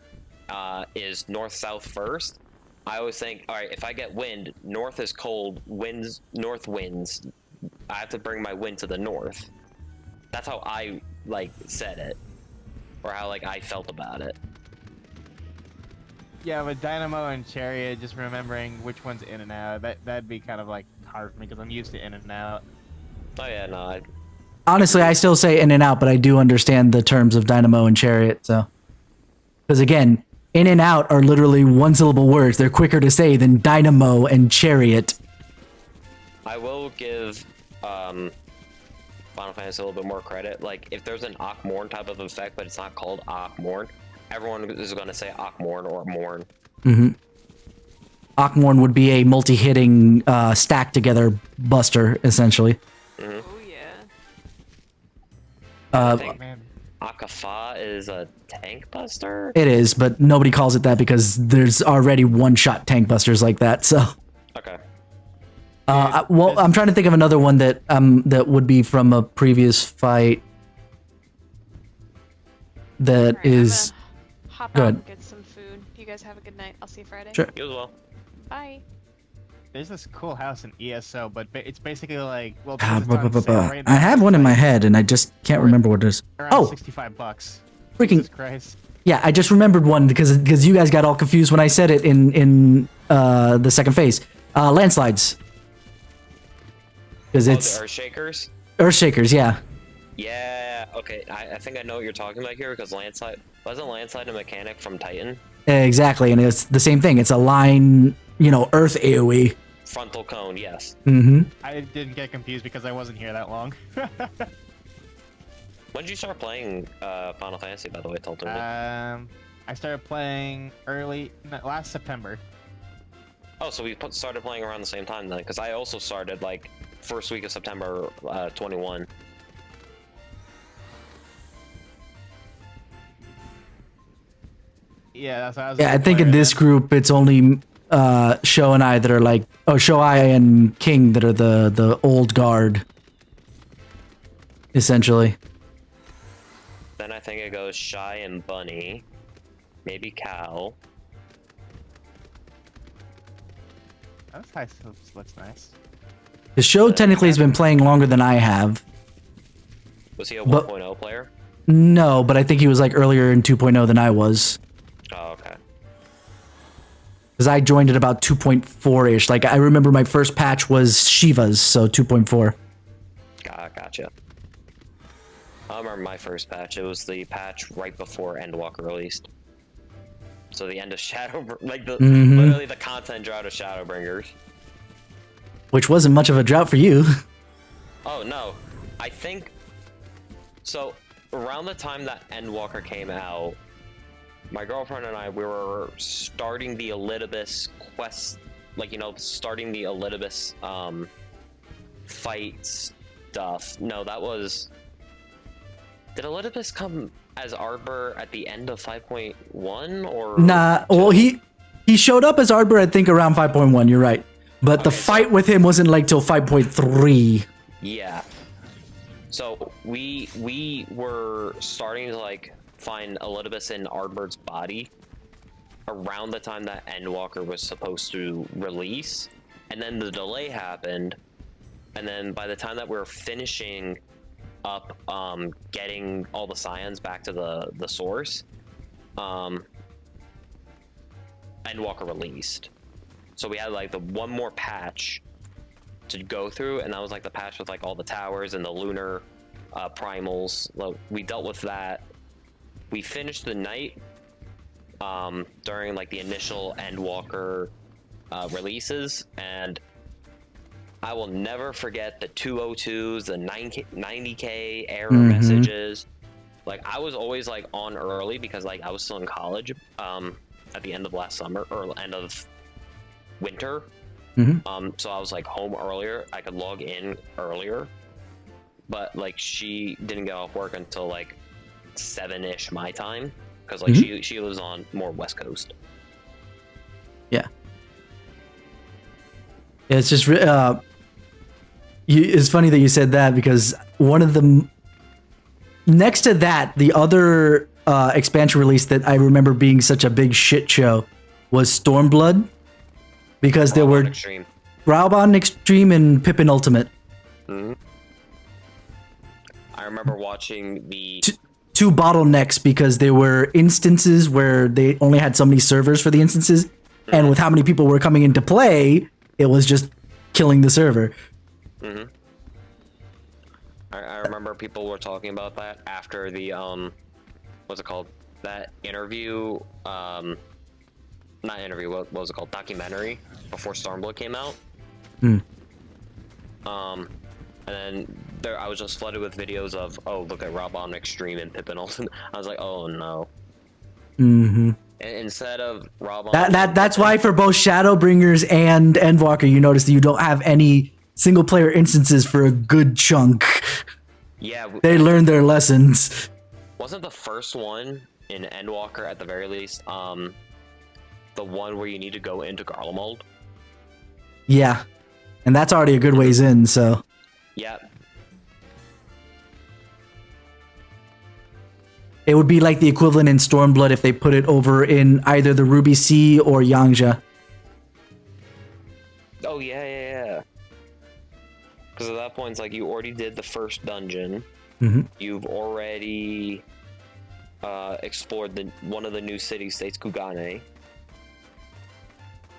is north-south first, I always think, alright, if I get wind, north is cold, north winds, I have to bring my wind to the north. That's how I, like, said it. Or how, like, I felt about it. Yeah, but Dynamo and Chariot, just remembering which one's in and out, that'd be kind of like hard for me because I'm used to in and out. Oh yeah, no, Honestly, I still say in and out, but I do understand the terms of Dynamo and Chariot, so. Because again, in and out are literally one-syllable words. They're quicker to say than Dynamo and Chariot. I will give Final Fantasy a little bit more credit. Like, if there's an Akmorn type of effect, but it's not called Akmorn, everyone is going to say Akmorn or Morn. Mm-hmm. Akmorn would be a multi-hitting, stack-together buster, essentially. Mm-hmm. Oh I Uh, think Akafa is a tank buster? It is, but nobody calls it that because there's already one-shot tank busters like that, so. Okay. Well, I'm trying to think of another one that that would be from a previous fight. That Alright, is. I'm gonna hop Go out ahead. and get some food. You guys have a good night. I'll see you Friday. Sure. You as well. Bye. There's this cool house in ESO, but it's basically like, well, Ah, because it's on sale right I now, have it's one in my like head, and I just can't remember what it is. around Oh, $65. freaking! Jesus Christ. Yeah, I just remembered one because you guys got all confused when I said it in the second phase. Landslides. Because Oh, it's the Earthshakers? Earthshakers, yeah. Yeah, okay. I think I know what you're talking about here, because wasn't Landslide a mechanic from Titan? Exactly, and it's the same thing. It's a line, Earth AoE. Frontal cone, yes. Mm-hmm. I didn't get confused because I wasn't here that long. When did you start playing Final Fantasy, by the way, Tilton? I started playing last September. Oh, so we started playing around the same time then, because I also started like first week of September 21. Yeah, that's what I was. Yeah, I think in this group it's only Sho and I that are like, Sho, I, and King that are the old guard, essentially. Then I think it goes Shy and Bunny, maybe Cal. That's nice. Looks nice. The Sho technically has been playing longer than I have. Was he a 1.0 player? No, but I think he was like earlier in 2.0 than I was. Oh, okay. Because I joined at about 2.4-ish. Like, I remember my first patch was Shiva's, so 2.4. Gotcha. I remember my first patch. It was the patch right before Endwalker released. So the end of literally the content drought of Shadowbringers. Which wasn't much of a drought for you. Oh, no. I think... So, around the time that Endwalker came out, my girlfriend and I, we were starting the Elidibus quest, like, you know, starting the Elidibus fight stuff. No, that was... Did Elidibus come as Arbor at the end of 5.1 or... Nah, well, he showed up as Arbor, I think, around 5.1, you're right. But the fight with him wasn't like till 5.3. Yeah. So we were starting to like find Elidibus in Arbor's body around the time that Endwalker was supposed to release, and then the delay happened, and then by the time that we were finishing up getting all the scions back to the source, Endwalker released. So we had like the one more patch to go through, and that was like the patch with like all the towers and the lunar primals. We dealt with that. We finished the night during like the initial Endwalker releases, and I will never forget the 202s, the 90K error messages. Like, I was always like on early because like I was still in college at the end of last summer or end of winter. So I was like home earlier. I could log in earlier, but like she didn't get off work until like 7-ish my time because like she lives on more West Coast. Yeah. It's just it's funny that you said that because one of the next to that, the other expansion release that I remember being such a big shit show was Stormblood. Because there were Extreme. Raubon Extreme and Pippin Ultimate. I remember watching the... Two bottlenecks because there were instances where they only had so many servers for the instances. And with how many people were coming into play, it was just killing the server. I remember people were talking about that after the, what's it called? That interview, not interview, what was it called? Documentary before Stormblood came out. And then I was just flooded with videos of, oh, look at Raubon Extreme and Pippin Ultimate. I was like, oh no. And instead of Raubon... That's why for both Shadowbringers and Endwalker, you notice that you don't have any single player instances for a good chunk. Yeah. They learned their lessons. Wasn't the first one in Endwalker, at the very least, the one where you need to go into Garlemald? Yeah. And that's already a good ways in, so... Yeah. It would be like the equivalent in Stormblood if they put it over in either the Ruby Sea or Yangja. Oh, yeah. Because at that point, it's like you already did the first dungeon. You've already explored one of the new city-states, Kugane.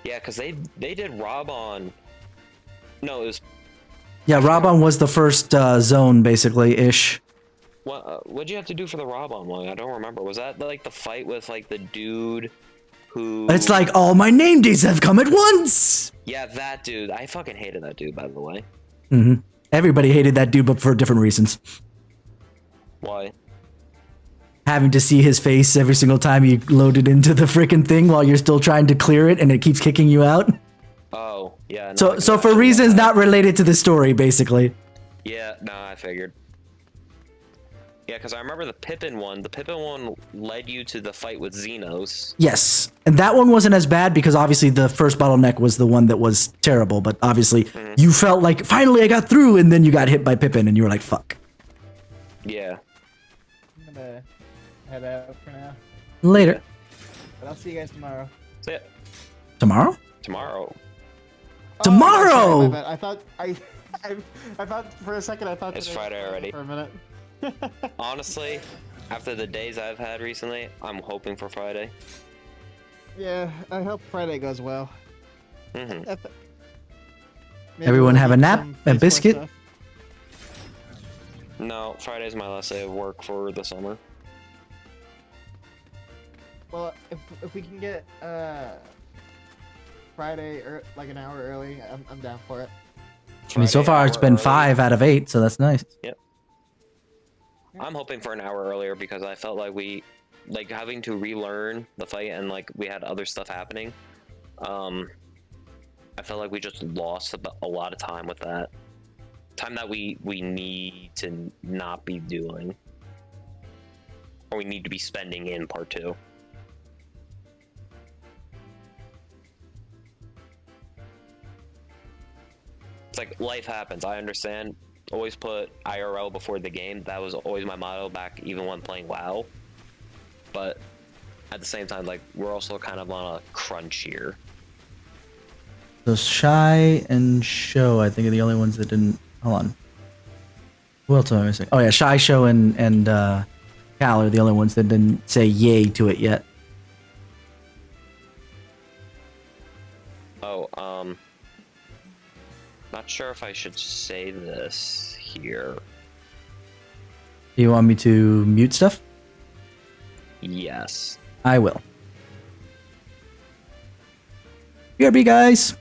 Yeah, because they did Raubon. No, it was... Yeah, Raubon was the first zone, basically-ish. What'd you have to do for the Raubon one? I don't remember. Was that like the fight with like the dude who... It's like, all my name days have come at once! Yeah, that dude. I fucking hated that dude, by the way. Everybody hated that dude, but for different reasons. Why? having to see his face every single time you load it into the freaking thing while you're still trying to clear it and it keeps kicking you out. Oh, yeah. No, I So can so for imagine reasons that. not related to the story, basically. Yeah, no, I figured. Yeah, because I remember the Pippin one. The Pippin one led you to the fight with Xenos. Yes. And that one wasn't as bad because obviously the first bottleneck was the one that was terrible, but obviously you felt like finally I got through and then you got hit by Pippin and you were like, fuck. Yeah. I'm gonna head out for now. Later. But I'll see you guys tomorrow. That's it. Tomorrow? Tomorrow. Tomorrow! Oh, my bad. I thought I thought for a second I thought It's today was Friday already. for a minute. Honestly, after the days I've had recently, I'm hoping for Friday. Yeah, I hope Friday goes well. Mm-hmm. Maybe Everyone we'll have a eat nap, some a Facebook biscuit? stuff. No, Friday's my last day of work for the summer. Well, if we can get Friday or like an hour early, I'm down for it. I mean, so Friday, far hour it's been early. 5 out of 8, so that's nice. Yep. I'm hoping for an hour earlier because I felt like we, like, having to relearn the fight and like we had other stuff happening. I felt like we just lost a lot of time with that. Time that we need to not be doing, or we need to be spending in part 2. It's like life happens. I understand. Always put IRL before the game. That was always my motto back even when playing WoW. But at the same time, like, we're also kind of on a crunch here. So Shy and Show, I think, are the only ones that didn't. Hold on. Who else am I missing? Oh yeah, Shy, Show, and Cal are the only ones that didn't say yay to it yet. Oh, not sure if I should say this here. Do you want me to mute stuff? Yes. I will. BRB, guys.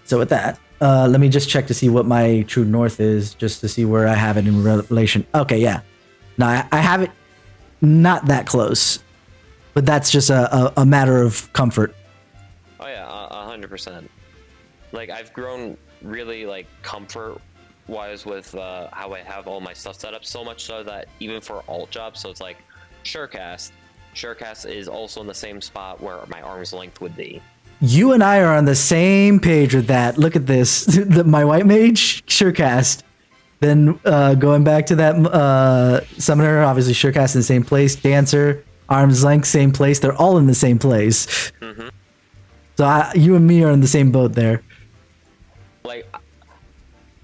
So with that, let me just check to see what my true north is, just to see where I have it in relation. Okay, yeah. No, I have it not that close, but that's just a matter of comfort. Oh yeah, 100%. Like I've grown really like comfort wise with how I have all my stuff set up, so much so that even for alt jobs, so it's like Surecast is also in the same spot where my arm's length would be. You and I are on the same page with that. Look at this. My white mage, Surecast. Then going back to that summoner, obviously Surecast in the same place. Dancer, arm's length, same place. They're all in the same place. Mm-hmm. So you and me are in the same boat there. Like,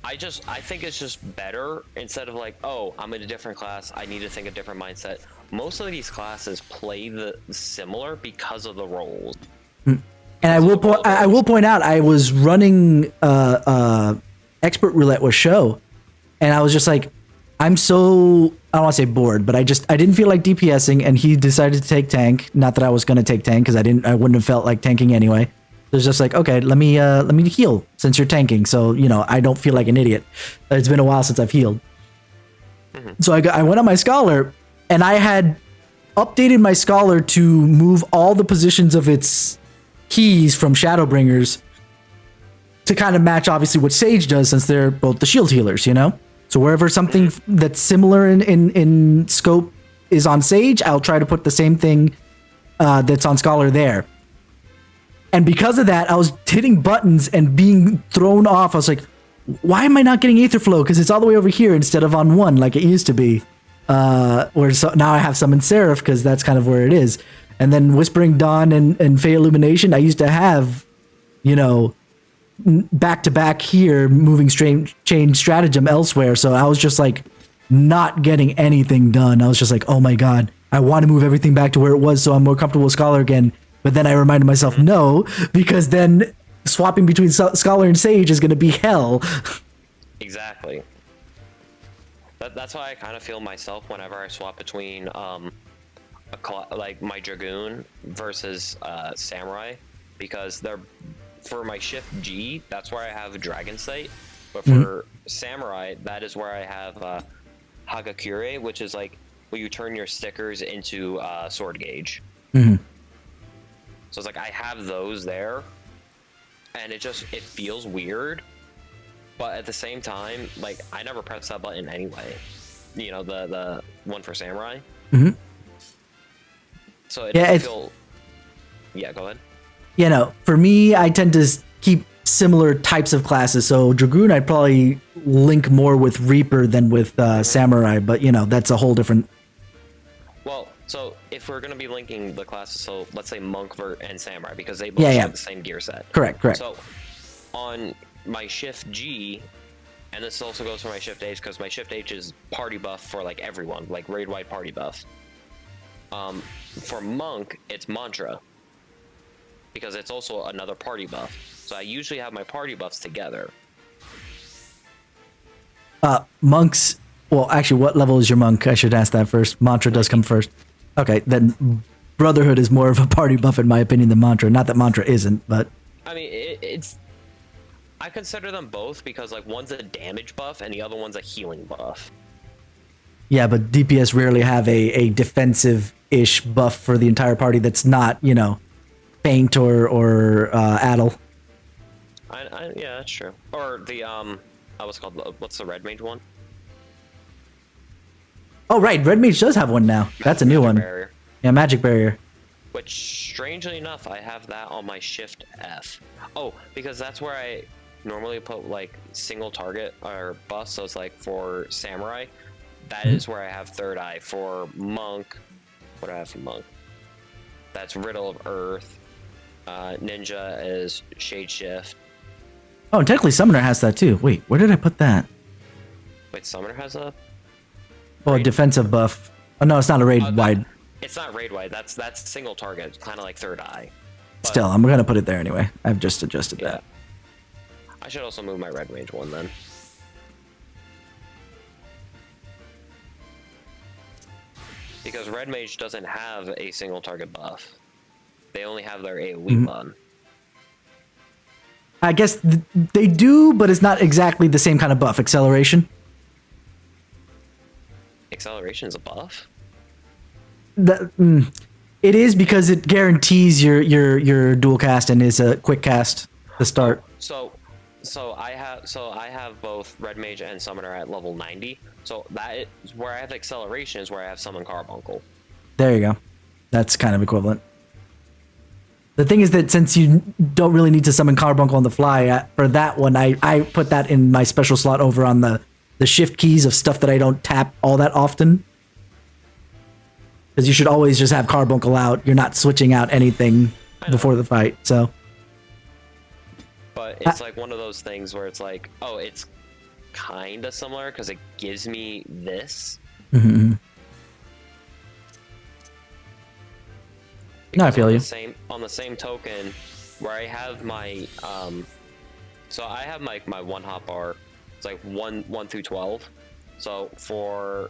I think it's just better instead of like, oh, I'm in a different class, I need to think a different mindset. Most of these classes play the similar because of the roles. And I will point out, I was running expert roulette with Show, and I was just like, I'm so, I don't want to say bored, but I didn't feel like DPSing, and he decided to take tank. Not that I was going to take tank, because I wouldn't have felt like tanking anyway. It was just like, okay, let me heal since you're tanking, so I don't feel like an idiot. It's been a while since I've healed. So I went on my scholar, and I had updated my scholar to move all the positions of its keys from Shadowbringers to kind of match obviously what Sage does, since they're both the shield healers, So wherever something that's similar in scope is on Sage, I'll try to put the same thing that's on Scholar there. And because of that, I was hitting buttons and being thrown off. I was like, why am I not getting Aetherflow? Because it's all the way over here instead of on one like it used to be. Now I have Summon Seraph because that's kind of where it is. And then Whispering Dawn and Fey Illumination, I used to have, back to back here, moving chain stratagem elsewhere. So I was just like not getting anything done. I was just like, oh my God, I want to move everything back to where it was so I'm more comfortable with Scholar again. But then I reminded myself, no, because then swapping between Scholar and Sage is going to be hell. Exactly. That's why I kind of feel myself whenever I swap between like my Dragoon versus Samurai, because they're, for my Shift G, that's where I have Dragon Sight, but for Samurai, that is where I have Hagakure, which is like where you turn your stickers into Sword Gauge. So it's like I have those there, and it feels weird, but at the same time, like I never press that button anyway. The one for Samurai. So it doesn't feel. Yeah, go ahead. For me, I tend to keep similar types of classes. So Dragoon, I'd probably link more with Reaper than with Samurai, but that's a whole different. Well, so if we're going to be linking the classes, so let's say Monk and Samurai, because they both have the same gear set. Correct. So on my Shift G, and this also goes for my Shift H, because my Shift H is party buff for like everyone, like raid-wide party buff. For Monk, it's Mantra, because it's also another party buff. So I usually have my party buffs together. Monks. Well, actually, what level is your monk? I should ask that first. Mantra does come first. Okay, then Brotherhood is more of a party buff in my opinion than Mantra. Not that Mantra isn't, but I mean, it's. I consider them both because like one's a damage buff and the other one's a healing buff. Yeah, but DPS rarely have a defensive-ish buff for the entire party that's not, Faint or Addle. Yeah, that's true. Or the what's the Red Mage one? Oh right, Red Mage does have one now. That's a new one. Barrier. Yeah, Magic Barrier. Which, strangely enough, I have that on my Shift F. Oh, because that's where I normally put like single target or buff. So it's like for Samurai, that is where I have Third Eye. For Monk, what do I have for Monk? That's Riddle of Earth. Ninja is Shade Shift. Oh, and technically Summoner has that too. Wait, where did I put that? Wait, Summoner has a. Oh, a defensive buff. Oh no, it's not a raid wide. It's not raid wide. That's single target. It's kind of like Third Eye. But still, I'm gonna put it there anyway. I've just adjusted that. I should also move my Red Mage one then. Because Red Mage doesn't have a single target buff. They only have their AoE button. I guess they do, but it's not exactly the same kind of buff. Acceleration. Acceleration's a buff? It is because it guarantees your dual cast and is a quick cast to start. So I have both Red Mage and Summoner at level 90. So that is where I have acceleration is where I have Summon Carbuncle. There you go. That's kind of equivalent. The thing is that since you don't really need to summon Carbuncle on the fly, for that one, I put that in my special slot over on the shift keys of stuff that I don't tap all that often. Because you should always just have Carbuncle out. You're not switching out anything before the fight, so. But it's like one of those things where it's like, oh, it's kind of similar because it gives me this. Mm-hmm. No, I feel you. On the same token, where I have my so I have my one hot bar. It's like 1 through 12. So for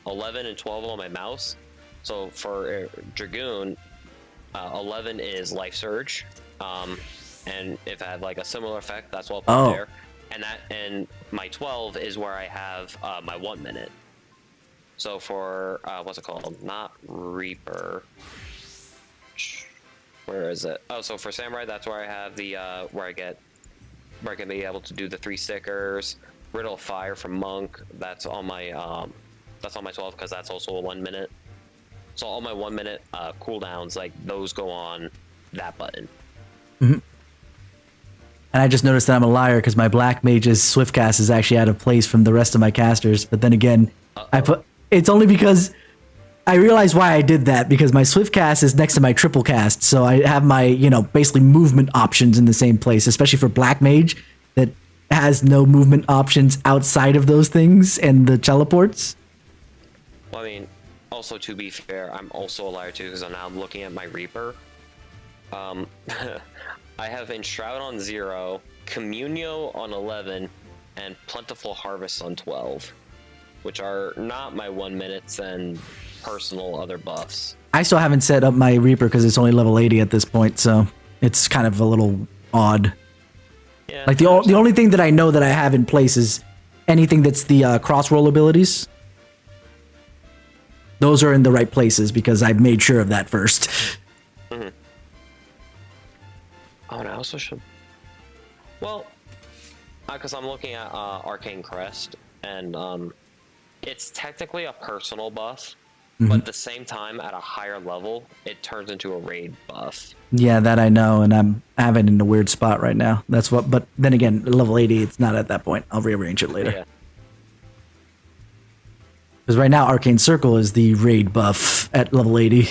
11 and 12 on my mouse. So for Dragoon, 11 is Life Surge, and if I have like a similar effect, that's what I'll put there. And my 12 is where I have my 1 minute. So for what's it called? Not Reaper. Where is it? Oh, so for Samurai, that's where I have the where I can be able to do the 3 stickers. Riddle of Fire from Monk. That's on my 12 because that's also a 1 minute. So all my 1 minute cooldowns, like those go on that button. Mm-hmm. And I just noticed that I'm a liar because my Black Mage's Swift Cast is actually out of place from the rest of my casters. But then again, it's only because I realized why I did that, because my Swift Cast is next to my triple cast. So I have my, basically movement options in the same place, especially for Black Mage that has no movement options outside of those things and the teleports. Well, I mean, also to be fair, I'm also a liar too because I'm now looking at my Reaper. I have Enshroud on 0, Communio on 11, and Plentiful Harvest on 12, which are not my 1 minutes and personal other buffs. I still haven't set up my Reaper because it's only level 80 at this point, so it's kind of a little odd. Yeah, like the only thing that I know that I have in place is anything that's the cross roll abilities. Those are in the right places because I've made sure of that first. Mm-hmm. Oh, and I also should. Well, because I'm looking at Arcane Crest, and it's technically a personal buff, but at the same time, at a higher level, it turns into a raid buff. Yeah, that I know, and I have it in a weird spot right now. That's what. But then again, level 80, it's not at that point. I'll rearrange it later. Yeah. Because right now, Arcane Circle is the raid buff at level 80.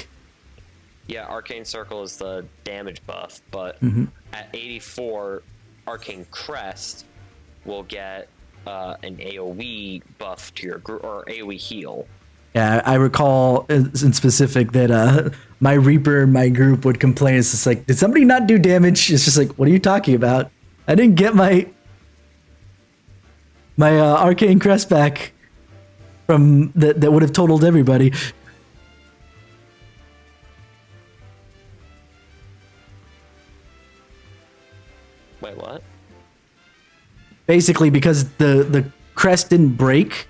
Yeah, Arcane Circle is the damage buff, but at 84, Arcane Crest will get an AoE buff to your group, or AoE heal. Yeah, I recall in specific that my Reaper and my group would complain. It's just like, did somebody not do damage? It's just like, what are you talking about? I didn't get my Arcane Crest back from that would have totaled everybody. Wait, what? Basically, because the crest didn't break,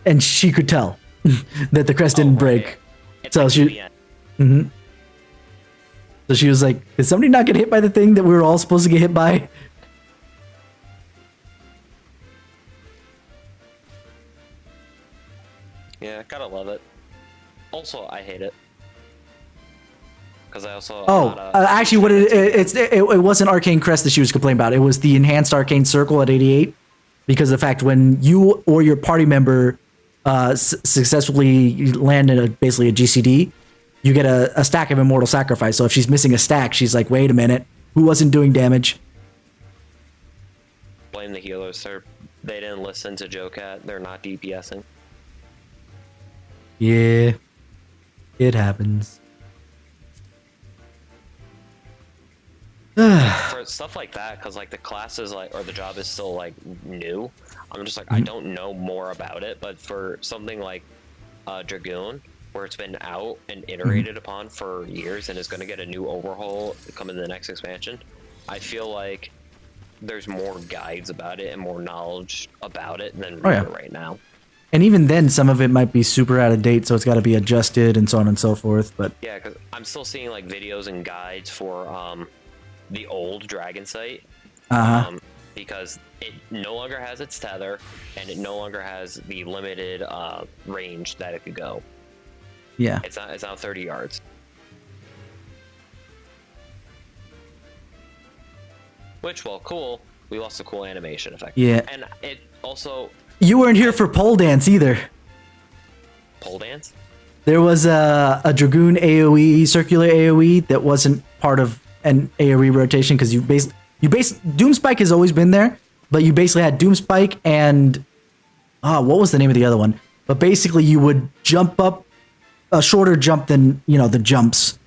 and she could tell that the crest didn't break. It's So like she, PBN. So she was like, "Did somebody not get hit by the thing that we were all supposed to get hit by?" Yeah, gotta love it. Also, I hate it. Because I also... actually, what it wasn't Arcane Crest that she was complaining about. It was the enhanced Arcane Circle at 88, because of the fact when you or your party member successfully land in basically a GCD, you get a stack of Immortal Sacrifice. So if she's missing a stack, she's like, "Wait a minute, who wasn't doing damage?" Blame the healers. They didn't listen to Jocat. They're not DPSing. Yeah, it happens. For stuff like that, because like the class is like, or the job is still like new, I'm just like, I don't know more about it. But for something like Dragoon, where it's been out and iterated upon for years and is going to get a new overhaul coming in the next expansion, I feel like there's more guides about it and more knowledge about it than Oh, yeah. right now. And even then, some of it might be super out of date, so it's got to be adjusted and so on and so forth. But Yeah, because I'm still seeing like videos and guides for the old dragon site. Because it no longer has its tether and it no longer has the limited range that it could go. yeah, It's now 30 yards. Which, well, cool. We lost a cool animation effect. Yeah. And it also you weren't here for pole dance either. pole dance. There was a Dragoon AOE, circular AOE that wasn't part of an AOE rotation because you Doomspike has always been there, but you basically had Doomspike and what was the name of the other one? But basically you would jump up a shorter jump than, the jumps,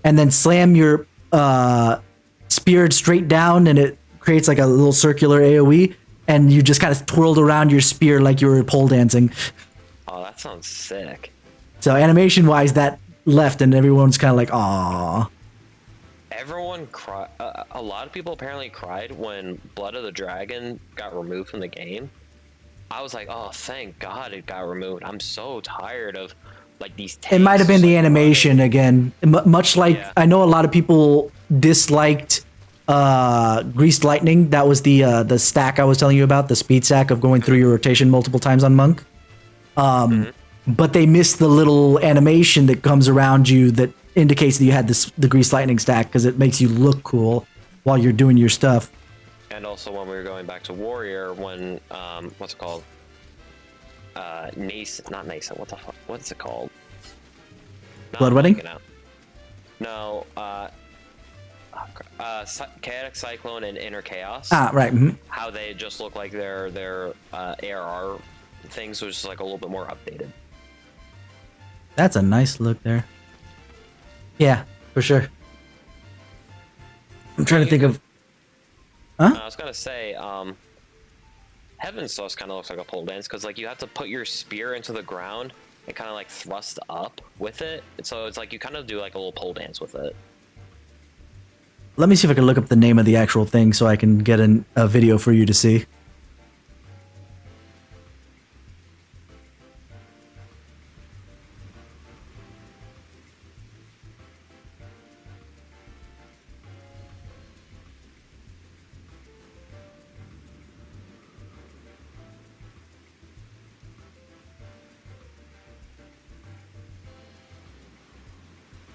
and then slam your spear straight down, and it creates like a little circular AOE, and you just kind of twirled around your spear like you were pole dancing. Oh, that sounds sick. So animation wise, that left, and everyone's kind of like, "Aww." Everyone cried. A lot of people apparently cried when Blood of the Dragon got removed from the game. I was like, oh, thank God it got removed. I'm so tired of like these. It might have been the tanks, like, animation again, much like Yeah. I know a lot of people disliked Greased Lightning. That was the stack I was telling you about, the speed stack of going through your rotation multiple times on Monk. But they missed the little animation that comes around you that indicates that you had the Greased Lightning stack because it makes you look cool while you're doing your stuff. And also when we were going back to Warrior, when what's it called? Not Nascent. What the fuck? What's it called? No, Blood I'm Wedding? blanking out. No. Chaotic Cyclone and Inner Chaos. Right. Mhm. How they just look like their ARR things was just like a little bit more updated. That's a nice look there. Yeah, for sure. I'm trying to think of. I was gonna say, Heaven's Sauce kind of looks like a pole dance because like you have to put your spear into the ground and kind of like thrust up with it. And so it's like you kind of do like a little pole dance with it. Let me see if I can look up the name of the actual thing so I can get a video for you to see.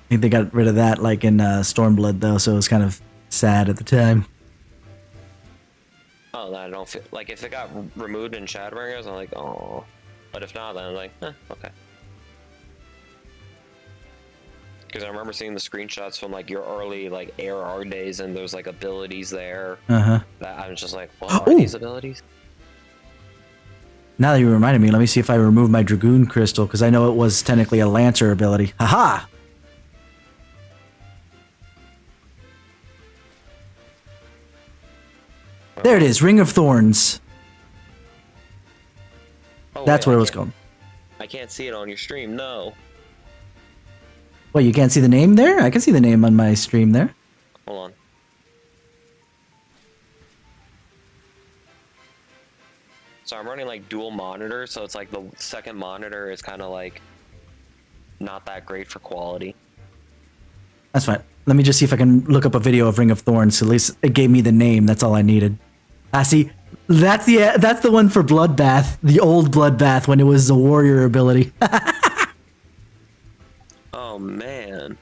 I think they got rid of that like in Stormblood though, so it was kind of sad at the time. Oh, I don't feel like if it got removed in Shadowbringers, I'm like, oh. But if not, then I'm like, okay. Because I remember seeing the screenshots from like your early like ARR days, and there's like abilities there. That I was just like, what are these abilities? Now that you reminded me, let me see if I remove my Dragoon Crystal, because I know it was technically a Lancer ability. Haha! There it is, Ring of Thorns. Oh, That's wait, what it was called. I can't see it on your stream, no. What, you can't see the name there? I can see the name on my stream there. Hold on. So I'm running like dual monitor, so it's like the second monitor is kind of like not that great for quality. That's fine. Let me just see if I can look up a video of Ring of Thorns. At least it gave me the name. That's all I needed. See, that's the one for Bloodbath, the old Bloodbath when it was a warrior ability. Oh man.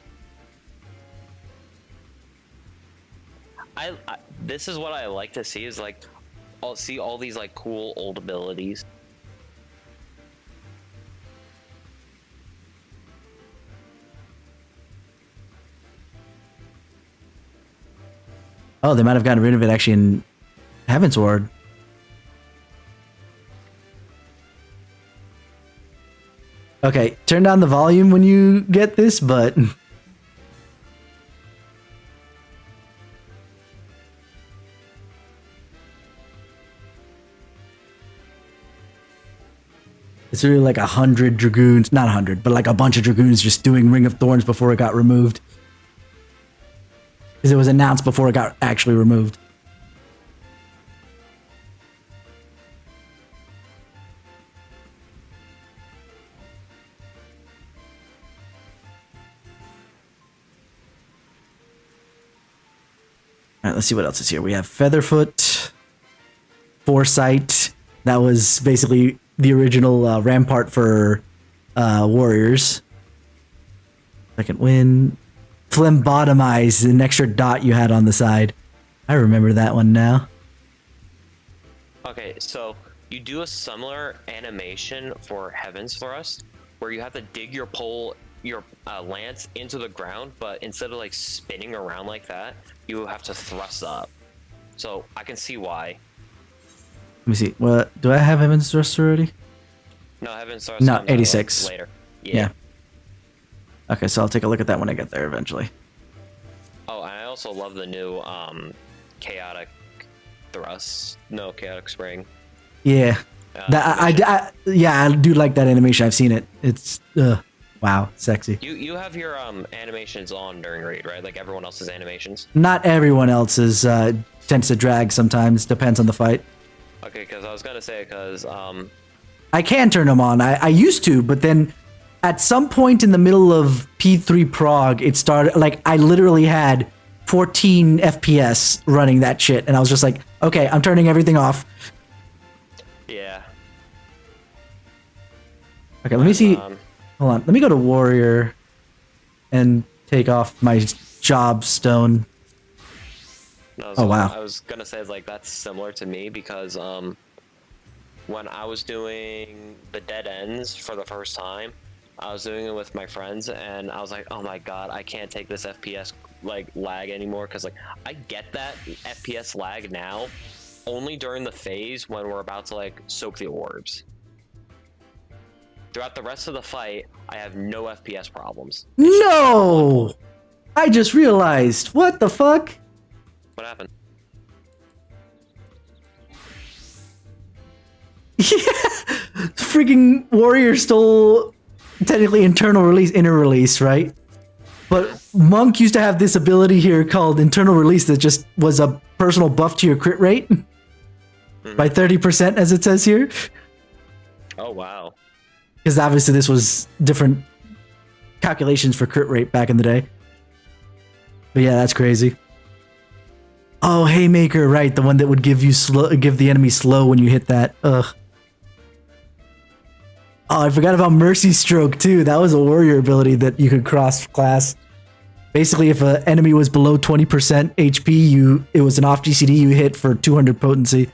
I this is what I like to see is like I'll see all these like cool old abilities. Oh, they might have gotten rid of it actually in Heaven's Ward. Okay, turn down the volume when you get this, but... It's really like 100 Dragoons, not 100, but like a bunch of Dragoons just doing Ring of Thorns before it got removed. because it was announced before it got actually removed. All right, let's see what else is here. We have Featherfoot, Foresight. That was basically the original Rampart for Warriors. Second Wind. Phlebotomize, an extra dot you had on the side. I remember that one now. Okay, so you do a similar animation for Heaven's Thrust, where you have to dig your lance into the ground, but instead of like spinning around like that, you have to thrust up. So I can see why. Let me see. What do I have Heaven's Thrust already? No, Heaven's Thrust. No, comes out, 86. later. Yeah. Okay, so I'll take a look at that when I get there eventually. Oh, and I also love the new chaotic thrust. No, chaotic spring. Yeah. I do like that animation. I've seen it. It's wow, sexy. You have your animations on during raid, right? Like everyone else's animations. Not everyone else's tends to drag sometimes. Depends on the fight. Okay, because I was gonna say I can turn them on. I used to, but then at some point in the middle of P3 Prog, it started like I literally had 14 FPS running that shit, and I was just like, okay, I'm turning everything off. Yeah. Okay, let me see. Hold on. Let me go to Warrior and take off my job stone. No, oh wow. I was gonna say like that's similar to me because when I was doing the dead ends for the first time, I was doing it with my friends, and I was like, oh my god, I can't take this FPS like lag anymore, because like I get that FPS lag now only during the phase when we're about to like soak the orbs. Throughout the rest of the fight, I have no FPS problems. No! I just realized. What the fuck? What happened? Yeah! Freaking Warrior stole technically internal release, inner release, right? But Monk used to have this ability here called internal release that just was a personal buff to your crit rate by 30%, as it says here. Oh, wow. Because obviously this was different calculations for crit rate back in the day. But yeah, that's crazy. Oh, Haymaker, right? The one that would give the enemy slow when you hit that. Ugh. Oh, I forgot about Mercy Stroke too. That was a warrior ability that you could cross class. Basically, if an enemy was below 20% HP, it was an off GCD you hit for 200 potency.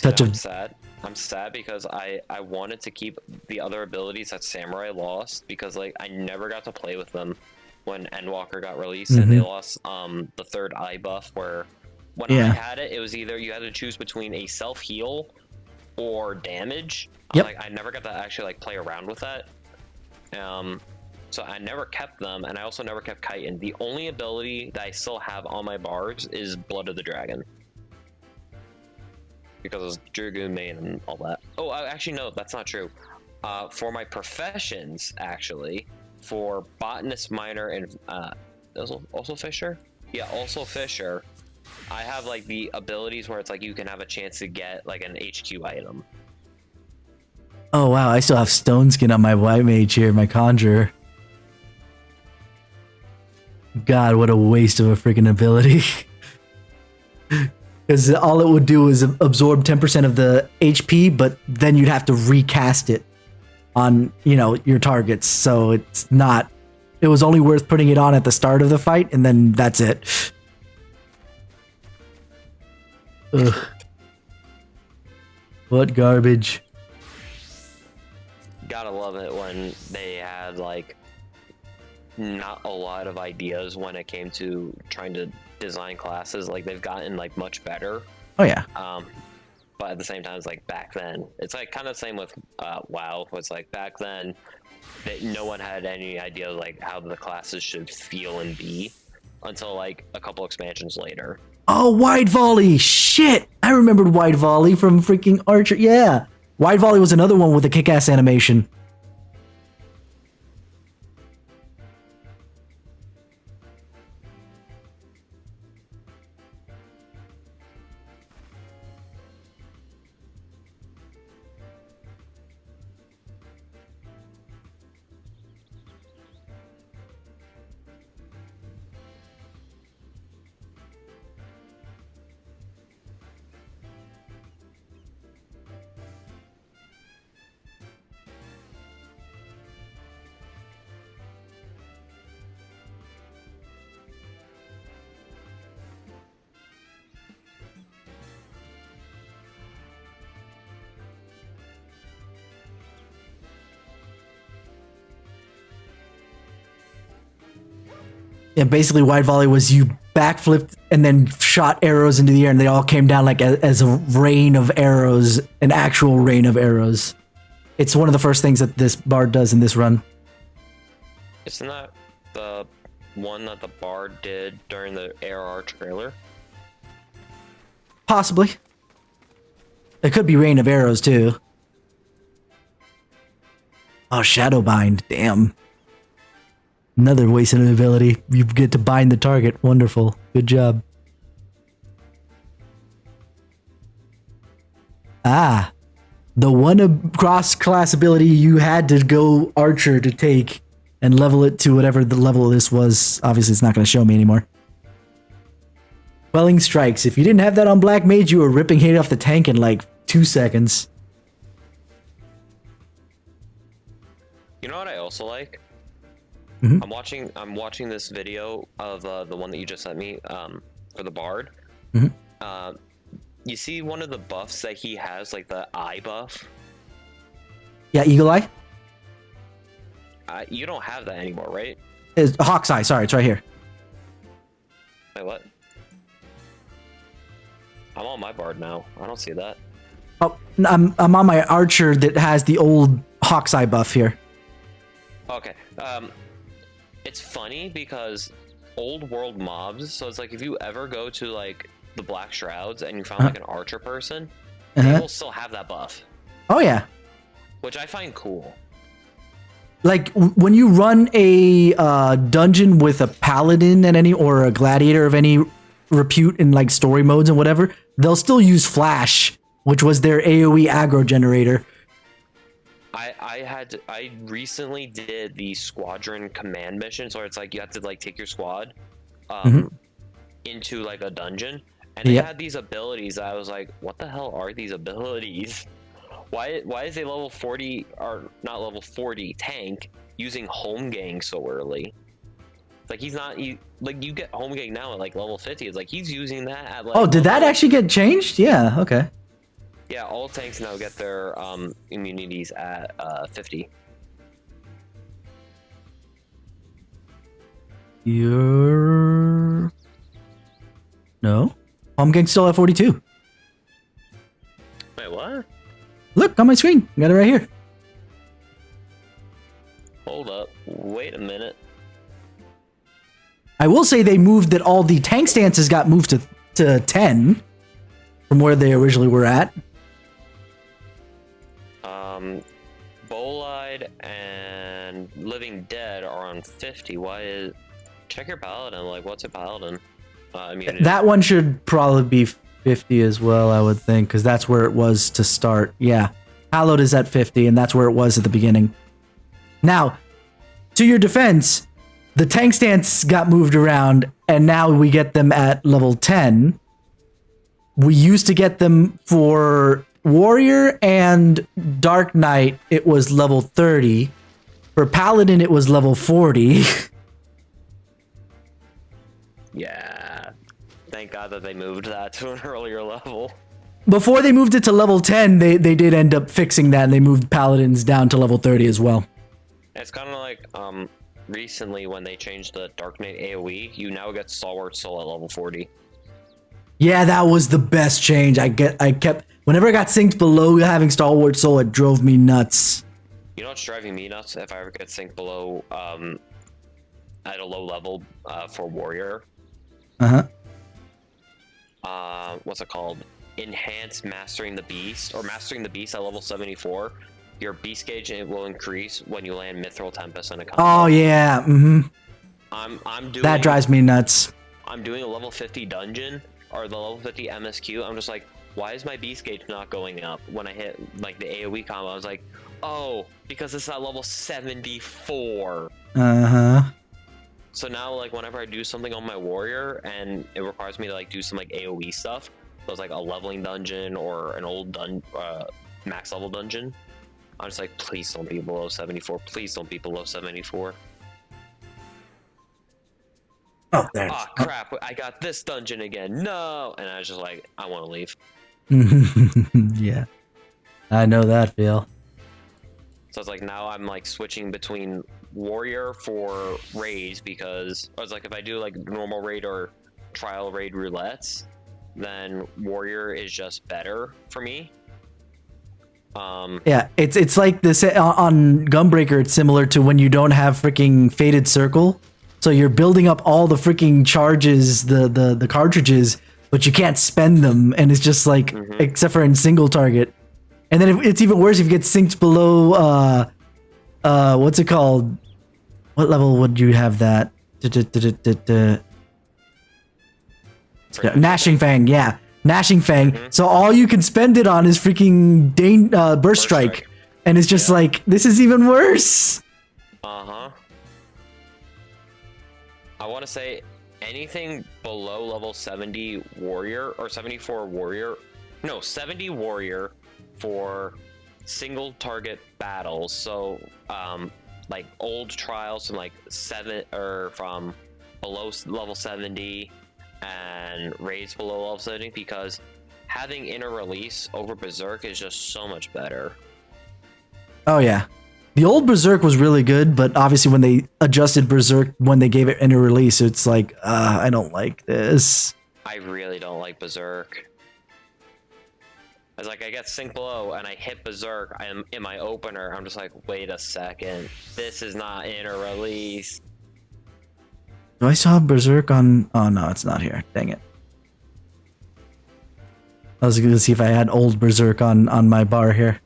I'm sad. I'm sad because I wanted to keep the other abilities that Samurai lost, because like I never got to play with them when Endwalker got released, and they lost the third eye buff, where when I had it, it was either you had to choose between a self heal or damage. Yep. Like I never got to actually like play around with that. So I never kept them, and I also never kept Chitin. The only ability that I still have on my bars is Blood of the Dragon, because it's Dragoon main and all that. Oh, actually no, that's not true. For my professions, actually, for Botanist, Miner, and also Fisher? Yeah, also Fisher, I have like the abilities where it's like you can have a chance to get like an HQ item. Oh wow, I still have Stone Skin on my White Mage here, my Conjurer. God, what a waste of a freaking ability. Because all it would do is absorb 10% of the HP, but then you'd have to recast it on, your targets. So it was only worth putting it on at the start of the fight, and then that's it. Ugh. What garbage. Gotta love it when they had like not a lot of ideas when it came to trying to design classes. Like they've gotten like much better. Oh yeah. But at the same time, it's like back then, it's like kind of the same with WoW. It's like back then that no one had any idea like how the classes should feel and be until like a couple expansions later. Oh, Wide Volley! Shit! I remembered Wide Volley from freaking Archer. Yeah! Wide Volley was another one with a kick-ass animation. Yeah, basically, wide volley was you backflipped and then shot arrows into the air, and they all came down like as a rain of arrows, an actual rain of arrows. It's one of the first things that this bard does in this run. Isn't that the one that the bard did during the ARR trailer? Possibly. It could be rain of arrows too. Oh, Shadowbind, damn. Another wasted ability. You get to bind the target. Wonderful. Good job. Ah. The one cross-class ability you had to go Archer to take and level it to whatever the level of this was. Obviously, it's not going to show me anymore. Quelling Strikes. If you didn't have that on Black Mage, you were ripping hate off the tank in like 2 seconds. You know what I also like? I'm watching this video of the one that you just sent me for the bard. You see one of the buffs that he has, like the eye buff? Yeah, Eagle Eye? You don't have that anymore, right? It's Hawk's Eye, sorry, it's right here. Wait, what? I'm on my bard now. I don't see that. Oh, I'm on my Archer that has the old Hawk's Eye buff here. Okay. It's funny because old world mobs, so it's like if you ever go to like the Black Shrouds and you found like an Archer person, they will still have that buff. Oh yeah. Which I find cool. Like when you run a dungeon with a paladin and any or a gladiator of any repute in like story modes and whatever, they'll still use Flash, which was their AoE aggro generator. I recently did the squadron command mission, so it's like you have to like take your squad into like a dungeon, and they had these abilities that I was like, what the hell are these abilities? Why is a level 40 or not level 40 tank using home gang so early? Like he's not like you get home gang now at like level 50. It's like he's using that at like. Oh, did that actually get changed? Yeah. Okay. Yeah, all tanks now get their immunities at 50. You're... No. Home Gang's still at 42. Wait, what? Look, on my screen. I got it right here. Hold up. Wait a minute. I will say they moved that all the tank stances got moved to 10 from where they originally were at. Bolide and Living Dead are on 50. Why is... Check your paladin. Like, what's a paladin? Immunity. That one should probably be 50 as well, I would think, because that's where it was to start. Yeah. Hallowed is at 50, and that's where it was at the beginning. Now, to your defense, the tank stance got moved around, and now we get them at level 10. We used to get them for Warrior and Dark Knight, it was level 30. For Paladin, it was level 40. Yeah. Thank God that they moved that to an earlier level. Before they moved it to level 10, they did end up fixing that, and they moved Paladins down to level 30 as well. It's kind of like recently when they changed the Dark Knight AoE, you now get Stalwart Soul at level 40. Yeah, that was the best change. I kept whenever I got synced below having Stalwart Soul, it drove me nuts. You know what's driving me nuts? If I ever get synced below at a low level for Warrior. What's it called? Enhance Mastering the Beast, or Mastering the Beast at level 74. Your beast gauge will increase when you land Mithril Tempest in a combat. Oh yeah, I'm doing that drives me nuts. I'm doing a level 50 dungeon or the level 50 MSQ. I'm just like, why is my beast gauge not going up when I hit like the AoE combo? I was like, oh, because it's at level 74. So now, like, whenever I do something on my warrior and it requires me to like do some like AoE stuff, so it's like a leveling dungeon or an old max level dungeon, I'm just like, please don't be below 74. Please don't be below 74. Oh, there. Oh crap! I got this dungeon again. No, and I was just like, I want to leave. Yeah, I know that feel. So it's like now I'm like switching between warrior for raids because I was like, if I do like normal raid or trial raid roulettes, then warrior is just better for me. Yeah, it's like this on Gunbreaker. It's similar to when you don't have freaking Fated Circle, so you're building up all the freaking charges, the cartridges, but you can't spend them, and it's just like except for in single target. And then it's even worse if you get synced below. What's it called? What level would you have that? Gnashing Fang, yeah. Gnashing Fang. So all you can spend it on is freaking Burst Strike. And it's just like, this is even worse. I want to say anything below level 70 warrior or 74 warrior. No, 70 warrior for single target battles. So, like old trials from like 7 or from below level 70. And raids below level 70 because having inner release over Berserk is just so much better. Oh yeah. The old Berserk was really good, but obviously when they adjusted Berserk, when they gave it inner release, it's like, I don't like this. I really don't like Berserk. I was like, I get sync below and I hit Berserk, I'm in my opener, I'm just like, wait a second, this is not inner release. Do I still have Berserk on? Oh no, it's not here. Dang it. I was going to see if I had old Berserk on my bar here.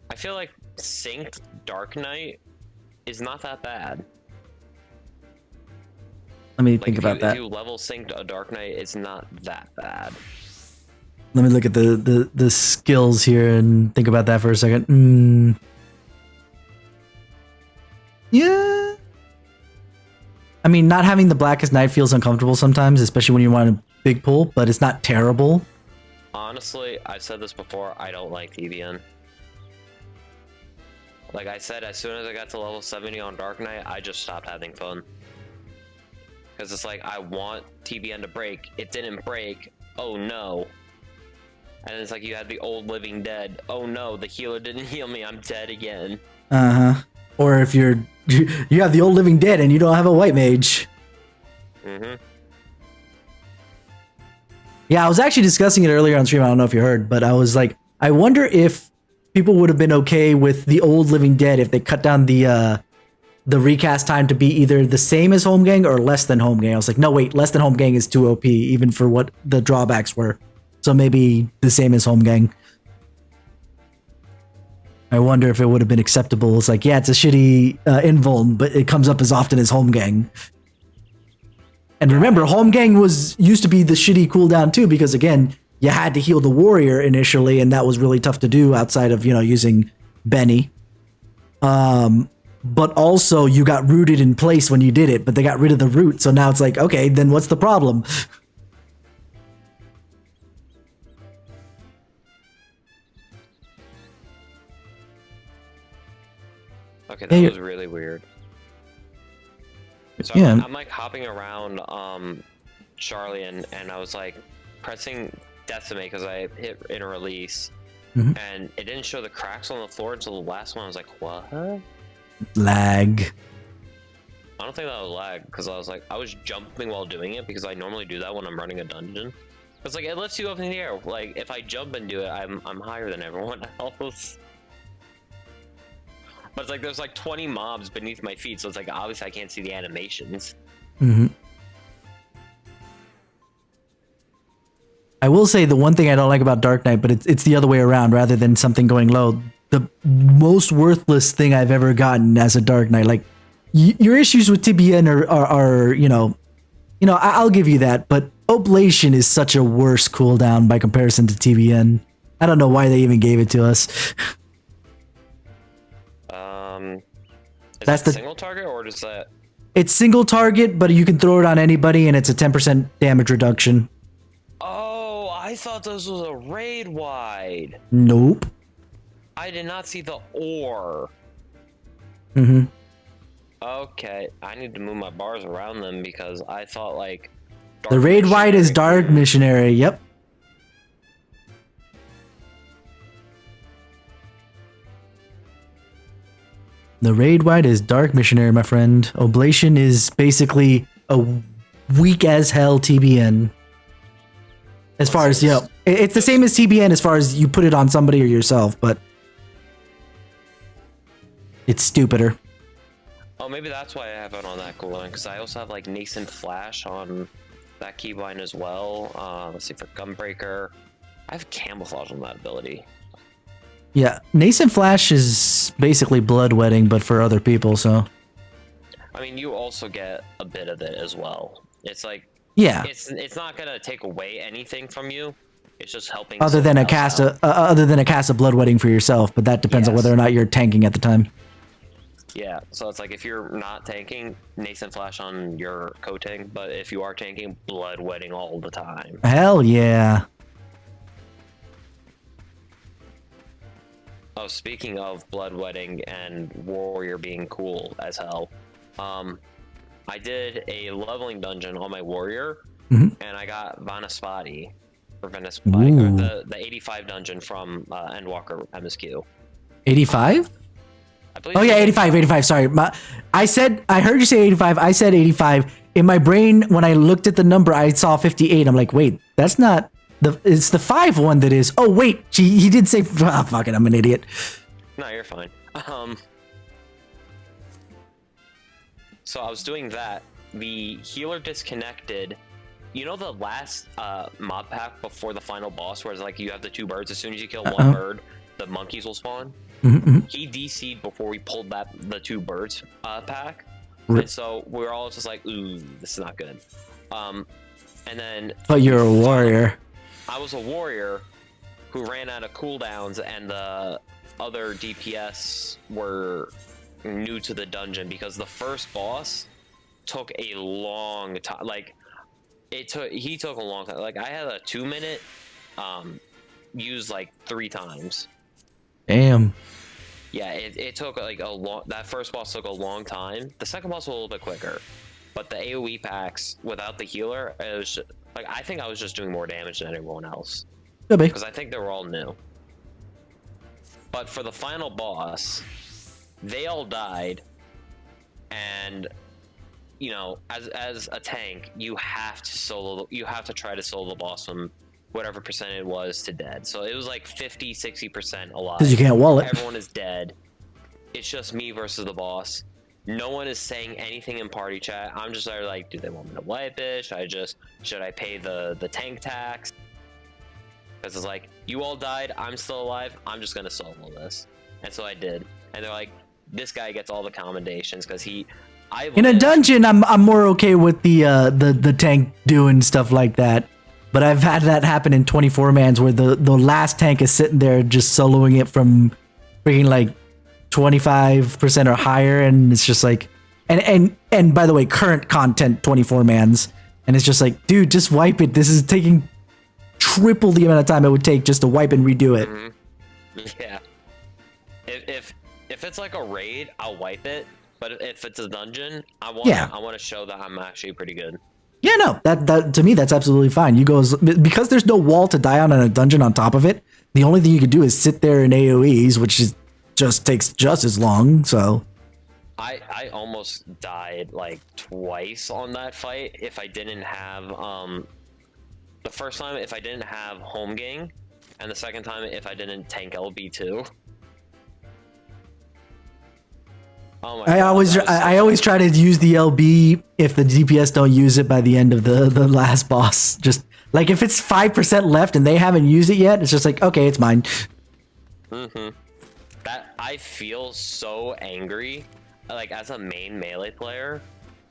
I feel like synced Dark Knight is not that bad. Let me think about that. If you level synced a Dark Knight, it's not that bad. Let me look at the skills here and think about that for a second. Yeah. I mean, not having the Blackest Night feels uncomfortable sometimes, especially when you want a big pull, but it's not terrible. Honestly, I've said this before, I don't like TBN. Like I said, as soon as I got to level 70 on Dark Knight, I just stopped having fun. Because it's like, I want TBN to break. It didn't break. Oh no. And it's like you had the old Living Dead. Oh no, the healer didn't heal me. I'm dead again. Or if you have the old Living Dead and you don't have a white mage. Yeah, I was actually discussing it earlier on stream. I don't know if you heard, but I was like, I wonder if people would have been okay with the old Living Dead if they cut down the recast time to be either the same as Home Gang or less than Home Gang. I was like, no, wait, less than Home Gang is too OP, even for what the drawbacks were. So maybe the same as Home Gang. I wonder if it would have been acceptable. It's like, yeah, it's a shitty invuln, but it comes up as often as Home Gang. And remember, Home Gang used to be the shitty cooldown too, because again, you had to heal the warrior initially, and that was really tough to do outside of, using Benny. But also you got rooted in place when you did it, but they got rid of the root. So now it's like, okay, then what's the problem? Okay, that was really weird. So yeah. I'm like hopping around Charlie and I was like pressing Decimate because I hit inner release and it didn't show the cracks on the floor until the last one. I was like, what? Lag. I don't think that was lag because I was like, I was jumping while doing it because I normally do that when I'm running a dungeon. It's like, it lifts you up in the air. Like if I jump and do it, I'm higher than everyone else. But it's like there's like 20 mobs beneath my feet, so it's like obviously I can't see the animations. I will say the one thing I don't like about Dark Knight, but it's the other way around rather than something going low. The most worthless thing I've ever gotten as a Dark Knight, like your issues with TBN are I'll give you that, but Oblation is such a worse cooldown by comparison to TBN. I don't know why they even gave it to us. Is that the single target or does that? It's single target, but you can throw it on anybody, and it's a 10% damage reduction. Oh, I thought this was a raid wide. Nope. I did not see the ore. Mm-hmm. Okay, I need to move my bars around them because I thought like The raid white is Missionary. dark missionary. Yep. The raid white is dark missionary, my friend. Oblation is basically a weak as hell TBN. As far as, you know, it's the same as TBN as far as you put it on somebody or yourself, but it's stupider. Oh, maybe that's why I have it on that cooldown, because I also have like Nascent Flash on that keybind as well. Let's see, for Gunbreaker, I have Camouflage on that ability. Yeah, Nascent Flash is basically bloodwetting, but for other people, so. I mean, you also get a bit of it as well. It's like, Yeah. it's not gonna take away anything from you. It's just helping. Other than someone a else cast out. other than a cast of bloodwetting for yourself, but that depends on Yes. whether or not you're tanking at the time. Yeah, so it's like if you're not tanking, Nascent Flash on your coating, but if you are tanking, bloodwetting all the time. Hell yeah. Oh, speaking of bloodwetting and warrior being cool as hell, I did a leveling dungeon on my warrior, Mhm. and I got Vanaspati, or Vanaspati, Ooh. or the 85 dungeon from Endwalker MSQ. 85? I believe Oh yeah, it's 85, sorry. I heard you say 85, I said 85. In my brain, when I looked at the number, I saw 58. I'm like, wait, that's not it's the 5 one that is. Oh wait, he did say, fuck it, I'm an idiot. No, you're fine. So I was doing that. The healer disconnected. You know the last mob pack before the final boss, where it's like you have the 2 birds. As soon as you kill one bird, the monkeys will spawn. Mm-hmm. He DC'd before we pulled the 2 birds pack, Rip. and so we were all just like, "Ooh, this is not good." And then, But you're a warrior. I was a warrior who ran out of cooldowns, and the other DPS were new to the dungeon because the first boss took a long time. Like, he took a long time. Like, I had a 2-minute used like 3 times. Damn. Yeah, it took like a long. That first boss took a long time. The second boss was a little bit quicker, but the AOE packs without the healer, it was just, like, I think I was just doing more damage than everyone else Could be. because I think they were all new. But for the final boss, they all died, and you know, as a tank, you have to try to solo the boss from whatever percent it was to dead. So it was like 50-60% alive. Because you can't wall it. Everyone is dead. It's just me versus the boss. No one is saying anything in party chat. I'm just there like, do they want me to wipe it? Should I pay the tank tax? Because it's like, you all died, I'm still alive, I'm just gonna solo this. And so I did. And they're like, this guy gets all the commendations because in a dungeon, I'm more okay with the tank doing stuff like that. But I've had that happen in 24-mans where the last tank is sitting there just soloing it from freaking like 25% or higher, and it's just like, and by the way, current content 24-mans, and it's just like, dude, just wipe it. This is taking triple the amount of time it would take just to wipe and redo it. Mm-hmm. Yeah. If it's like a raid, I'll wipe it. But if it's a dungeon, I want to show that I'm actually pretty good. Yeah, no, that to me, that's absolutely fine. Because there's no wall to die on in a dungeon on top of it, the only thing you could do is sit there in AoEs, which just takes just as long, so. I almost died like twice on that fight if I didn't have, the first time if I didn't have home gang, and the second time if I didn't tank LB2. Oh my God, I always try to use the LB if the DPS don't use it by the end of the last boss. Just like if it's 5% left and they haven't used it yet, it's just like, okay, it's mine. Mm-hmm. That I feel so angry, like as a main melee player,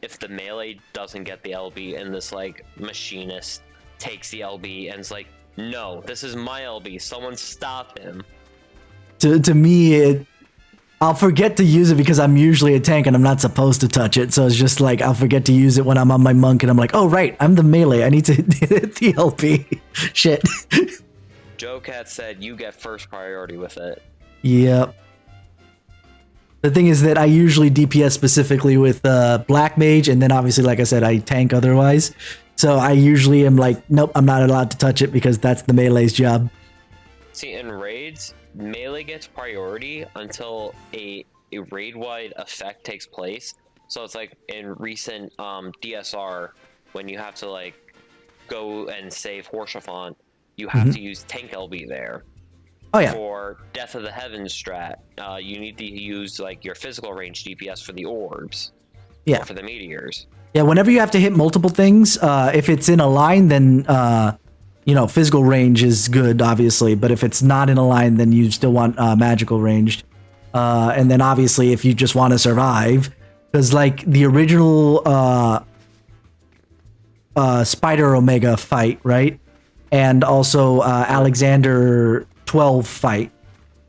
if the melee doesn't get the LB and this like machinist takes the LB and it's like, no, this is my LB, someone stop him. To me, I'll forget to use it because I'm usually a tank and I'm not supposed to touch it. So it's just like, I'll forget to use it when I'm on my monk and I'm like, oh, right, I'm the melee. I need to hit the LP. Shit. Joe Cat said you get first priority with it. Yep. The thing is that I usually DPS specifically with Black Mage, and then obviously, like I said, I tank otherwise. So I usually am like, nope, I'm not allowed to touch it because that's the melee's job. See, in raids, melee gets priority until a raid-wide effect takes place. So it's like in recent DSR, when you have to like go and save Horshaphant, you have to use tank LB there. Oh yeah. For Death of the Heavens strat, you need to use like your physical range DPS for the orbs. Yeah. Or for the meteors. Yeah, whenever you have to hit multiple things, if it's in a line, then you know, physical range is good, obviously. But if it's not in a line, then you still want magical ranged. And then obviously, if you just want to survive, because like the original Spider Omega fight, right, and also Alexander 12 fight,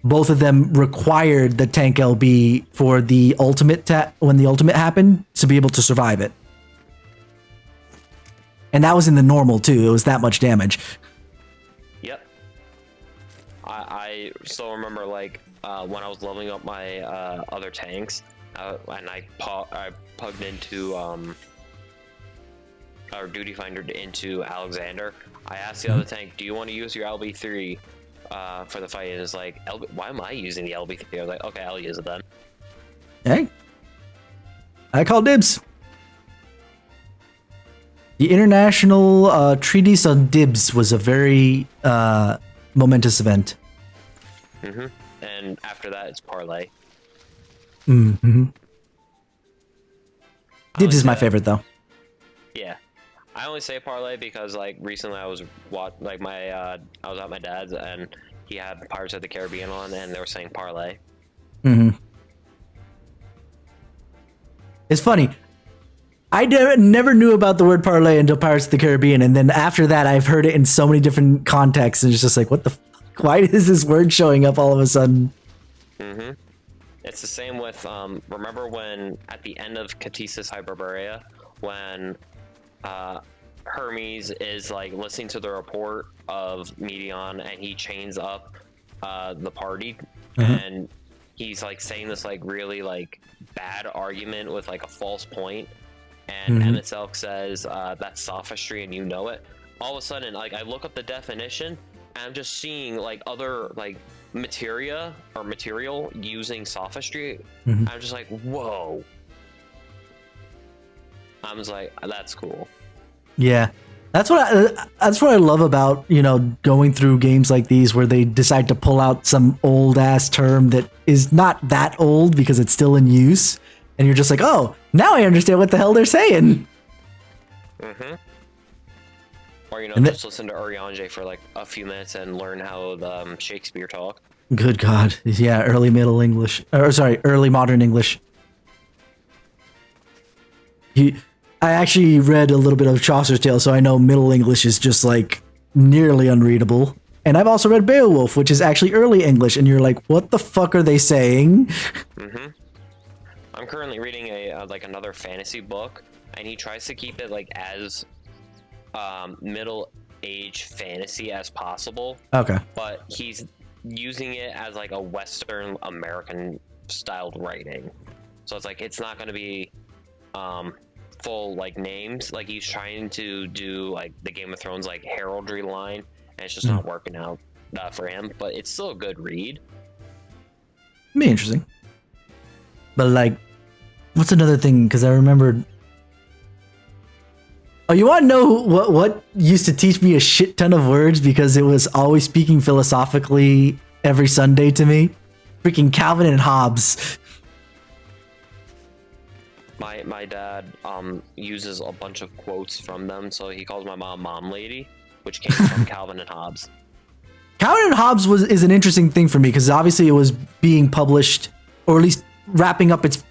both of them required the tank LB for the ultimate when the ultimate happened to be able to survive it. And that was in the normal too. It was that much damage. Yep. I still remember like when I was leveling up my other tanks, and I plugged into our duty finder into Alexander. I asked the other tank, "Do you want to use your LB3 for the fight?" And it's like, "Why am I using the LB3?" I was like, "Okay, I'll use it then." Hey, I call dibs. The International Treatise on Dibs was a very momentous event. And after that, it's Parlay. Dibs is my favorite, though. Yeah, I only say Parlay because like recently I was I was at my dad's and he had Pirates of the Caribbean on, and they were saying Parlay. It's funny. I never knew about the word parlay until Pirates of the Caribbean, and then after that, I've heard it in so many different contexts, and it's just like, what the fuck? Why is this word showing up all of a sudden? It's the same with, remember when, at the end of Catesis Hyperborea, when Hermes is, like, listening to the report of Meteon, and he chains up the party, and he's, like, saying this, like, really, like, bad argument with, like, a false point, and Emmett Elk says that's sophistry and you know it. All of a sudden, like, I look up the definition and I'm just seeing like other like material using sophistry. I'm just like, whoa. I was like, that's cool. Yeah, that's what I love about, you know, going through games like these where they decide to pull out some old ass term that is not that old because it's still in use. And you're just like, oh, now I understand what the hell they're saying. Or, you know, just listen to Urianger for like a few minutes and learn how the Shakespeare talk. Good God. Yeah, early Middle English. Or sorry, early modern English. I actually read a little bit of Chaucer's Tale, so I know Middle English is just like nearly unreadable. And I've also read Beowulf, which is actually early English, and you're like, what the fuck are they saying? I'm currently reading a like another fantasy book, and he tries to keep it like as middle age fantasy as possible. Okay. But he's using it as like a Western American styled writing. So it's like it's not going to be full like names. Like he's trying to do like the Game of Thrones like heraldry line, and it's just not working out for him. But it's still a good read. Be interesting. But like, what's another thing? Because I remembered. Oh, you want to know what used to teach me a shit ton of words because it was always speaking philosophically every Sunday to me? Freaking Calvin and Hobbes. My dad uses a bunch of quotes from them, so he calls my mom Mom Lady, which came from Calvin and Hobbes. Calvin and Hobbes is an interesting thing for me because obviously it was being published, or at least wrapping up its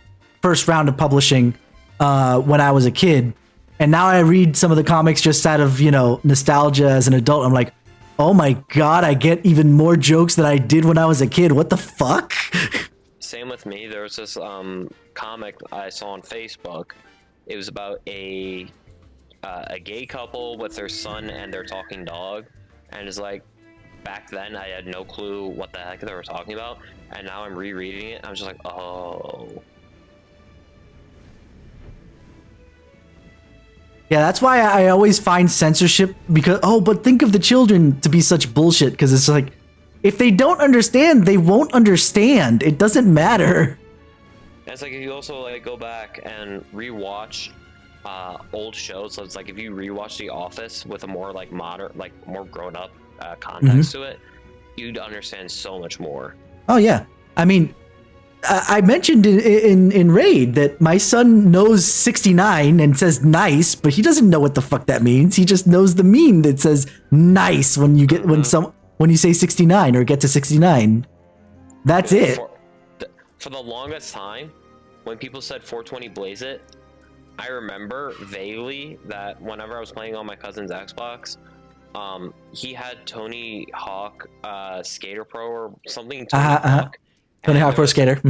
first round of publishing when I was a kid. And now I read some of the comics just out of, you know, nostalgia as an adult. I'm like, oh my God, I get even more jokes than I did when I was a kid. What the fuck? Same with me. There was this comic I saw on Facebook. It was about a gay couple with their son and their talking dog. And it's like, back then I had no clue what the heck they were talking about. And now I'm rereading it. I'm just like, oh. Yeah, that's why I always find censorship because but think of the children to be such bullshit because it's like if they don't understand, they won't understand. It doesn't matter. And it's like if you also like go back and rewatch old shows, so it's like if you rewatch The Office with a more like modern, like more grown up context to it, you'd understand so much more. Oh yeah, I mean, I mentioned in Raid that my son knows 69 and says nice, but he doesn't know what the fuck that means. He just knows the meme that says nice when you get when you say 69 or get to 69. That's it. For the longest time, when people said 420 blaze it, I remember vaguely that whenever I was playing on my cousin's Xbox, he had Tony Hawk Skater Pro or something. Tony Hawk Pro Skater.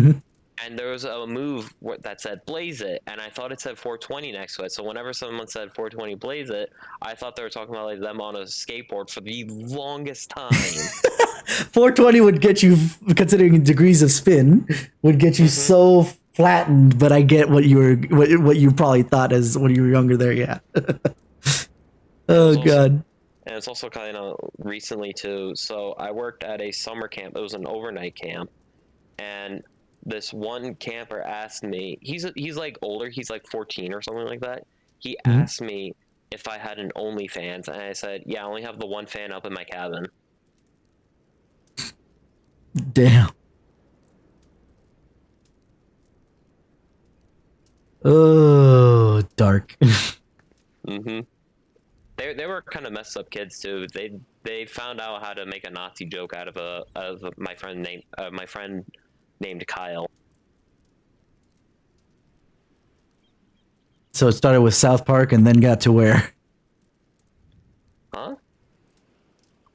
And there was a move that said blaze it, and I thought it said 420 next to it. So whenever someone said 420 blaze it, I thought they were talking about like them on a skateboard for the longest time. 420 would get you, considering degrees of spin, would get you so flattened. But I get what you probably thought as when you were younger. There, yeah. God. And it's also kind of recently too. So I worked at a summer camp. It was an overnight camp, and this one camper asked me, he's like older, he's like 14 or something like that. He asked me if I had an OnlyFans, and I said, yeah, I only have the one fan up in my cabin. Damn. Oh, dark. They were kind of messed up kids too. They found out how to make a Nazi joke out of my friend named Kyle. So it started with South Park and then got to where? Huh?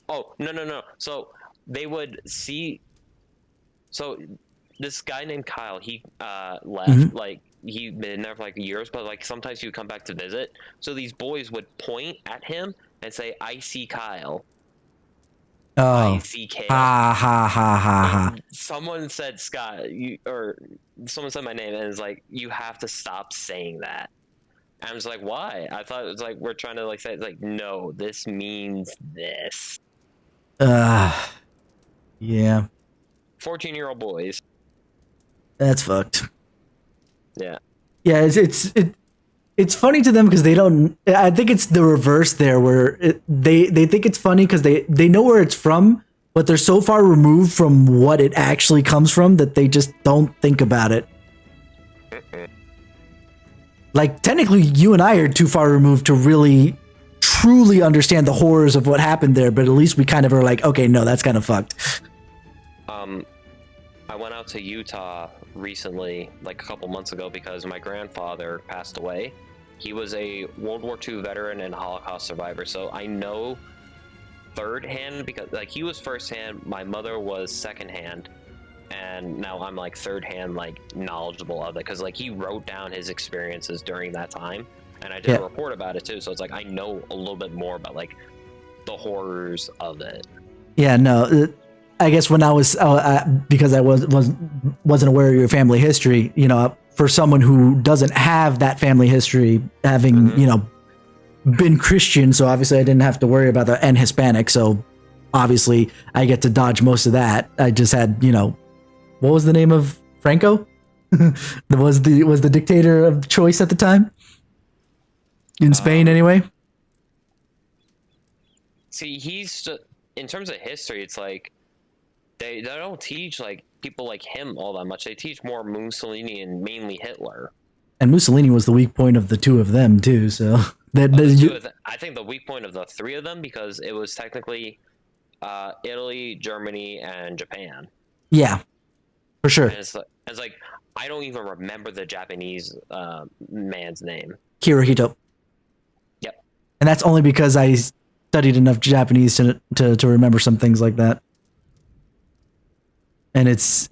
Oh, no. So they would see. So this guy named Kyle, he left. Like he'd been there for like years, but like sometimes he would come back to visit. So these boys would point at him and say, "I see Kyle." Oh, ICK. ha. Someone said Scott, someone said my name, and it's like, you have to stop saying that. And I was like, why? I thought it was like we're trying to like say, it's like, no, this means this. Yeah. 14-year-old boys. That's fucked. Yeah. Yeah, it's funny to them because they don't. I think it's the reverse there, where they think it's funny because they know where it's from, but they're so far removed from what it actually comes from that they just don't think about it. Like technically, you and I are too far removed to really, truly understand the horrors of what happened there. But at least we kind of are like, okay, no, that's kind of fucked. I went out to Utah recently, like a couple months ago, because my grandfather passed away. He was a World War II veteran and Holocaust survivor, so I know third hand because like he was first hand, my mother was second hand, and now I'm like third hand, like knowledgeable of it because like he wrote down his experiences during that time, and I did a report about it too. So it's like I know a little bit more about like the horrors of it. Yeah, no. I guess when I was because I wasn't aware of your family history, you know, for someone who doesn't have that family history, having you know been Christian, so obviously I didn't have to worry about that, and Hispanic, so obviously I get to dodge most of that. I just had, you know, what was the name of Franco? was the dictator of choice at the time in Spain, anyway. See, he's in terms of history, it's like. They don't teach like people like him all that much. They teach more Mussolini and mainly Hitler. And Mussolini was the weak point of the two of them too. So I think the weak point of the three of them because it was technically Italy, Germany, and Japan. Yeah, for sure. And it's like I don't even remember the Japanese man's name. Hirohito. Yep. And that's only because I studied enough Japanese to remember some things like that. And it's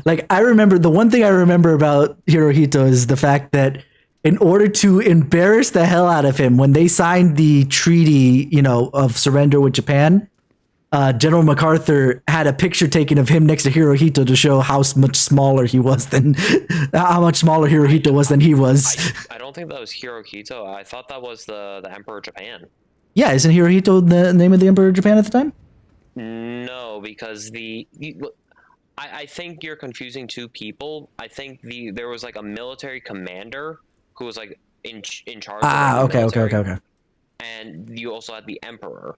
like I remember the one thing I remember about Hirohito is the fact that in order to embarrass the hell out of him when they signed the treaty, you know, of surrender with Japan, General MacArthur had a picture taken of him next to Hirohito to show how much smaller he was than how much smaller Hirohito was than he was. I don't think that was Hirohito. I thought that was the Emperor of Japan. Yeah, isn't Hirohito the name of the Emperor of Japan at the time? No, because I think you're confusing two people. I think there was like a military commander who was like in charge. Of Okay. And you also had the emperor.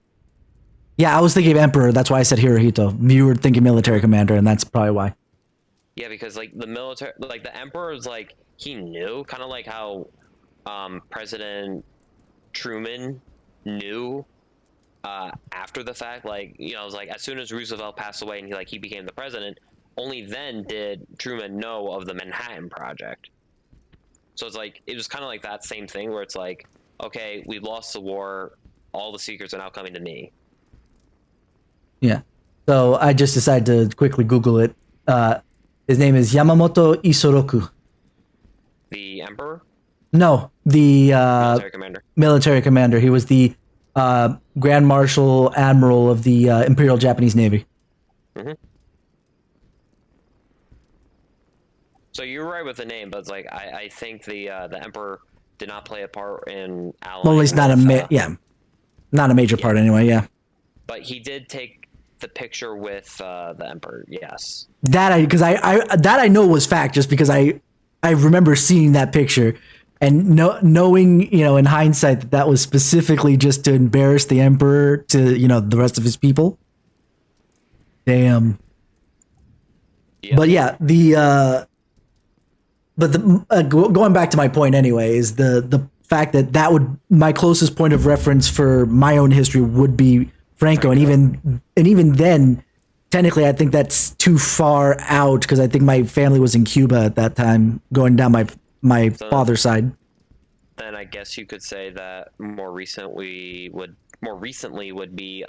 Yeah, I was thinking emperor. That's why I said Hirohito. You were thinking military commander, and that's probably why. Yeah, because like the military, like the emperor is like he knew, kind of like how President Truman knew after the fact. Like it was like as soon as Roosevelt passed away and he became the president. Only then did Truman know of the Manhattan Project. So it's like it was kind of like that same thing where it's like, okay, we lost the war, all the secrets are now coming to me. Yeah. So I just decided to quickly Google it. His name is Yamamoto Isoroku. The emperor? No, the Military commander. Military commander. He was the Grand Marshal Admiral of the Imperial Japanese Navy. Mm-hmm. So you're right with the name, but it's like I think the emperor did not play a part in allying. Well, he's not not a major part anyway. Yeah. But he did take the picture with the emperor. Yes. That I know was fact just because I remember seeing that picture and knowing in hindsight that was specifically just to embarrass the emperor to the rest of his people. Damn. Yeah. But yeah, going back to my point anyway is the fact that would my closest point of reference for my own history would be Franco. And even then, technically, I think that's too far out because I think my family was in Cuba at that time, going down my father's side. Then I guess you could say that more recently would be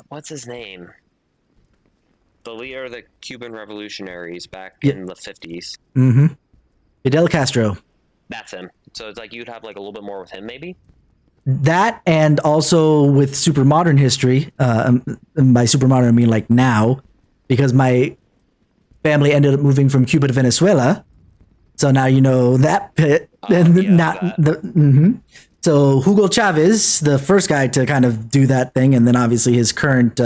what's his name? The leader of the Cuban revolutionaries back in the 50s. Mm-hmm. Fidel Castro. That's him. So it's like you'd have like a little bit more with him, maybe. That and also with super modern history. By super modern, I mean like now, because my family ended up moving from Cuba to Venezuela. So now you know that pit. So Hugo Chavez, the first guy to kind of do that thing, and then obviously his current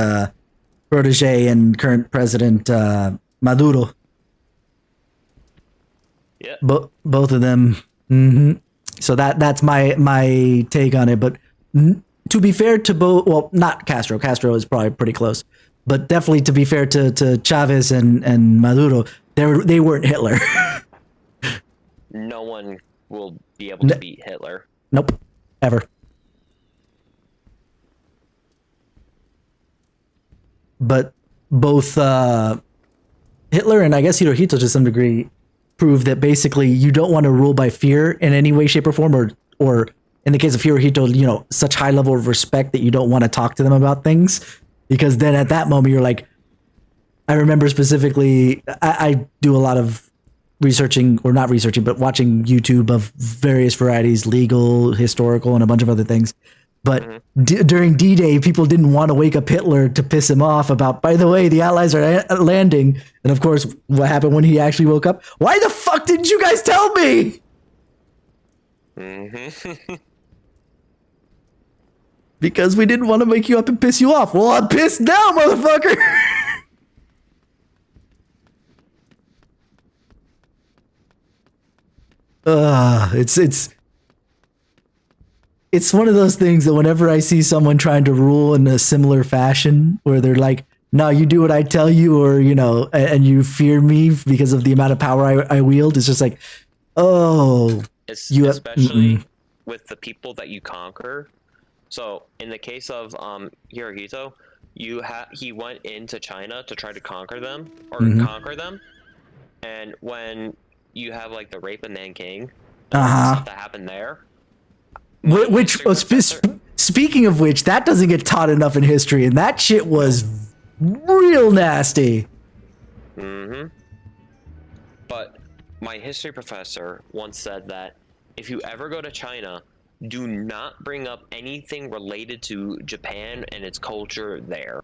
protege and current president Maduro. Yeah. Both of them. Mm-hmm. So that's my take on it. But to be fair to both, well, not Castro. Castro is probably pretty close, but definitely to be fair to Chavez and Maduro, they weren't Hitler. No one will be able to beat Hitler. Nope, ever. But both Hitler and I guess Hirohito to some degree prove that basically you don't want to rule by fear in any way, shape, or form, or in the case of Hirohito, such high level of respect that you don't want to talk to them about things, because then at that moment you're like, I remember specifically, I do a lot of researching, or not researching, but watching YouTube of various varieties, legal, historical, and a bunch of other things. But during D-Day, people didn't want to wake up Hitler to piss him off about, by the way, the Allies are landing. And of course, what happened when he actually woke up? Why the fuck didn't you guys tell me? Mm-hmm. Because we didn't want to wake you up and piss you off. Well, I'm pissed now, motherfucker. It's one of those things that whenever I see someone trying to rule in a similar fashion, where they're like, no, you do what I tell you, or, and you fear me because of the amount of power I wield, it's just like, oh. Especially with the people that you conquer. So in the case of Hirohito, he went into China to try to conquer them, and when you have like the rape in Nanking, stuff that happened there. Speaking of which, that doesn't get taught enough in history, and that shit was real nasty. Mm-hmm. But my history professor once said that if you ever go to China, do not bring up anything related to Japan and its culture there,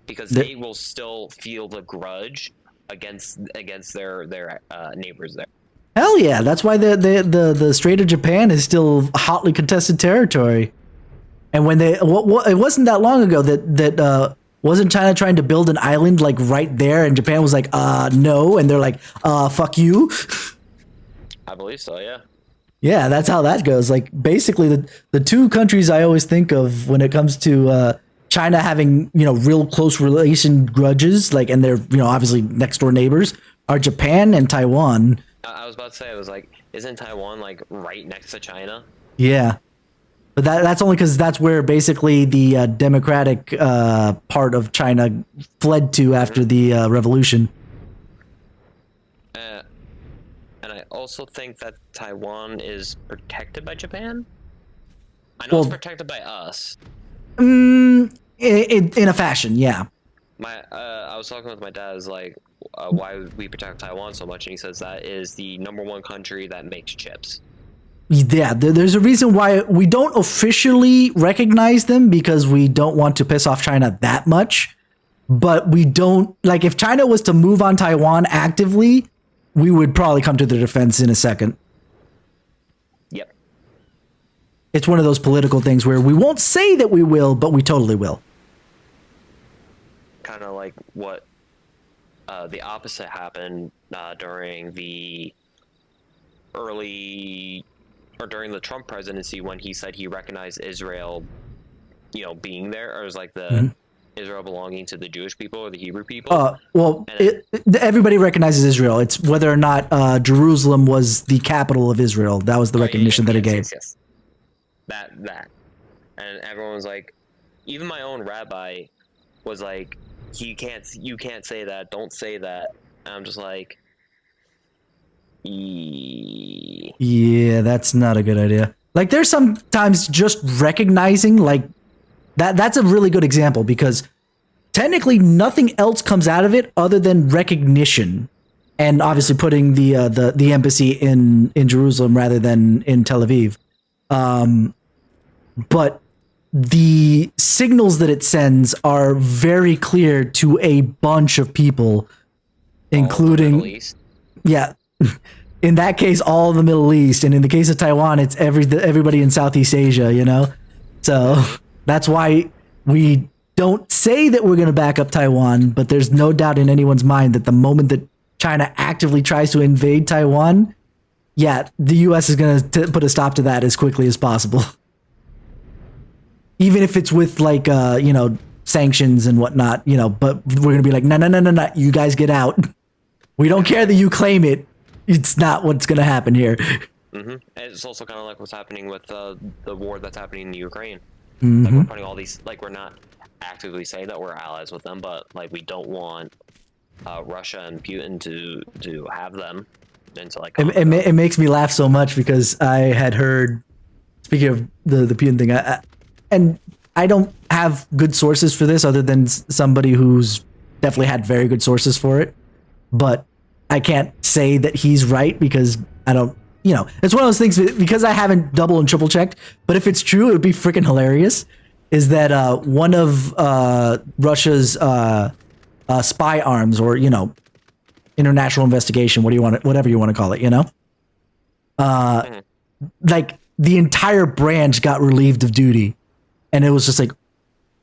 because they will still feel the grudge against their neighbors there. Hell yeah, that's why the Strait of Japan is still hotly contested territory. And when it wasn't that long ago that wasn't China trying to build an island like right there, and Japan was like, no, and they're like, fuck you. I believe so, yeah. Yeah, that's how that goes. Like basically the two countries I always think of when it comes to China having, real close relation grudges, like, and they're, obviously next door neighbors, are Japan and Taiwan. I was about to say, I was like, isn't Taiwan like right next to China? Yeah. But that's only because that's where basically the democratic part of China fled to after the revolution. And I also think that Taiwan is protected by Japan. I know it's protected by us. In a fashion, yeah. I was talking with my dad. Is like, why we protect Taiwan so much, and he says that is the #1 country that makes chips. Yeah, there's a reason why we don't officially recognize them, because we don't want to piss off China that much. But we don't, like, if China was to move on Taiwan actively, we would probably come to their defense in a second. Yep. It's one of those political things where we won't say that we will, but we totally will. Kind of like what the opposite happened during the during the Trump presidency, when he said he recognized Israel, being there, or it was like the Israel belonging to the Jewish people or the Hebrew people. Everybody recognizes Israel. It's whether or not Jerusalem was the capital of Israel. That was the recognition that it gave. Yes. That. And everyone was like, even my own rabbi was like, you can't say that. Don't say that. And I'm just like, yeah, that's not a good idea. Like, there's sometimes just recognizing, like, that's a really good example, because technically nothing else comes out of it other than recognition, and obviously putting the embassy in Jerusalem rather than in Tel Aviv. But the signals that it sends are very clear to a bunch of people, including, yeah. In that case, all of the Middle East, and in the case of Taiwan, it's everybody in Southeast Asia, So that's why we don't say that we're going to back up Taiwan, but there's no doubt in anyone's mind that the moment that China actively tries to invade Taiwan, yeah, the U.S. is going to put a stop to that as quickly as possible. Even if it's with, like, sanctions and whatnot, but we're going to be like, no, you guys get out. We don't care that you claim it. It's not what's going to happen here. Mm-hmm. It's also kind of like what's happening with the war that's happening in Ukraine. Mm-hmm. Like, we're putting all these, like, we're not actively saying that we're allies with them, but, like, we don't want Russia and Putin to have them. And to, like, it makes me laugh so much, because I had heard, speaking of the Putin thing, and I don't have good sources for this other than somebody who's definitely had very good sources for it, but I can't say that he's right, because I don't, it's one of those things, because I haven't double and triple checked, but if it's true, it would be freaking hilarious, is that one of Russia's spy arms, or, international investigation, whatever you want to call it, like, the entire branch got relieved of duty, and it was just like,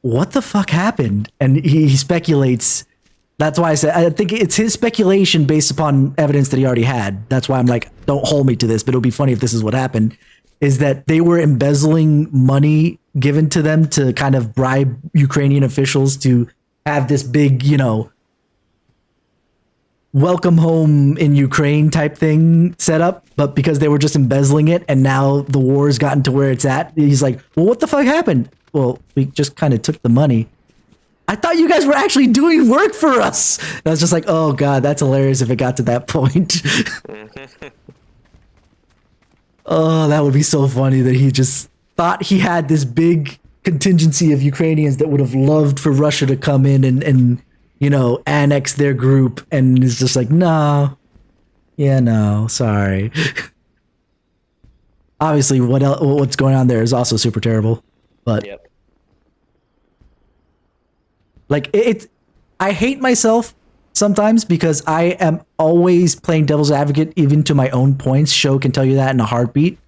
what the fuck happened? And he speculates. That's why I said, I think it's his speculation based upon evidence that he already had. That's why I'm like, don't hold me to this, but it'll be funny if this is what happened, is that they were embezzling money given to them to kind of bribe Ukrainian officials to have this big, welcome home in Ukraine type thing set up. But because they were just embezzling it, and now the war's gotten to where it's at, he's like, well, what the fuck happened? Well, we just kind of took the money. I thought you guys were actually doing work for us. And I was just like, oh God, that's hilarious if it got to that point. Oh, that would be so funny that he just thought he had this big contingency of Ukrainians that would have loved for Russia to come in and annex their group. And it's just like, no. Yeah, no, sorry. obviously what's going on there is also super terrible. But Yep. like I hate myself sometimes because I am always playing devil's advocate, even to my own points. Show can tell you that in a heartbeat.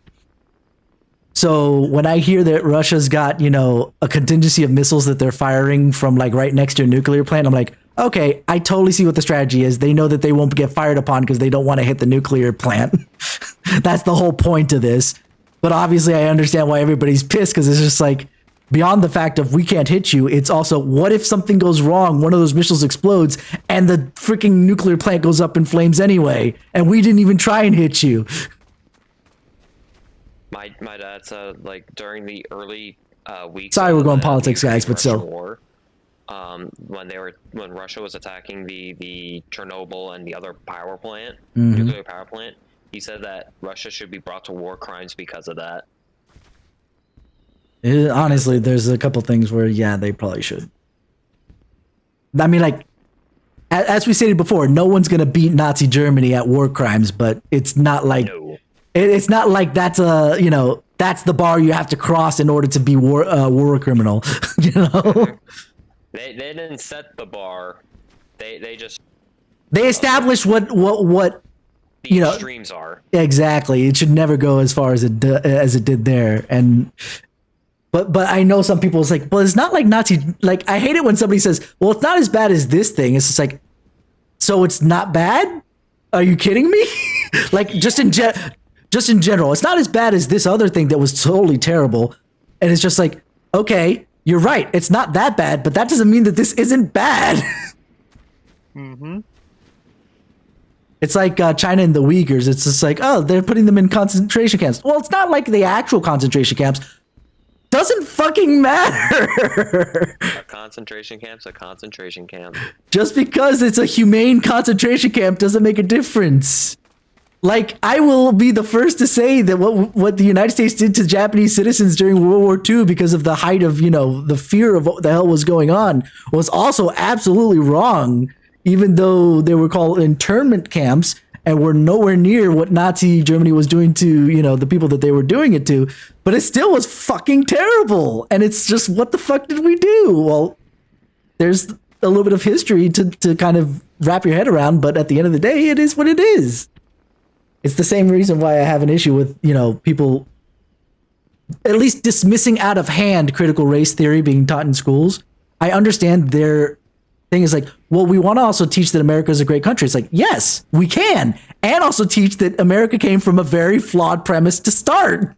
So when I hear that Russia's got, you know, a contingency of missiles that they're firing from like right next to a nuclear plant, I'm like, okay, I totally see what the strategy is. They know that they won't get fired upon because they don't want to hit the nuclear plant. That's the whole point of this. But obviously I understand why everybody's pissed, because it's just like, beyond the fact of we can't hit you, it's also, what if something goes wrong, one of those missiles explodes, and the freaking nuclear plant goes up in flames anyway, and we didn't even try and hit you. My dad said, like, during the early weeks. Sorry, we're going of the politics, guys, but Ukraine-Russia still. War, when Russia was attacking the Chernobyl and the other power plant, nuclear power plant, he said that Russia should be brought to war crimes because of that. Honestly, there's a couple things where, yeah, they probably should. I mean, like, as we stated before, no one's going to beat Nazi Germany at war crimes, but it's not like... No. It's not like that's a, you know, that's the bar you have to cross in order to be war criminal, you know? They didn't set the bar. They just... They established what the you know, extremes are. Exactly. It should never go as far as it did there. And but I know some people, it's like, well, it's not like Nazi, like, I hate it when somebody says, well, it's not as bad as this thing. It's just like, so it's not bad? Are you kidding me? Like, just in general, it's not as bad as this other thing that was totally terrible. And it's just like, okay, you're right. It's not that bad, but that doesn't mean that this isn't bad. It's like China and the Uyghurs. It's just like, oh, they're putting them in concentration camps. Well, it's not like the actual concentration camps. Doesn't fucking matter. A concentration camp's a concentration camp. Just because it's a humane concentration camp doesn't make a difference. Like, I will be the first to say that what the United States did to Japanese citizens during World War II because of the height of, you know, the fear of what the hell was going on was also absolutely wrong, even though they were called internment camps and were nowhere near what Nazi Germany was doing to, you know, the people that they were doing it to. But it still was fucking terrible. And it's just, what the fuck did we do? Well, there's a little bit of history to kind of wrap your head around, but at the end of the day, it is what it is. It's the same reason why I have an issue with, you know, people at least dismissing out of hand critical race theory being taught in schools. I understand their thing is like, well, we want to also teach that America is a great country. It's like, yes, we can. And also teach that America came from a very flawed premise to start.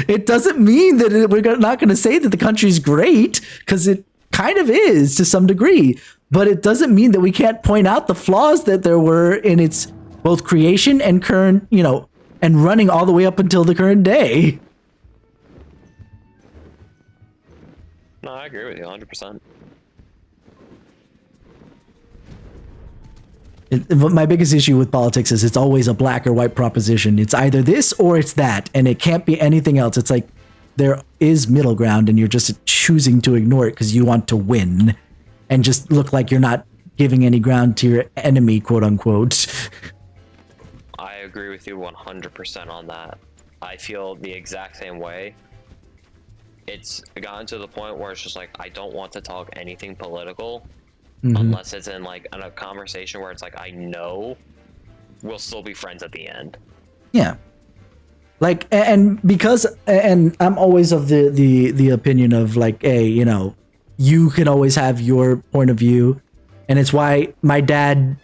It doesn't mean that we're not going to say that the country's great, because it kind of is to some degree. But it doesn't mean that we can't point out the flaws that there were in its both creation and current, you know, and running all the way up until the current day. No, I agree with you 100%. My biggest issue with politics is it's always a black or white proposition. It's either this or it's that, and it can't be anything else. It's like there is middle ground, and you're just choosing to ignore it because you want to win and just look like you're not giving any ground to your enemy, quote unquote. I agree with you 100% on that. I feel the exact same way. It's gotten to the point where it's just like, I don't want to talk anything political unless it's in like in a conversation where it's like, I know we'll still be friends at the end. Yeah. Like, and because, and I'm always of the opinion of like, hey, you know, you can always have your point of view. And it's why my dad,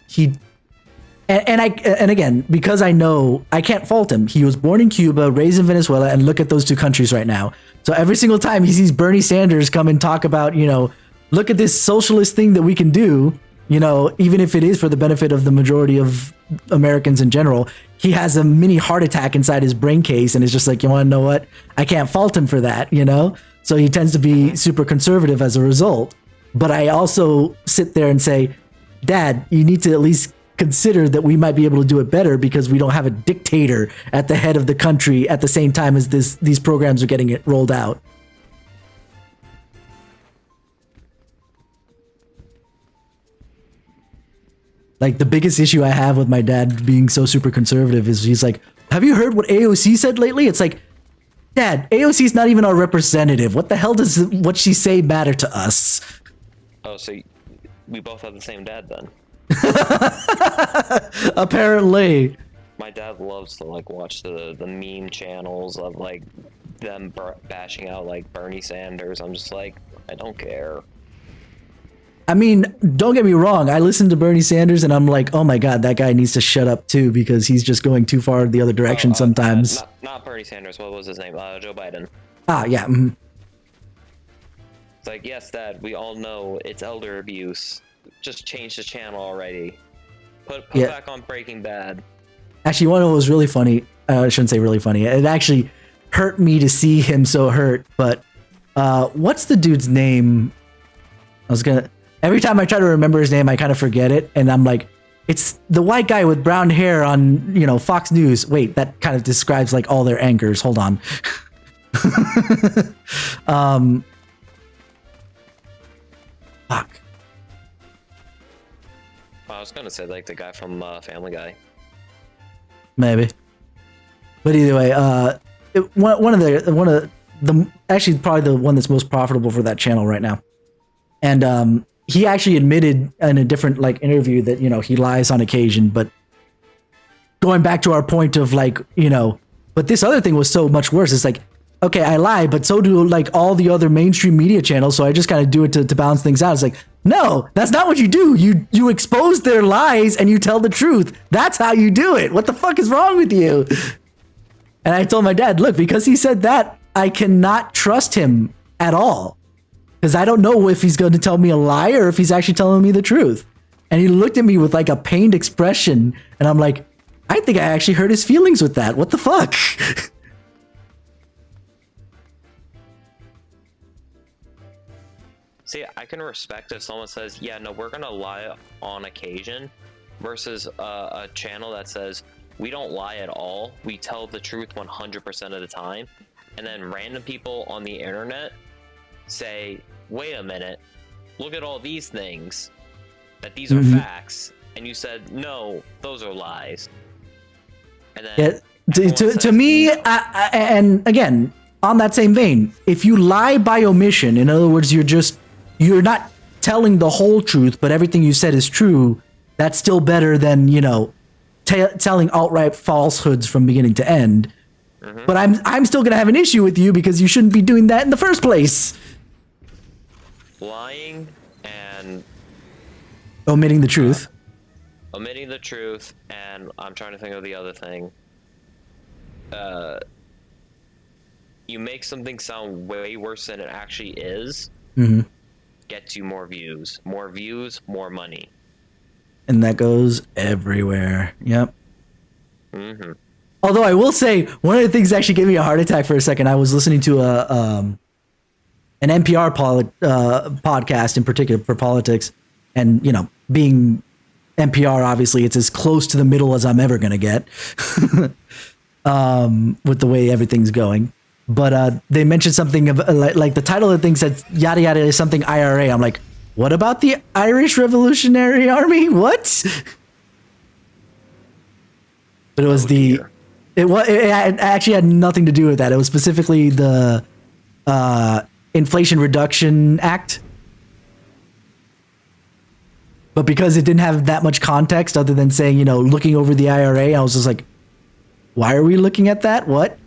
and again, because I know I can't fault him. He was born in Cuba, raised in Venezuela, and look at those two countries right now. So every single time he sees Bernie Sanders come and talk about, you know, look at this socialist thing that we can do, you know, even if it is for the benefit of the majority of Americans in general, he has a mini heart attack inside his brain case, and it's just like, you want to know what? I can't fault him for that, you know? So he tends to be super conservative as a result. But I also sit there and say, Dad, you need to at least consider that we might be able to do it better because we don't have a dictator at the head of the country at the same time as these programs are getting it rolled out. Like, the biggest issue I have with my dad being so super conservative is he's like, have you heard what AOC said lately? It's like, Dad, AOC is not even our representative. What the hell does what she say matter to us? Oh, so we both have the same dad then? Apparently. My dad loves to like watch the meme channels of like them bashing out like Bernie Sanders. I'm just like, I don't care. I mean, don't get me wrong. I listen to Bernie Sanders and I'm like, oh my God, that guy needs to shut up too because he's just going too far the other direction sometimes. Not Bernie Sanders. What was his name? Joe Biden. Ah, yeah. Mm. It's like, yes, Dad, we all know it's elder abuse. Just change the channel already. Put back on Breaking Bad. Actually, one of what was really funny. I shouldn't say really funny. It actually hurt me to see him so hurt. But what's the dude's name? Every time I try to remember his name, I kind of forget it. And I'm like, it's the white guy with brown hair on, Fox News. Wait, that kind of describes like all their anchors. Hold on. Fuck. I was gonna say like the guy from Family Guy. Maybe. But either way, one of the actually probably the one that's most profitable for that channel right now. And he actually admitted in a different like interview that, he lies on occasion, but going back to our point of like, but this other thing was so much worse. It's like, okay, I lie, but so do like all the other mainstream media channels. So I just kind of do it to balance things out. It's like, no, that's not what you do. You expose their lies and you tell the truth. That's how you do it. What the fuck is wrong with you? And I told my dad, look, because he said that, I cannot trust him at all. Because I don't know if he's going to tell me a lie or if he's actually telling me the truth. And he looked at me with like a pained expression. And I'm like, I think I actually hurt his feelings with that. What the fuck? See, I can respect if someone says, yeah, no, we're gonna lie on occasion, versus a channel that says, we don't lie at all, we tell the truth 100% of the time, and then random people on the internet say, wait a minute, look at all these things, that these are facts, and you said, no, those are lies. And then to me, and again, on that same vein, if you lie by omission, in other words, you're not telling the whole truth, but everything you said is true, that's still better than, telling outright falsehoods from beginning to end. Mm-hmm. But I'm still going to have an issue with you because you shouldn't be doing that in the first place. Lying and omitting the truth. Omitting the truth, and I'm trying to think of the other thing. You make something sound way worse than it actually is. Mm-hmm. Gets you more views, more money, and that goes everywhere. Yep. Mm-hmm. Although I will say, one of the things that actually gave me a heart attack for a second. I was listening to an NPR podcast in particular for politics, and being NPR, obviously it's as close to the middle as I'm ever gonna get, with the way everything's going. But they mentioned something of like the title of the thing said yada yada is something IRA. I'm like, what about the Irish Revolutionary Army? What? But it was it actually had nothing to do with that. It was specifically the Inflation Reduction Act. But because it didn't have that much context other than saying, looking over the IRA, I was just like, why are we looking at that? What?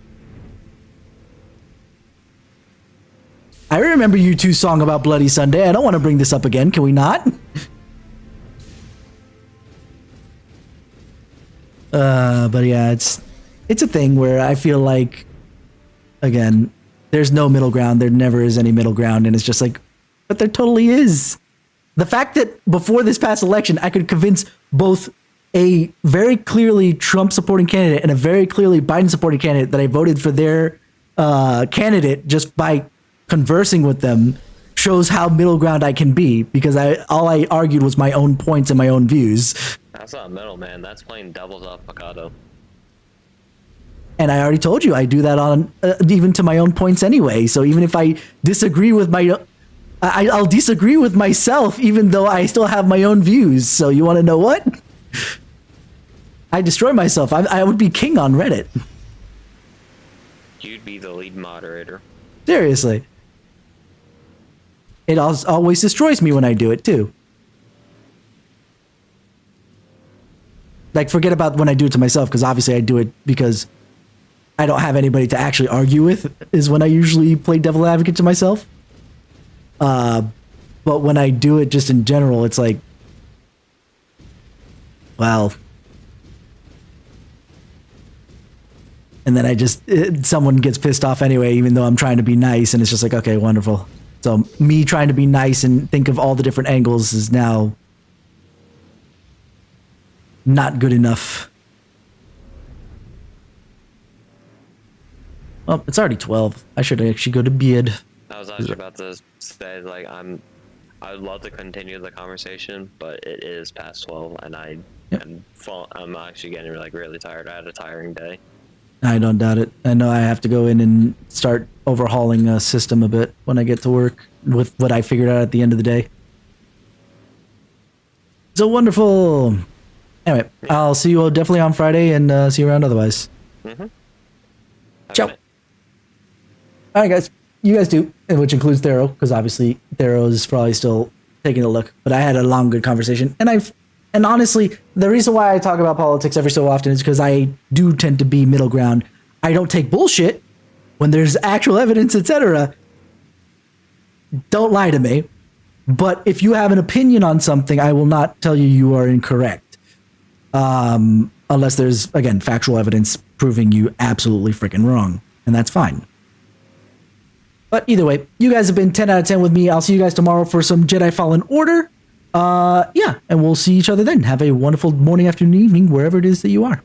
I remember U2's song about Bloody Sunday. I don't want to bring this up again. Can we not? But yeah, it's a thing where I feel like, again, there's no middle ground. There never is any middle ground. And it's just like, but there totally is. The fact that before this past election, I could convince both a very clearly Trump supporting candidate and a very clearly Biden supporting candidate that I voted for their candidate just by conversing with them shows how middle ground I can be, because all I argued was my own points and my own views. That's not middle, man. That's playing devil's avocado. And I already told you I do that on even to my own points anyway. So even if I disagree with I'll disagree with myself, even though I still have my own views. So you want to know what? I destroy myself. I would be king on Reddit. You'd be the lead moderator. Seriously. It always destroys me when I do it, too. Like, forget about when I do it to myself, because obviously I do it because I don't have anybody to actually argue with, is when I usually play devil advocate to myself. But when I do it just in general, it's like, well... And then someone gets pissed off anyway, even though I'm trying to be nice, and it's just like, okay, wonderful. So me trying to be nice and think of all the different angles is now not good enough. Well, it's already 12. I should actually go to bed. I was actually about to say, like, I would love to continue the conversation, but it is past 12, and I'm actually getting like really tired. I had a tiring day. I don't doubt it. I know I have to go in and start overhauling a system a bit when I get to work with what I figured out at the end of the day. So wonderful. Anyway, I'll see you all definitely on Friday and see you around otherwise. Mm-hmm. Ciao. All right, guys. You guys do, which includes Thero, because obviously Thero is probably still taking a look. But I had a long, good conversation, and honestly, the reason why I talk about politics every so often is because I do tend to be middle ground. I don't take bullshit when there's actual evidence, etc. Don't lie to me. But if you have an opinion on something, I will not tell you are incorrect. Unless there's, again, factual evidence proving you absolutely freaking wrong. And that's fine. But either way, you guys have been 10 out of 10 with me. I'll see you guys tomorrow for some Jedi Fallen Order. Yeah, and we'll see each other then. Have a wonderful morning, afternoon, evening, wherever it is that you are.